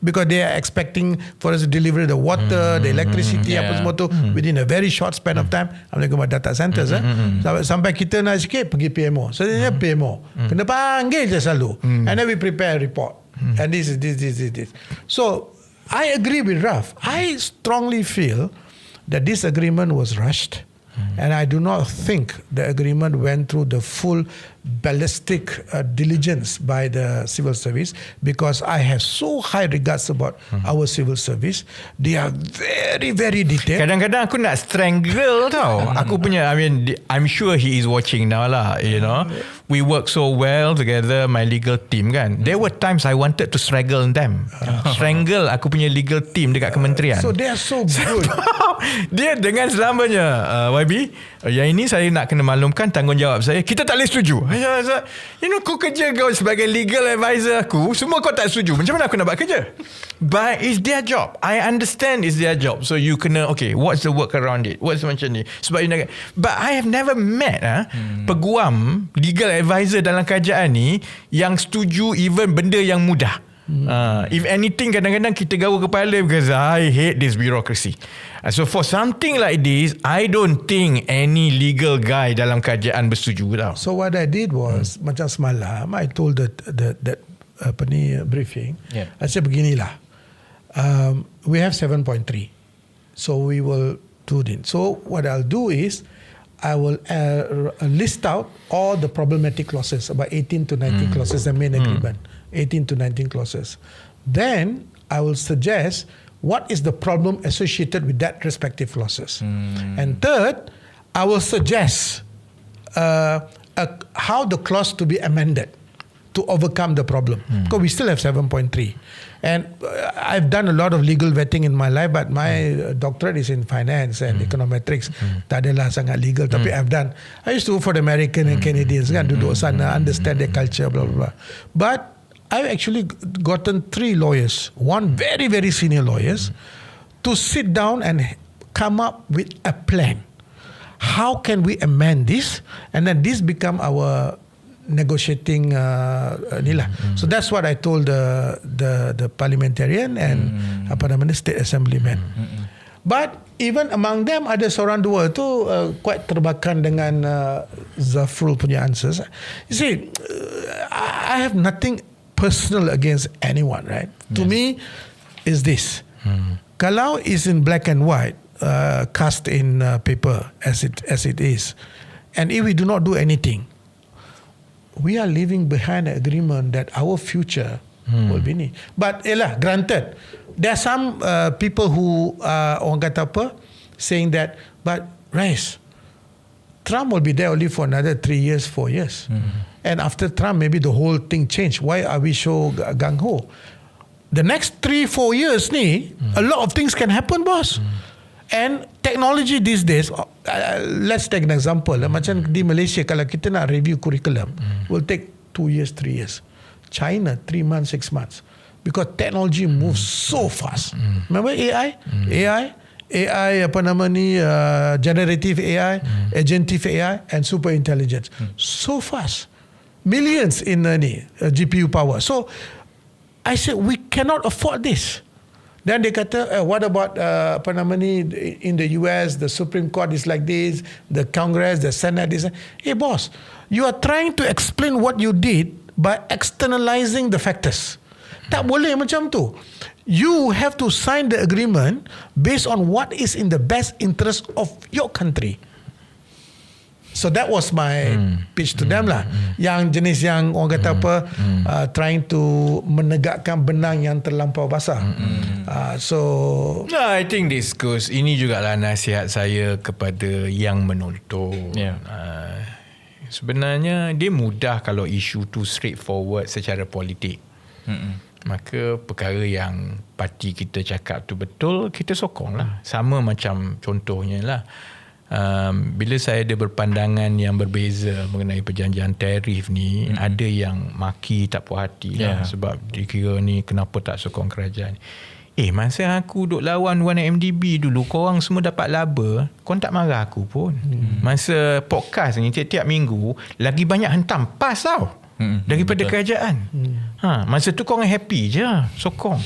because they are expecting for us to deliver the water, the electricity, apa semua tu within a very short span of time. I'm talking about data centers. Sampai kita nak sikit pergi PMO. Sebenarnya PMO kena panggil je selalu. And then we prepare a report. And this. So I agree with Raf. I strongly feel that this agreement was rushed. And I do not think the agreement went through the full ballistic diligence by the civil service, because I have so high regards about our civil service. They are very, very detailed. Kadang-kadang aku nak strangle tau. Aku punya, I mean, I'm sure he is watching now lah, you know. We work so well together, my legal team kan. There were times I wanted to strangle them. Strangle aku punya legal team dekat kementerian. So they are so good. Dia dengan selamanya, YB, yang ini saya nak kena maklumkan tanggungjawab saya. Kita tak boleh setuju. You know, kau kerja kau sebagai legal advisor aku, semua kau tak setuju. Macam mana aku nak buat kerja? But it's their job. I understand it's their job. So you kena, okay, what's the work around it? What's macam ni? Sebab you nak, but I have never met peguam legal advisor dalam kerajaan ni yang setuju even benda yang mudah. If anything, kadang-kadang kita gaul kepala because I hate this bureaucracy. So for something like this, I don't think any legal guy dalam kerajaan bersetuju tau. So what I did was, macam semalam, I told that briefing, I said beginilah, we have 7.3, so we will do it. So what I'll do is, I will list out all the problematic clauses, about 18 to 19 clauses, the main agreement, 18 to 19 clauses. Then I will suggest what is the problem associated with that respective clauses. And third, I will suggest how the clause to be amended to overcome the problem. Because we still have 7.3. And I've done a lot of legal vetting in my life, but my doctorate is in finance and econometrics. Tak adalah sangat legal, tapi I've done. I used to work for the American and Canadians, kan, duduk sana, understand their culture, blah, blah, blah. But I've actually gotten 3 lawyers, one very, very senior lawyers, to sit down and come up with a plan. How can we amend this? And then this become our negotiating nila. So that's what I told the parliamentarian and state assemblyman. But even among them, ada seorang dua tu quite terbakan dengan Zafrul punya answers. You see, I have nothing personal against anyone, right? To me, is this. Kalau is in black and white, cast in paper as it is, and if we do not do anything, we are leaving behind an agreement that our future will be ni. But granted, there are some people who orang kata apa, saying that, but Rais, Trump will be there only for another 3 years, 4 years. And after Trump, maybe the whole thing changed. Why are we so gung-ho? The next 3-4 years ni, a lot of things can happen, boss. And technology these days, let's take an example. Macam di Malaysia, kalau kita nak review curriculum, will take 2 years, 3 years. China, 3 months, 6 months. Because technology moves so fast. Remember AI? AI generative AI, agentive AI, and super intelligence. So fast. Millions in GPU power. So I said we cannot afford this. Then they kata, what about in the US, the Supreme Court is like this, the Congress, the Senate is. Hey boss, you are trying to explain what you did by externalizing the factors. Tak boleh macam tu. You have to sign the agreement based on what is in the best interest of your country. So that was my pitch to them lah. Yang jenis yang orang kata trying to menegakkan benang yang terlampau basah. So I think this goes, ini jugalah nasihat saya kepada yang menonton. Sebenarnya dia mudah kalau isu tu straightforward secara politik. Maka perkara yang parti kita cakap tu betul, kita sokong lah. Sama macam contohnya lah, bila saya ada berpandangan yang berbeza mengenai perjanjian tarif ni, ada yang maki tak puas hati lah, sebab dia kira ni kenapa tak sokong kerajaan. Masa aku duk lawan 1MDB dulu, korang semua dapat laba, korang tak marah aku pun. Masa podcast ni tiap-tiap minggu lagi banyak hentam PAS tau daripada kerajaan. Masa tu korang happy je, sokong.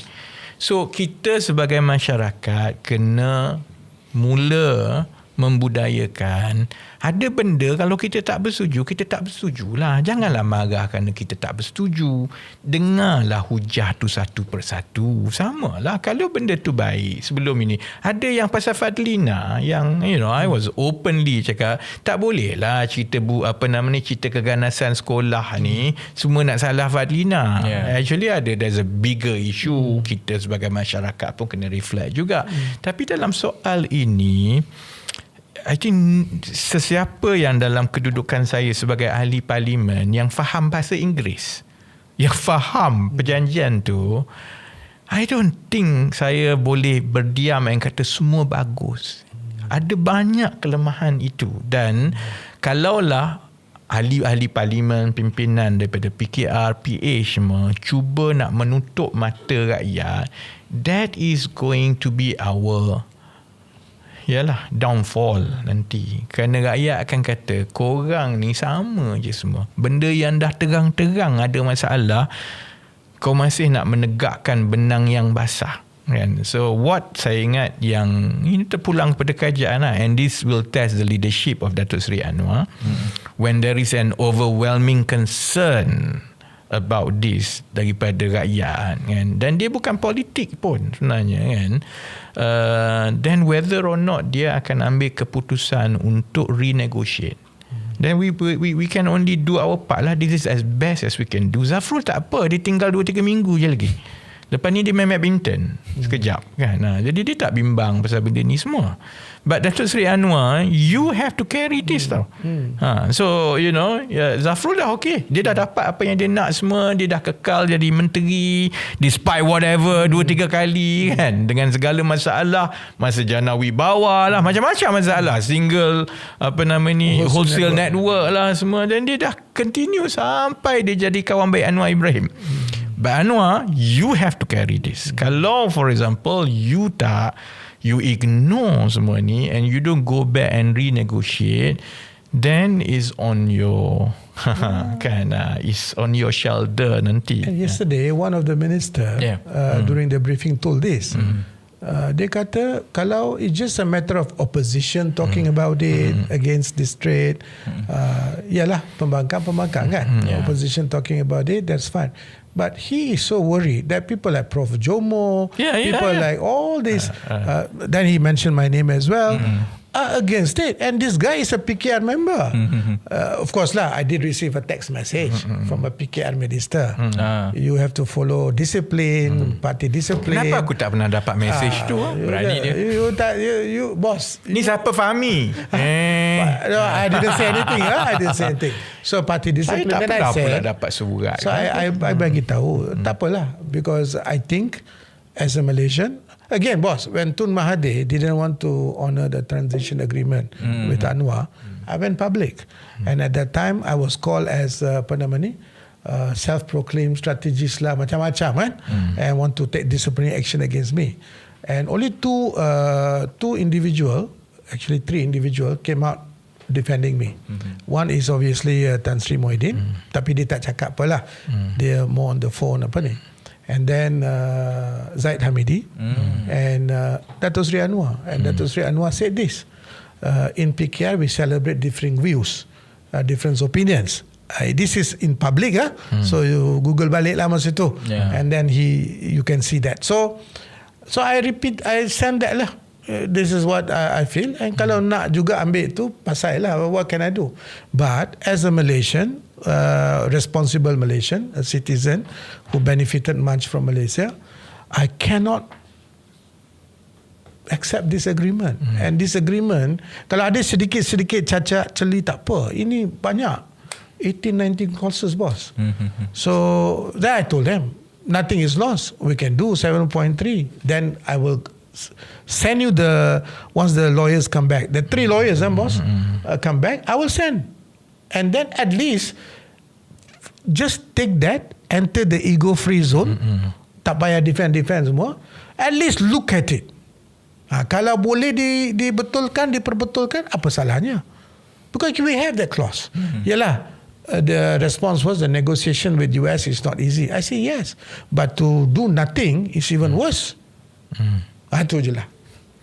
So kita sebagai masyarakat kena mula membudayakan. Ada benda kalau kita tak bersetuju, kita tak bersetujulah. Janganlah marah kerana kita tak bersetuju. Dengarlah hujah tu satu persatu. Samalah kalau benda tu baik. Sebelum ini ada yang pasal Fadlina yang I was openly cakap tak boleh lah cerita cerita keganasan sekolah ni semua nak salah Fadlina. Actually there's a bigger issue. Kita sebagai masyarakat pun kena reflect juga. Tapi dalam soal ini, I think sesiapa yang dalam kedudukan saya sebagai ahli parlimen yang faham bahasa Inggeris, yang faham perjanjian tu, I don't think saya boleh berdiam dan kata semua bagus. Ada banyak kelemahan itu. Dan kalaulah ahli-ahli parlimen, pimpinan daripada PKR, PA semua cuba nak menutup mata rakyat, that is going to be our downfall nanti. Kerana rakyat akan kata korang ni sama je semua. Benda yang dah terang-terang ada masalah, kau masih nak menegakkan benang yang basah, kan? So what saya ingat yang ini terpulang kepada kerajaan lah, and this will test the leadership of Datuk Seri Anwar when there is an overwhelming concern about this daripada rakyat, kan? Dan dia bukan politik pun sebenarnya, kan? Then whether or not dia akan ambil keputusan untuk renegotiate, then we can only do our part lah. This is as best as we can do. Zafrul tak apa, dia tinggal 2-3 minggu je lagi. Lepas ni dia main badminton sekejap, kan? Jadi dia tak bimbang pasal benda ni semua. But Datuk Seri Anwar, you have to carry this tau. So Zafrul dah okay. Dia dah dapat apa yang dia nak semua. Dia dah kekal jadi menteri despite whatever 2-3 kali, kan? Dengan segala masalah, masa jana wibawa lah, macam-macam masalah, single wholesale network lah semua. Dan dia dah continue sampai dia jadi kawan baik Anwar Ibrahim. But Anwar, you have to carry this. Kalau for example you ignore semua ni and you don't go back and renegotiate, then is on your is on your shoulder nanti. And yesterday one of the minister during the briefing told this. Dia kata kalau it's just a matter of opposition talking about it against this trade, ialah pembangkang kan, opposition talking about it, that's fine. But he is so worried that people like Prof. Jomo, people like all this, then he mentioned my name as well, are against it. And this guy is a PKR member. Of course lah, I did receive a text message from a PKR minister. You have to follow discipline, party discipline. Kenapa aku tak pernah dapat message tu? Berani dia. You boss. Ni siapa Fahmi? No, I didn't say anything. I didn't say anything. So party discipline. Saya tak pernah dapat surat. So I bagi tahu, tak apalah, because I think as a Malaysian, again boss, when Tun Mahathir didn't want to honour the transition agreement with Anwar, I went public, and at that time I was called as self-proclaimed strategist lah, macam-macam kan, and want to take disciplinary action against me. And only two individual, actually 3 individual came out defending me. One is obviously Tan Sri Muhyiddin, tapi dia tak cakap apalah, dia more on the phone and then Zaid Hamidi and Datuk Seri Anwar. And Datuk Seri Anwar said this, in PKR we celebrate differing views, different opinions. This is in public, so you Google balik lah masa tu, and then you can see that. So I send that lah. This is what I feel, and kalau nak juga ambil tu pasal lah, what can I do? But as a Malaysian, responsible Malaysian, a citizen who benefited much from Malaysia, I cannot accept this agreement. And this agreement, kalau ada sedikit-sedikit cacat celi tak apa, ini banyak 18-19 clauses, boss. So then I told them nothing is lost, we can do 7.3, then I will send you once the lawyers come back, the 3 lawyers boss come back, I will send, and then at least just take that, enter the ego free zone, tak payah defend semua, at least look at it. Kalau boleh diperbetulkan, apa salahnya? Because we have that clause. Yalah, the response was the negotiation with US is not easy. I say yes, but to do nothing is even worse. Itu je lah.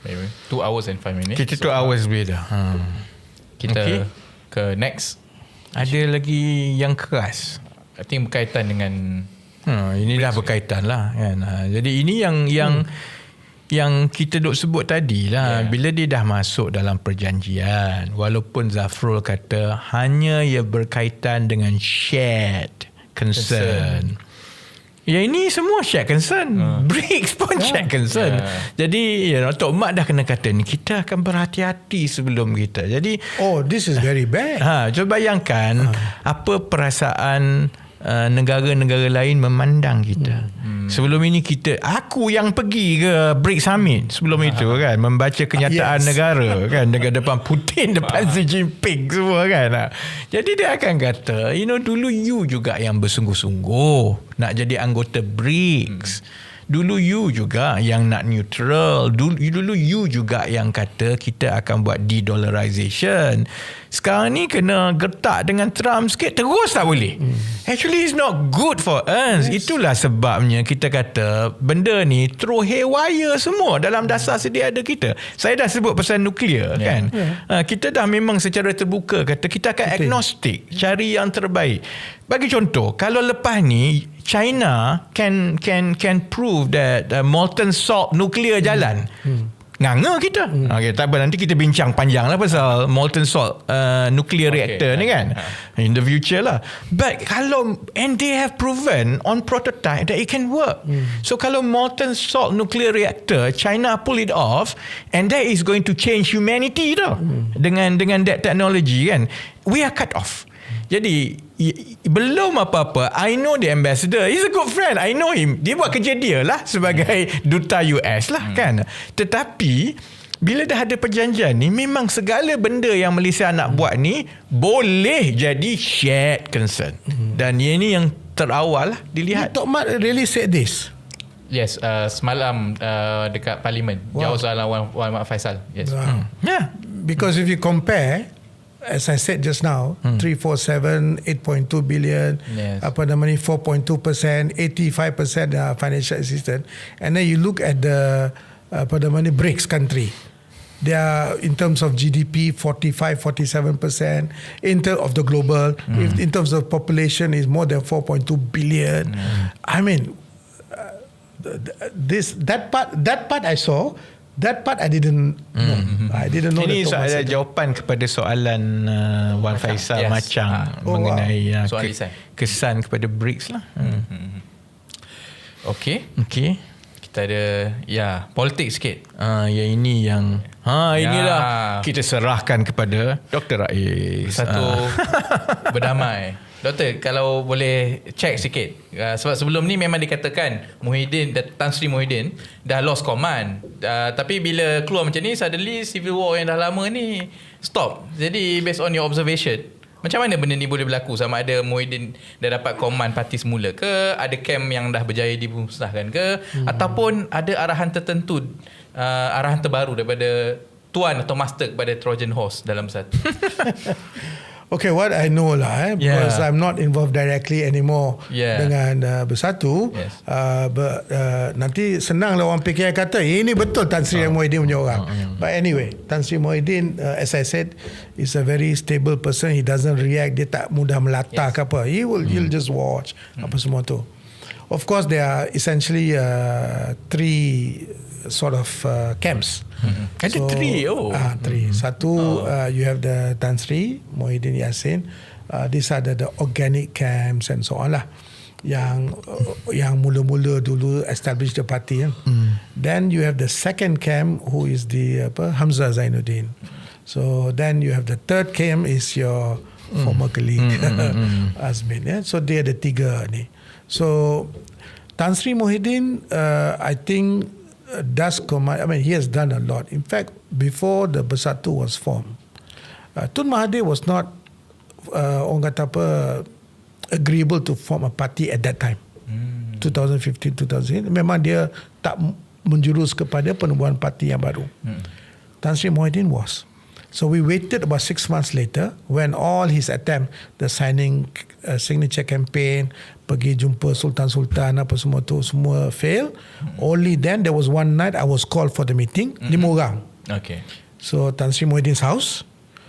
Anyway, 2 hours and 5 minutes. Kita 2 hours lebih dah. Kita ke next. Ada lagi yang keras. I think berkaitan dengan ini dah berkaitan lah kan. Jadi ini yang kita duk sebut tadi lah. Bila dia dah masuk dalam perjanjian, walaupun Zafrul kata hanya ia berkaitan dengan shared concern. Ya, ini semua shared concern. BRICS pun shared concern. Jadi Tok Mat dah kena kata ni, kita akan berhati-hati sebelum kita. Jadi this is very bad. Cuba bayangkan apa perasaan negara-negara lain memandang kita. Sebelum ini aku yang pergi ke BRICS Summit sebelum itu kan, membaca kenyataan negara kan, depan Putin, depan Xi Jinping semua kan. Jadi dia akan kata, dulu you juga yang bersungguh-sungguh nak jadi anggota BRICS. Dulu you juga yang nak neutral. Dulu you juga yang kata kita akan buat de-dollarization. Sekarang ni kena gertak dengan Trump sikit, terus tak boleh. Actually it's not good for us. Itulah sebabnya kita kata benda ni throw haywire semua dalam dasar sedia ada kita. Saya dah sebut pasal nuklear kan. Kita dah memang secara terbuka kata kita akan agnostik, cari yang terbaik. Bagi contoh, kalau lepas ni China can prove that molten salt nuclear jalan, nganga kita. Okay, tak apa, nanti kita bincang panjang lah pasal molten salt nuclear reactor ni kan, in the future lah. But and they have proven on prototype that it can work. So kalau molten salt nuclear reactor China pull it off, and that is going to change humanity tau. Dengan that technology kan, we are cut off. Jadi belum apa-apa, I know the ambassador, he's a good friend, I know him, dia buat kerja dia lah sebagai duta US lah kan. Tetapi bila dah ada perjanjian ni, memang segala benda yang Malaysia nak buat ni boleh jadi shared concern. Dan ini yang terawal lah dilihat. Tok Mat really said this? Yes, semalam dekat parlimen. Jawab soalan Wan Mat Faisal. Yes. Because if you compare, as I said just now, 347, 8.2 billion, 4.2%, 85% financial assistance, and then you look at the BRICS country, they are in terms of GDP 45-47%, in terms of the global, in terms of population is more than 4.2 billion. I mean, that part I saw. That part I didn't know. I didn't know. Ini ada jawapan kepada soalan Wan Faisal Macang mengenai kesan kepada BRICS lah. Okay. Kita ada politik sikit. Yang ini yang inilah kita serahkan kepada Dr. Rais. Satu berdamai. Doktor, kalau boleh check sikit, sebab sebelum ni memang dikatakan Tan Sri Muhyiddin dah lost command, tapi bila keluar macam ni, suddenly civil war yang dah lama ni stop. Jadi based on your observation, macam mana benda ni boleh berlaku? Sama ada Muhyiddin dah dapat command parti semula ke, ada camp yang dah berjaya dimusnahkan ke, ataupun ada arahan tertentu, arahan terbaru daripada tuan atau master kepada Trojan Horse dalam satu. Okay, what I know lah, because I'm not involved directly anymore dengan Bersatu. But nanti senang lah orang fikir kata ini betul Tan Sri Muhyiddin punya orang. But anyway, Tan Sri Muhyiddin, as I said, is a very stable person. He doesn't react. Dia tak mudah melata ke apa. He'll just watch apa semua tu. Of course, there are essentially 3 sort of camps. Ada 3. Three. Satu, you have the Tan Sri Muhyiddin Yassin. These are the organic camps and so on lah. Yang mula-mula dulu establish the party. Then you have the second camp, who is the Hamzah Zainuddin. So then you have the third camp is your former colleague Azmin. So they are the 3 ni. So Tan Sri Muhyiddin, I think does command. I mean, he has done a lot. In fact, before the Bersatu was formed, Tun Mahathir was not agreeable to form a party at that time. 2015-2016 memang dia tak menjurus kepada penubuhan parti yang baru. Tan Sri Muhyiddin was. So we waited about 6 months later when all his attempt, the signature campaign, pergi jumpa sultan-sultan apa semua tu semua fail. Only then there was one night I was called for the meeting, 5 orang. Okay. So Tan Sri Muhyiddin's house.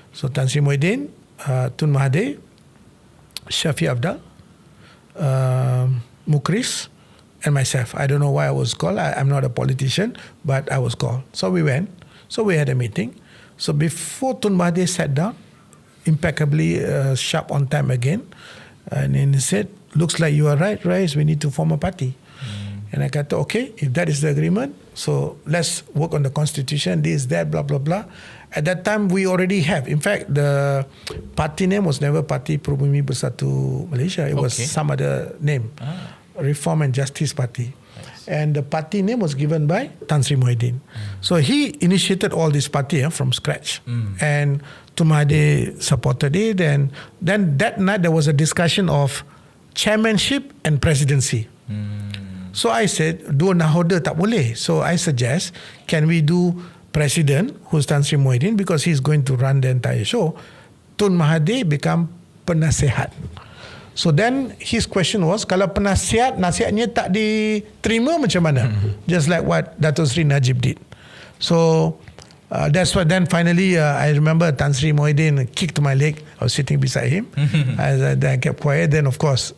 So Tan Sri Muhyiddin, Tun Mahathir, Syafiq Abdal, Mukris, and myself. I don't know why I was called. I'm not a politician, but I was called. So we went. So we had a meeting. So before Tun Mahathir sat down, impeccably sharp on time again, and then he said, "Looks like you are right, Rais. We need to form a party." And I kata, okay, if that is the agreement, so let's work on the constitution, this, that, blah, blah, blah. At that time, we already have. In fact, the party name was never Parti Prabumi Bersatu Malaysia. It was some other name, Reform and Justice Party. And the party name was given by Tan Sri Muhyiddin. So he initiated all this party from scratch. And Tun Mahathir supported it. And then that night there was a discussion of chairmanship and presidency. So I said, dua nahoda tak boleh. So I suggest, can we do president, who's Tan Sri Muhyiddin, because he's going to run the entire show. Tun Mahathir become penasihat. So then his question was, kalau penasihat, nasihatnya tak diterima macam mana? Just like what Dato' Sri Najib did. So that's what then finally I remember Tan Sri Muhyiddin kicked my leg. I was sitting beside him. Then I kept quiet. Then of course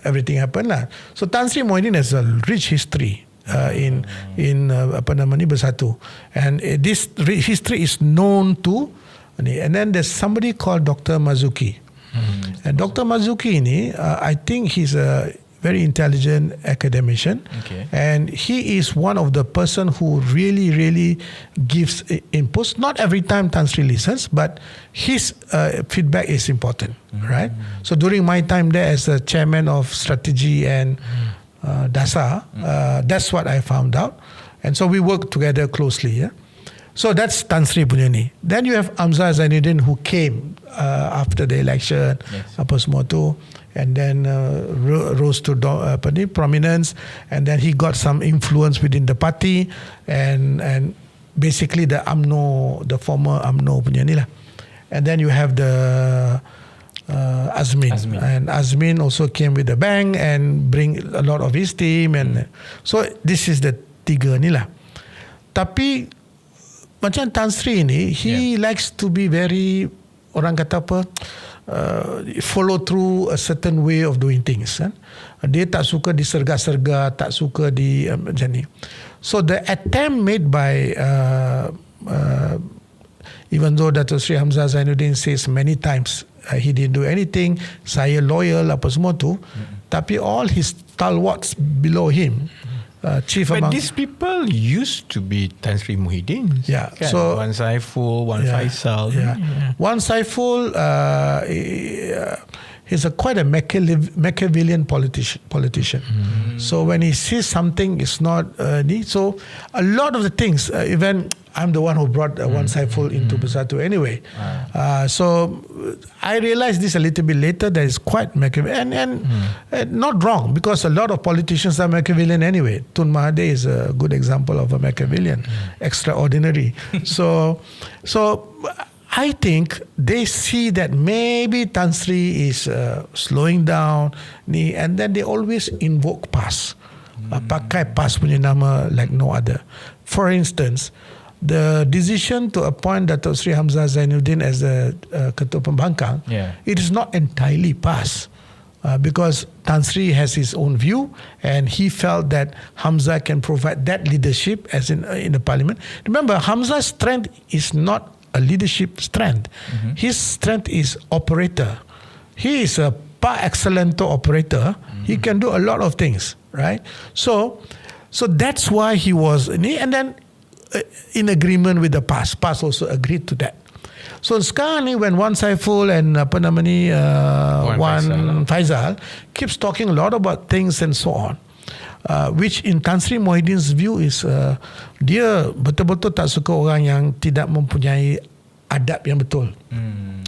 everything happened lah. So Tan Sri Muhyiddin has a rich history in Bersatu, and this history is known to. And then there's somebody called Dr. Mazuki. And Dr. Mazuki ni, I think he's a very intelligent academician, and he is one of the person who really gives inputs. Not every time Tan Sri listens, but his feedback is important, right? So during my time there as the chairman of strategy and DASA, that's what I found out, and so we work together closely. Yeah? So that's Tan Sri punya ni. Then you have Hamzah Zainuddin who came after the election, apa semua tu, and then rose to prominence, and then he got some influence within the party, and basically the UMNO, the former UMNO punya ni lah. And then you have the Azmin, and Azmin also came with the bank and bring a lot of his team, and so this is the tiga ni lah. Tapi macam Tan Sri ni, he likes to be very, orang kata apa, follow through a certain way of doing things. Kan? Dia tak suka diserga-serga, tak suka di macam ni. So the attempt made by even though Dato' Sri Hamzah Zainuddin says many times he didn't do anything, saya loyal apa semua tu, tapi all his stalwarts below him, chief but among these people used to be Tan Sri Muhyiddin. Yeah. Kan? So one Saiful, one Faisal. One Saiful, he's quite a Machiavellian politician. So when he sees something is not need, so a lot of the things, even I'm the one who brought one Saiful into Bersatu anyway. So I realized this a little bit later, that is quite Machiavellian, and not wrong, because a lot of politicians are Machiavellian anyway. Tun Mahathir is a good example of a Machiavellian, extraordinary. So I think they see that maybe Tan Sri is slowing down, and then they always invoke PAS. Pakai PAS punya nama like no other. For instance, the decision to appoint Dato' Sri Hamzah Zainuddin as the Ketua Pembangkang, it is not entirely PAS. Because Tan Sri has his own view, and he felt that Hamzah can provide that leadership as in the parliament. Remember, Hamzah's strength is not a leadership strength. His strength is operator. He is a par excellente operator. He can do a lot of things, right? So that's why he was, and then in agreement with the PAS. PAS also agreed to that. So sekarang ni, when Wan Saiful and Wan Faisal keeps talking a lot about things and so on, which in Tan Sri Muhyiddin's view is dia betul-betul tak suka orang yang tidak mempunyai adab yang betul.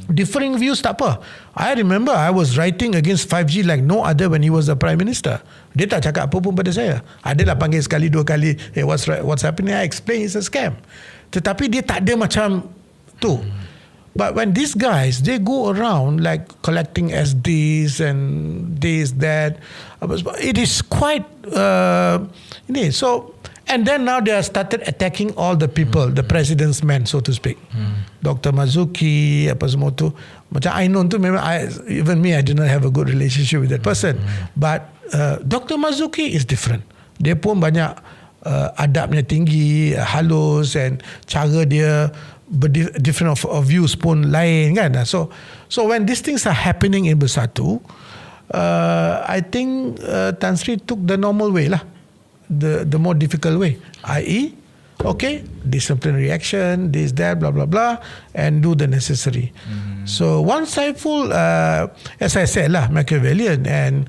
Differing views tak apa. I remember I was writing against 5G like no other when he was the Prime Minister. Dia tak cakap apa pun pada saya. Adalah panggil sekali dua kali, what's happening, I explain it's a scam. Tetapi dia tak ada macam tu. But when these guys, they go around like collecting SDs and this, that, it is quite, so, and then now they have started attacking all the people, the president's men, so to speak. Dr. Mazuki, apa semua tu. Macam Ainon tu memang, even me, I did not have a good relationship with that person. But Dr. Mazuki is different. Dia pun banyak adabnya tinggi, halus, and cara dia different of views pun lain kan. So when these things are happening in Bersatu, I think Tan Sri took the normal way lah, the more difficult way, i.e. okay, disciplinary action, this, that, blah blah blah, and do the necessary. So Wan Saiful, as I said lah, Machiavellian, and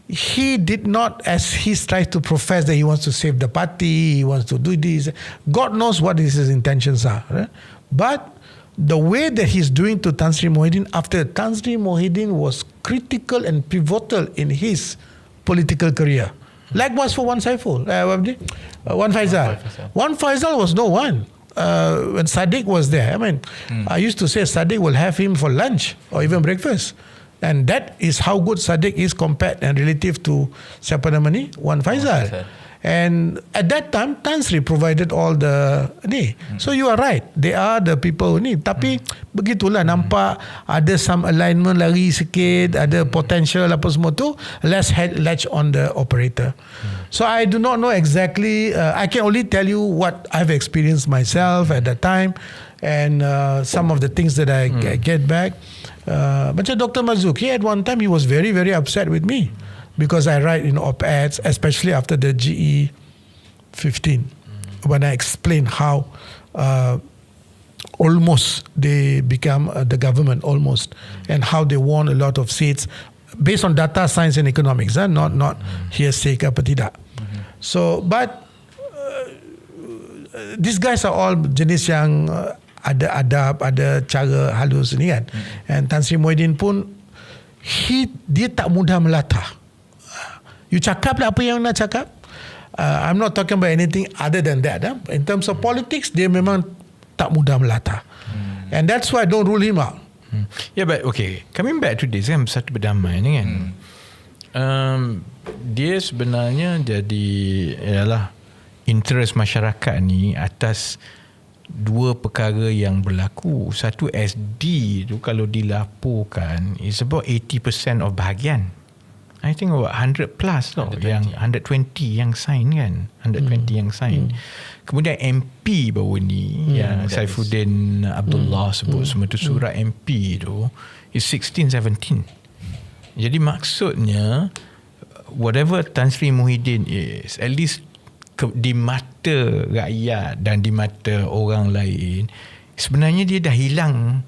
he did not, as he tries to profess that he wants to save the party, he wants to do this. God knows what his intentions are. Right? But the way that he's doing to Tan Sri Mohideen, after Tan Sri Mohideen was critical and pivotal in his political career. Likewise for Wan Saiful, Wan Faisal. Wan Faisal was no one. When Sadiq was there, I mean, I used to say Sadiq will have him for lunch or even breakfast. And that is how good Sadiq is compared and relative to siapa nama ni, Wan Faisal. And at that time, Tan Sri provided all the ni. So you are right. They are the people ni. Tapi begitulah, nampak ada some alignment lari sikit, ada potential apa semua tu. Let's latch on the operator. So I do not know exactly. I can only tell you what I've experienced myself at that time, and some of the things that I get back. Macam Dr. Mazuki, at one time he was very, very upset with me because I write in op-eds, especially after the GE 15, when I explain how almost they become the government almost, and how they won a lot of seats based on data science and economics, not hearsay ke apa tidak. So but these guys are all jenis yang ada adab, ada cara halus ni kan. And Tan Sri Mohideen pun, dia tak mudah melatah. You cakap lah apa yang nak cakap. I'm not talking about anything other than that. In terms of politics, dia memang tak mudah melatah. And that's why I don't rule him out. Yeah, but okay, coming back to this kan, Bersatu Berdamai ni kan, dia sebenarnya jadi ialah interest masyarakat ni atas dua perkara yang berlaku. Satu, SD tu kalau dilaporkan is about 80% of bahagian. I think about 100 plus tau, yang 120 yang sign kan, 120 yang sign. Kemudian MP baru ni yang Saifuddin Abdullah sebut semua tu, surat MP tu is 16-17. Jadi maksudnya whatever Tan Sri Mohideen is, at least di mata rakyat dan di mata orang lain, sebenarnya dia dah hilang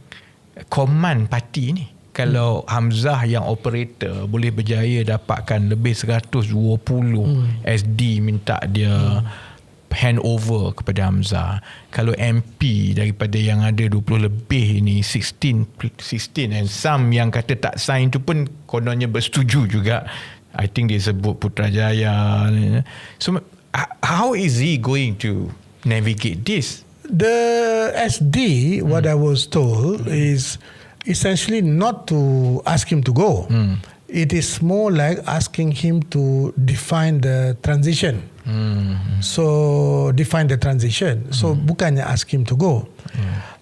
command parti ni. Kalau Hamzah yang operator boleh berjaya dapatkan lebih 120 SD minta dia hand over kepada Hamzah. Kalau MP daripada yang ada 20 lebih ni 16 and some yang kata tak sign tu pun kononnya bersetuju juga. I think dia sebut Putrajaya. So how is he going to navigate this? The SD, what I was told, is essentially not to ask him to go. It is more like asking him to define the transition. So define the transition. So bukannya ask him to go.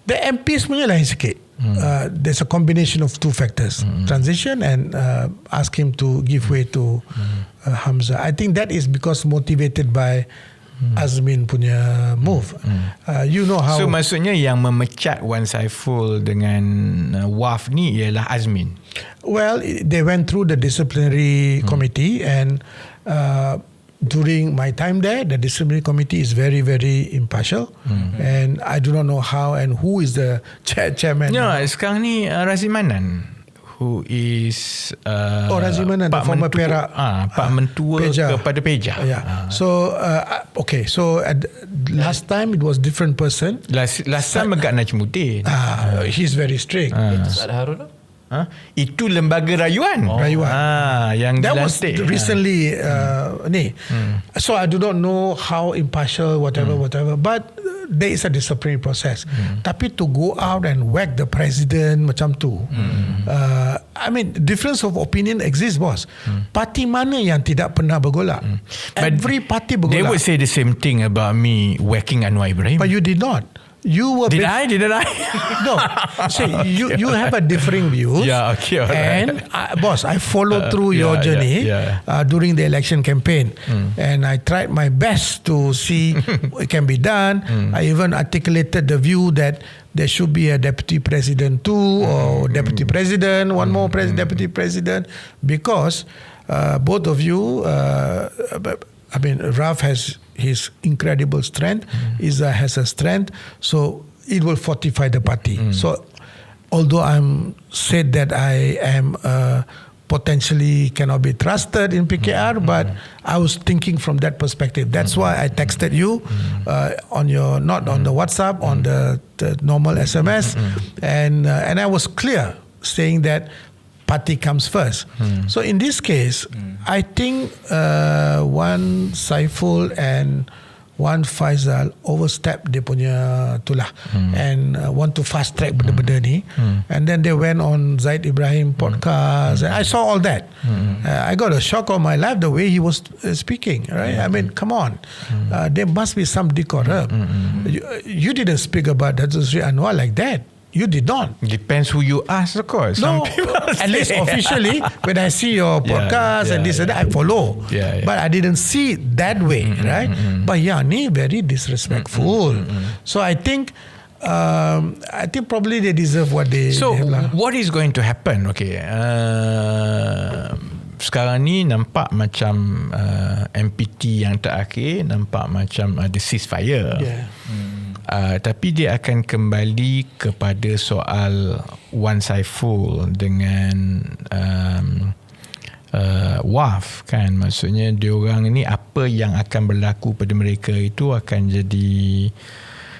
The MP sebenarnya lain sikit. There's a combination of two factors, transition and ask him to give way to Hamzah. I think that is because motivated by Azmin punya move. You know how. So maksudnya yang memecat Wan Saiful dengan WAF ni ialah Azmin. Well, they went through the disciplinary committee, and during my time there, the disciplinary committee is very, very impartial, and I do not know how and who is the chairman. No, sekarang ni Razimanan, who is Razimanan, the former Perak Pak Mentua Peja. kepada Peja. Yeah. So okay, so last time it was different person. Last time Megat Najmuddin. He's very strict. Ustaz Harun Itu lembaga rayuan. Yang that was dilantik. recently ni. So I do not know how impartial whatever. But there is a disciplinary process. Tapi to go out and whack the president macam tu, I mean, difference of opinion exists, boss. Parti mana yang tidak pernah bergolak? Every party bergolak. They would say the same thing about me whacking Anwar Ibrahim. But you did not. You were Didn't I? No. See, you have a differing views. Yeah, okay, all right. And boss, I followed through your journey during the election campaign, and I tried my best to see what can be done. I even articulated the view that there should be a deputy president too, or deputy president, one more deputy president, because both of you, I mean, Raf has his incredible strength, Izzah has a strength, so it will fortify the party. So although I'm said that I am potentially cannot be trusted in PKR, but I was thinking from that perspective. That's why I texted you on your, not on the WhatsApp, on the normal SMS, and I was clear saying that party comes first. So in this case, I think one Saiful and one Faizal overstep dia punya tulah and want to fast track benda-benda ni, and then they went on Zaid Ibrahim podcast. I saw all that. I got a shock of my life the way he was speaking, right? I mean, come on, there must be some decorum. You didn't speak about Datuk Sri Anwar like that. You did not. Depends who you ask, of course. No, Some people at least officially, when I see your podcast and this and that, I follow. But I didn't see it that way, right? But yeah, ni very disrespectful. So I think probably they deserve what they. So they have. what is going to happen? Okay, sekarang ni nampak macam MPT yang terakhir nampak macam ada ceasefire. Tapi dia akan kembali kepada soal Wan Saiful dengan Waf, kan? Maksudnya diorang ni apa yang akan berlaku pada mereka itu akan jadi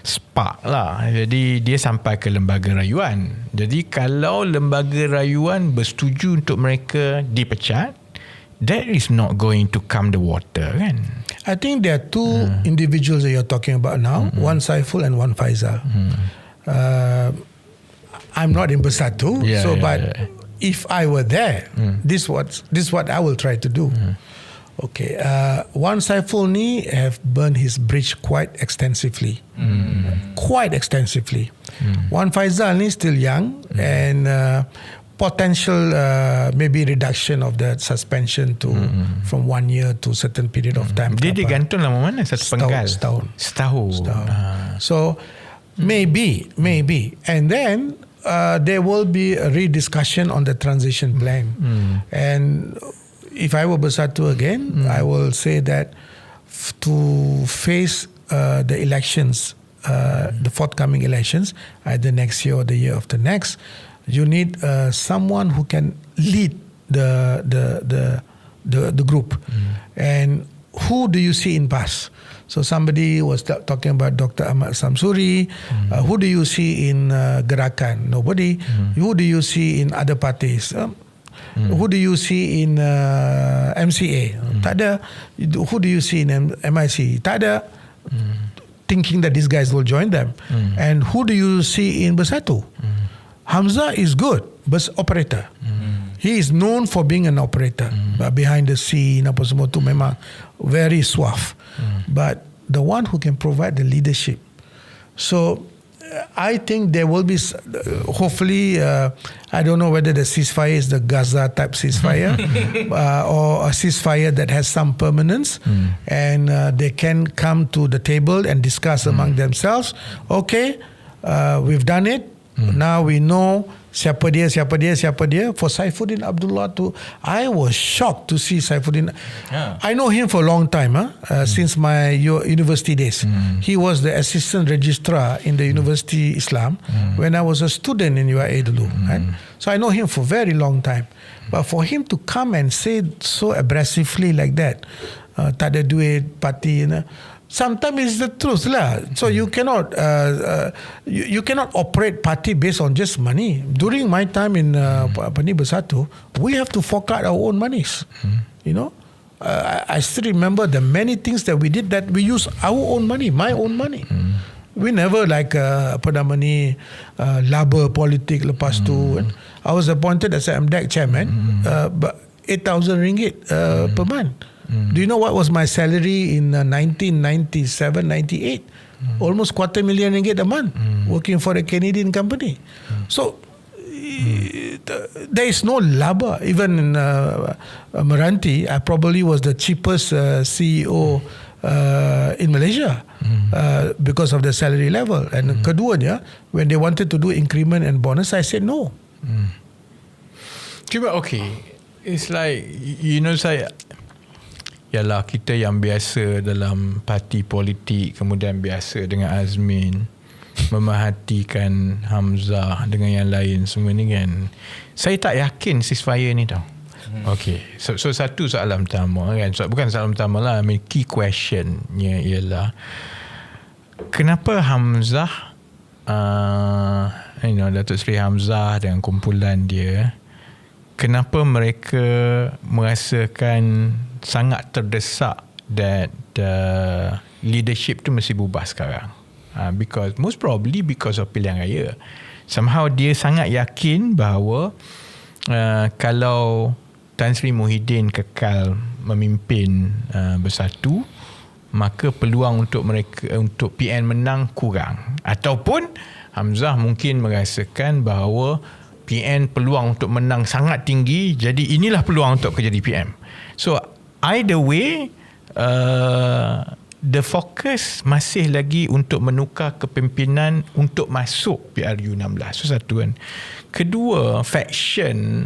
spark lah. Jadi dia sampai ke lembaga rayuan. Jadi kalau lembaga rayuan bersetuju untuk mereka dipecat, that is not going to calm the water, kan? I think there are two individuals that you're talking about now, one Saiful and one Faizal. I'm not in Bersatu, if I were there, this what I will try to do. Okay, one Saiful ni have burned his bridge quite extensively. One Faizal ni still young and potential maybe reduction of the suspension to from 1 year to certain period of time. Dia digantung lama mana? Satu penggal? Setahun. So maybe and then there will be a rediscussion on the transition plan. And if I were Bersatu again, I will say that to face the elections, the forthcoming elections, either next year or the year after next, you need someone who can lead the group. And who do you see in PAS? So somebody was talking about Dr. Ahmad Samsuri. Who do you see in Gerakan? Nobody. Who do you see in other parties? Who do you see in MCA? Tak ada. Who do you see in MIC? Tak ada. Thinking that these guys will join them. And who do you see in Bersatu? Hamzah is good, bus operator. He is known for being an operator, but behind the scene apa semua tu memang very suave. But the one who can provide the leadership. So I think there will be, hopefully, I don't know whether the ceasefire is the Gaza type ceasefire or a ceasefire that has some permanence, and they can come to the table and discuss among themselves. Okay, we've done it. Now we know siapa dia. For Saifuddin Abdullah too, I was shocked to see Saifuddin. I know him for a long time, since my university days. He was the assistant registrar in the University Islam when I was a student in UIA dulu. Right? So I know him for a very long time. But for him to come and say so aggressively like that, tak ada duit parti, sometimes it's the truth lah. So you cannot you cannot operate party based on just money. During my time in Bersatu, we have to fork out our own monies. You know, I still remember the many things that we did that we use our own money, my own money. We never like laba politik lepas tu. I was appointed as a MDEC chairman, but 8,000 ringgit per month. Do you know what was my salary in 1997-98? Almost $250,000 ringgit a month, working for a Canadian company. So there is no laba. Even in Meranti, I probably was the cheapest CEO in Malaysia because of the salary level. And keduanya, when they wanted to do increment and bonus, I said no. Cuma it's like, you know, yalah, kita yang biasa dalam parti politik, kemudian biasa dengan Azmin, memerhatikan Hamzah dengan yang lain semua ni kan, saya tak yakin ceasefire ni tau. So satu soalan pertama kan, bukan soalan pertama lah, key questionnya ialah kenapa Hamzah Datuk Seri Hamzah dengan kumpulan dia, kenapa mereka merasakan sangat terdesak that leadership tu mesti berubah sekarang? Because most probably because of pilihan raya. Somehow dia sangat yakin bahawa kalau Tan Sri Muhyiddin kekal memimpin Bersatu, maka peluang untuk PN menang kurang. Ataupun Hamzah mungkin merasakan bahawa PN peluang untuk menang sangat tinggi, jadi inilah peluang untuk jadi PM. So either way, the focus masih lagi untuk menukar kepimpinan untuk masuk PRU 16. So satu kan. Kedua, faction,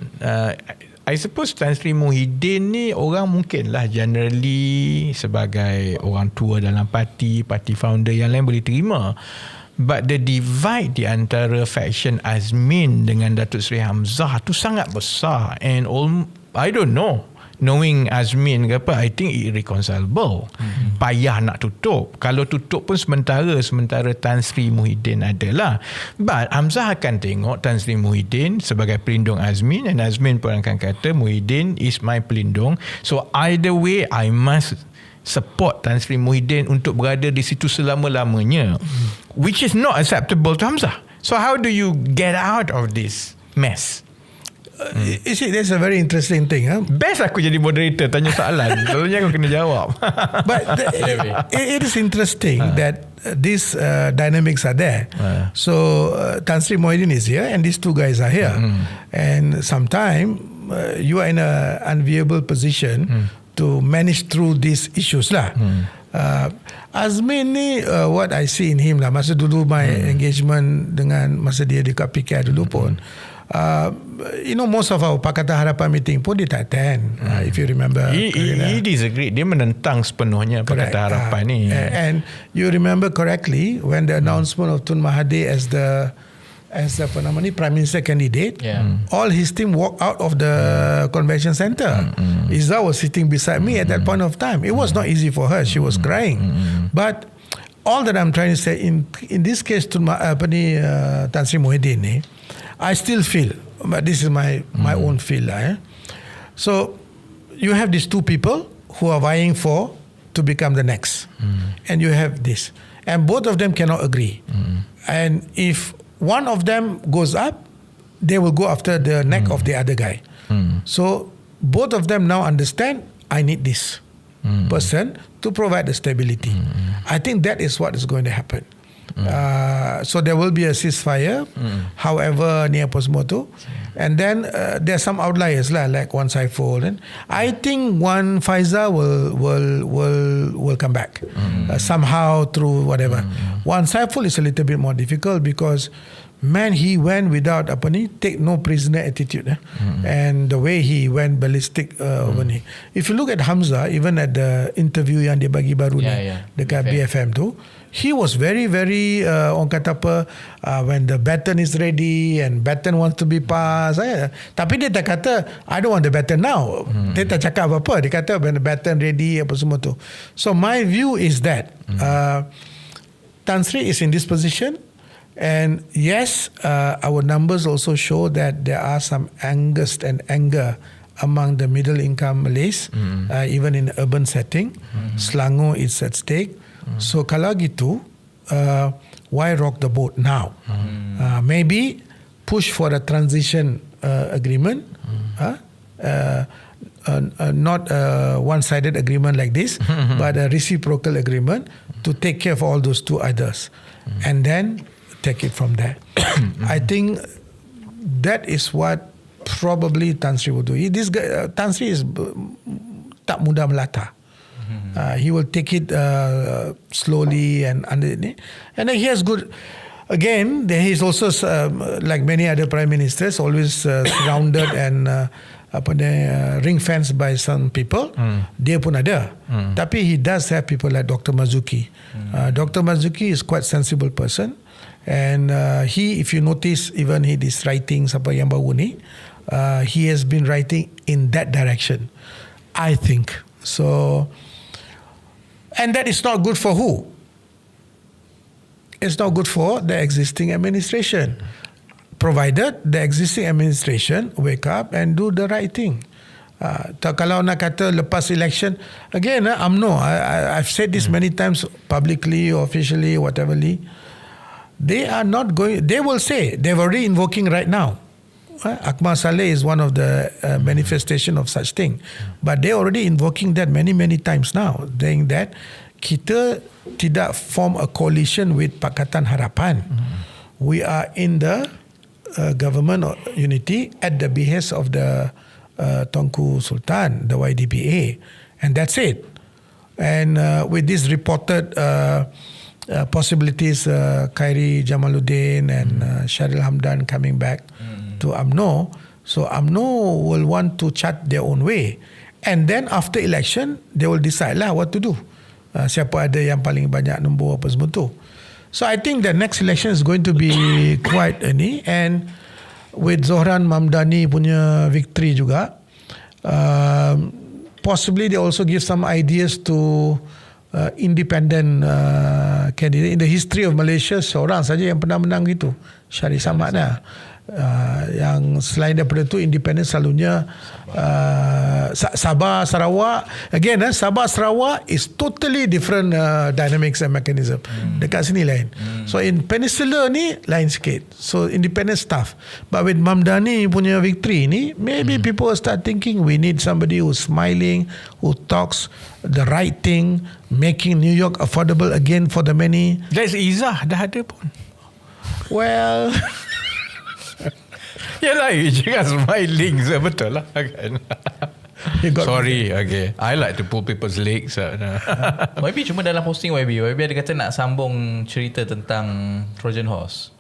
I suppose Tan Sri Muhyiddin ni orang mungkinlah generally sebagai orang tua dalam parti founder yang lain boleh terima. But the divide di antara faction Azmin dengan Datuk Seri Hamzah tu sangat besar, and I don't know, knowing Azmin ke apa, I think irreconcilable. Payah nak tutup. Kalau tutup pun sementara Tan Sri Muhyiddin adalah. But Hamzah akan tengok Tan Sri Muhyiddin sebagai pelindung Azmin, and Azmin pun akan kata Muhyiddin is my pelindung. So either way, I must support Tan Sri Muhyiddin untuk berada di situ selama-lamanya, which is not acceptable to Hamzah. So how do you get out of this mess? You see, that's a very interesting thing. Best aku jadi moderator tanya soalan. Selalunya aku kena jawab. But it is interesting that these dynamics are there. So Tan Sri Muhyiddin is here and these two guys are here. And sometimes you are in an unviable position to manage through these issues lah. Azmin ni, what I see in him lah, masa dulu my engagement dengan masa dia dekat PKR dulu pun, most of our Pakatan Harapan meeting pun dia tak attend. If you remember, he disagreed. Dia menentang sepenuhnya Pakatan Harapan ni. And you remember correctly when the announcement of Tun Mahathir as the Prime Minister candidate, all his team walked out of the convention center. Izzah was sitting beside me at that point of time. It was not easy for her. She was crying. But all that I'm trying to say, in this case, Tan Sri Muhyiddin ni, I still feel, but this is my own feel. So you have these two people who are vying to become the next. And you have this. And both of them cannot agree. And if one of them goes up, they will go after the neck of the other guy. So both of them now understand, I need this person to provide the stability. I think that is what is going to happen. So there will be a ceasefire, however ni apa semua tu. And then there are some outliers lah, like Wan Saiful. And I think Wan Faizal will come back somehow through whatever. Wan Saiful is a little bit more difficult because he went without take no prisoner attitude. And the way he went ballistic if you look at Hamzah, even at the interview yang dia bagi baru ni dekat BFM tu, he was very, very orang kata apa, when the baton is ready and baton wants to be passed, tapi dia tak kata I don't want the baton now. Dia tak cakap apa-apa. Dia kata when the baton ready apa semua tu. So my view is that Tan Sri is in this position, and yes, our numbers also show that there are some angst and anger among the middle income Malays, even in urban setting. Selangor is at stake. So kalau gitu, why rock the boat now? Maybe push for a transition agreement, not a one-sided agreement like this, but a reciprocal agreement to take care of all those two others, and then take it from there. I think that is what probably Tan Sri will do. This guy, Tan Sri is tak mudah melata. He will take it slowly and then he has good. Again, he is also like many other prime ministers, always surrounded and ring fenced by some people. Dia pun ada. Tapi he does have people like Dr. Marzuki. Dr. Marzuki is quite sensible person, and he, if you notice, even he is writing apa yang baru ni, he has been writing in that direction, I think. So, and that is not good for who? It's not good for the existing administration, provided the existing administration wake up and do the right thing. Kalau nak kata lepas election, again, UMNO, I've said this many times publicly, officially, whatever, they are not going, they will say, they're already invoking right now. Akmal Saleh is one of the manifestation of such thing. But they're already invoking that many times now, saying that kita tidak form a coalition with Pakatan Harapan. We are in the government unity at the behest of the Tunku Sultan, the YDPA, and that's it. And with these reported possibilities, Khairi Jamaluddin and Sharil Hamdan coming back to UMNO, so UMNO will want to chart their own way, and then after election they will decide lah what to do. Siapa ada yang paling banyak nombor apa semua tu. So I think the next election is going to be quite any, and with Zohran Mamdani punya victory juga, possibly they also give some ideas to independent candidate. In the history of Malaysia, seorang saja yang pernah menang gitu, Syarif Samad lah. Yang selain daripada tu, independent selalunya Sabah, Sarawak. Again, Sabah, Sarawak is totally different dynamics and mechanism. Dekat sini lain. So in Peninsula ni lain sikit. So independent staff. But with Mamdani punya victory ni, maybe people start thinking we need somebody who's smiling, who talks the right thing, making New York affordable again for the many. That's Izzah dah ada pun. Well, yalah, you jangan smiling. Betul lah kan. Sorry, okay. I like to pull people's legs. YB cuma dalam posting YB ada kata nak sambung cerita tentang Trojan Horse.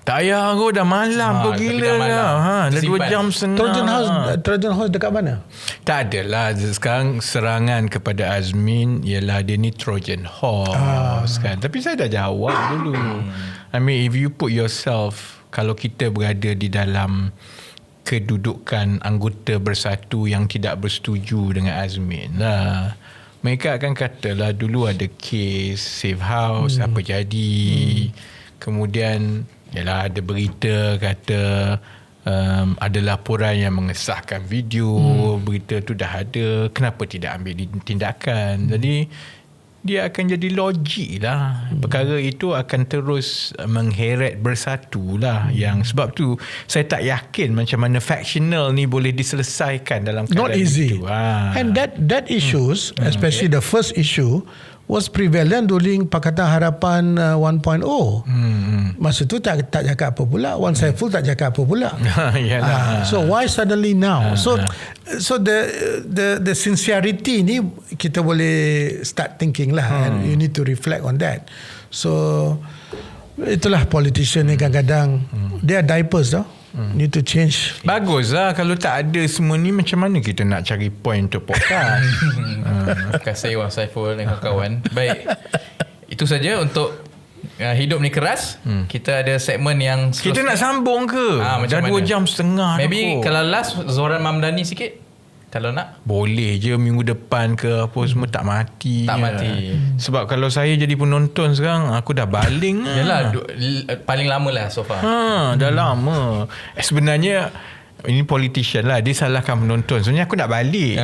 Tak payah aku, dah malam kau gila lah. Dah 2 jam setengah. Trojan Horse dekat mana? Tak adalah. Sekarang serangan kepada Azmin ialah dia ni Trojan Horse kan. Tapi saya dah jawab dulu. I mean, if you put yourself, kalau kita berada di dalam kedudukan anggota Bersatu yang tidak bersetuju dengan Azmin lah, mereka akan katalah dulu ada kes safe house, apa jadi, kemudian yalah ada berita kata ada laporan yang mengesahkan video, berita tu dah ada, kenapa tidak ambil tindakan. Jadi dia akan jadi logik lah. Perkara itu akan terus mengheret Bersatu lah. Yang sebab tu saya tak yakin macam mana factional ni boleh diselesaikan dalam keadaan not easy. itu. And that issues, especially the first issue, was prevalent during Pakatan Harapan 1.0. Masa tu tak cakap apa pula. Wan Saiful tak cakap apa pula. So why suddenly now? So the sincerity ni kita boleh start thinking lah, and you need to reflect on that. So itulah politician ni kadang-kadang they are diapers tau. Need to change. Bagus lah. Kalau tak ada semua ni, macam mana kita nak cari point untuk podcast? Kasih Wan Saiful dan kawan-kawan. Baik, itu saja untuk Hidup Ni Keras. Kita ada segmen yang kita nak sambung ke? Dah 2 jam setengah. Maybe kalau last Zohran Mamdani sikit, kalau nak boleh je minggu depan ke apa semua. Tak mati. Sebab kalau saya jadi penonton sekarang, aku dah baling. Yalah, paling lama lah so far. Dah lama. Sebenarnya ini politician lah, dia salahkan penonton. Sebenarnya aku nak balik.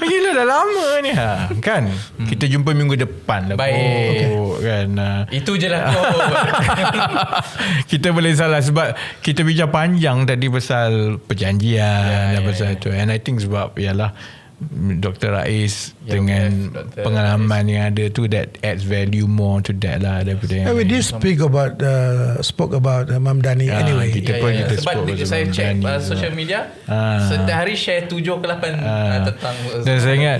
Gila dah lama ni kan. Kita jumpa minggu depan lah. Baik. Kan. Itu je lah. Kita boleh salah sebab kita bincang panjang tadi pasal perjanjian dan pasal tu. And I think sebab ialah Dr. Rais dengan pengalaman yang ada tu, that adds value more to that lah daripada yang we did spoke about Mam Dani anyway. Kita pun kita sebab saya check social media setiap hari share 7 ke 8 tentang dan saya ingat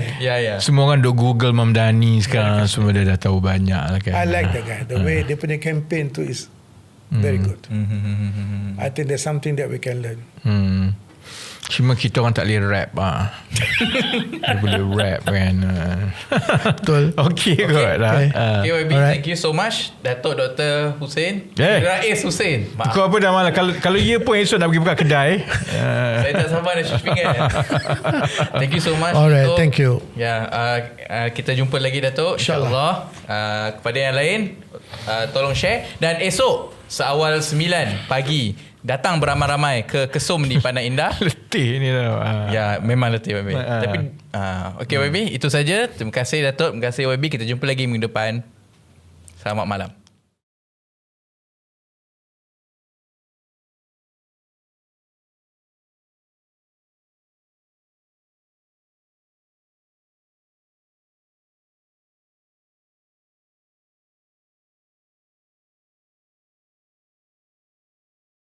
semua orang duk Google Mam Dani sekarang, semua dah tahu banyak lah kan. I like the guy, the way dia punya campaign tu is very good. I think there's something that we can learn. Cuma kita orang tak boleh rap dia boleh rap kan. Betul. Okay kot lah. Okay YB, thank you so much Datuk Dr. Hussin Rais Hussin. Kau apa dah malah. Kalau ya pun esok nak pergi buka kedai. Saya tak sabar nak cuci pinggan. Thank you so much. Alright, Datuk. thank you. Kita jumpa lagi Datuk, InsyaAllah. Kepada yang lain, tolong share. Dan esok seawal 9 pagi datang beramai-ramai ke Kesum di Pantai Indah. Letih ni tau. Ya, memang letih YB. Tapi okay YB, itu saja. Terima kasih Datuk, terima kasih YB. Kita jumpa lagi minggu depan. Selamat malam.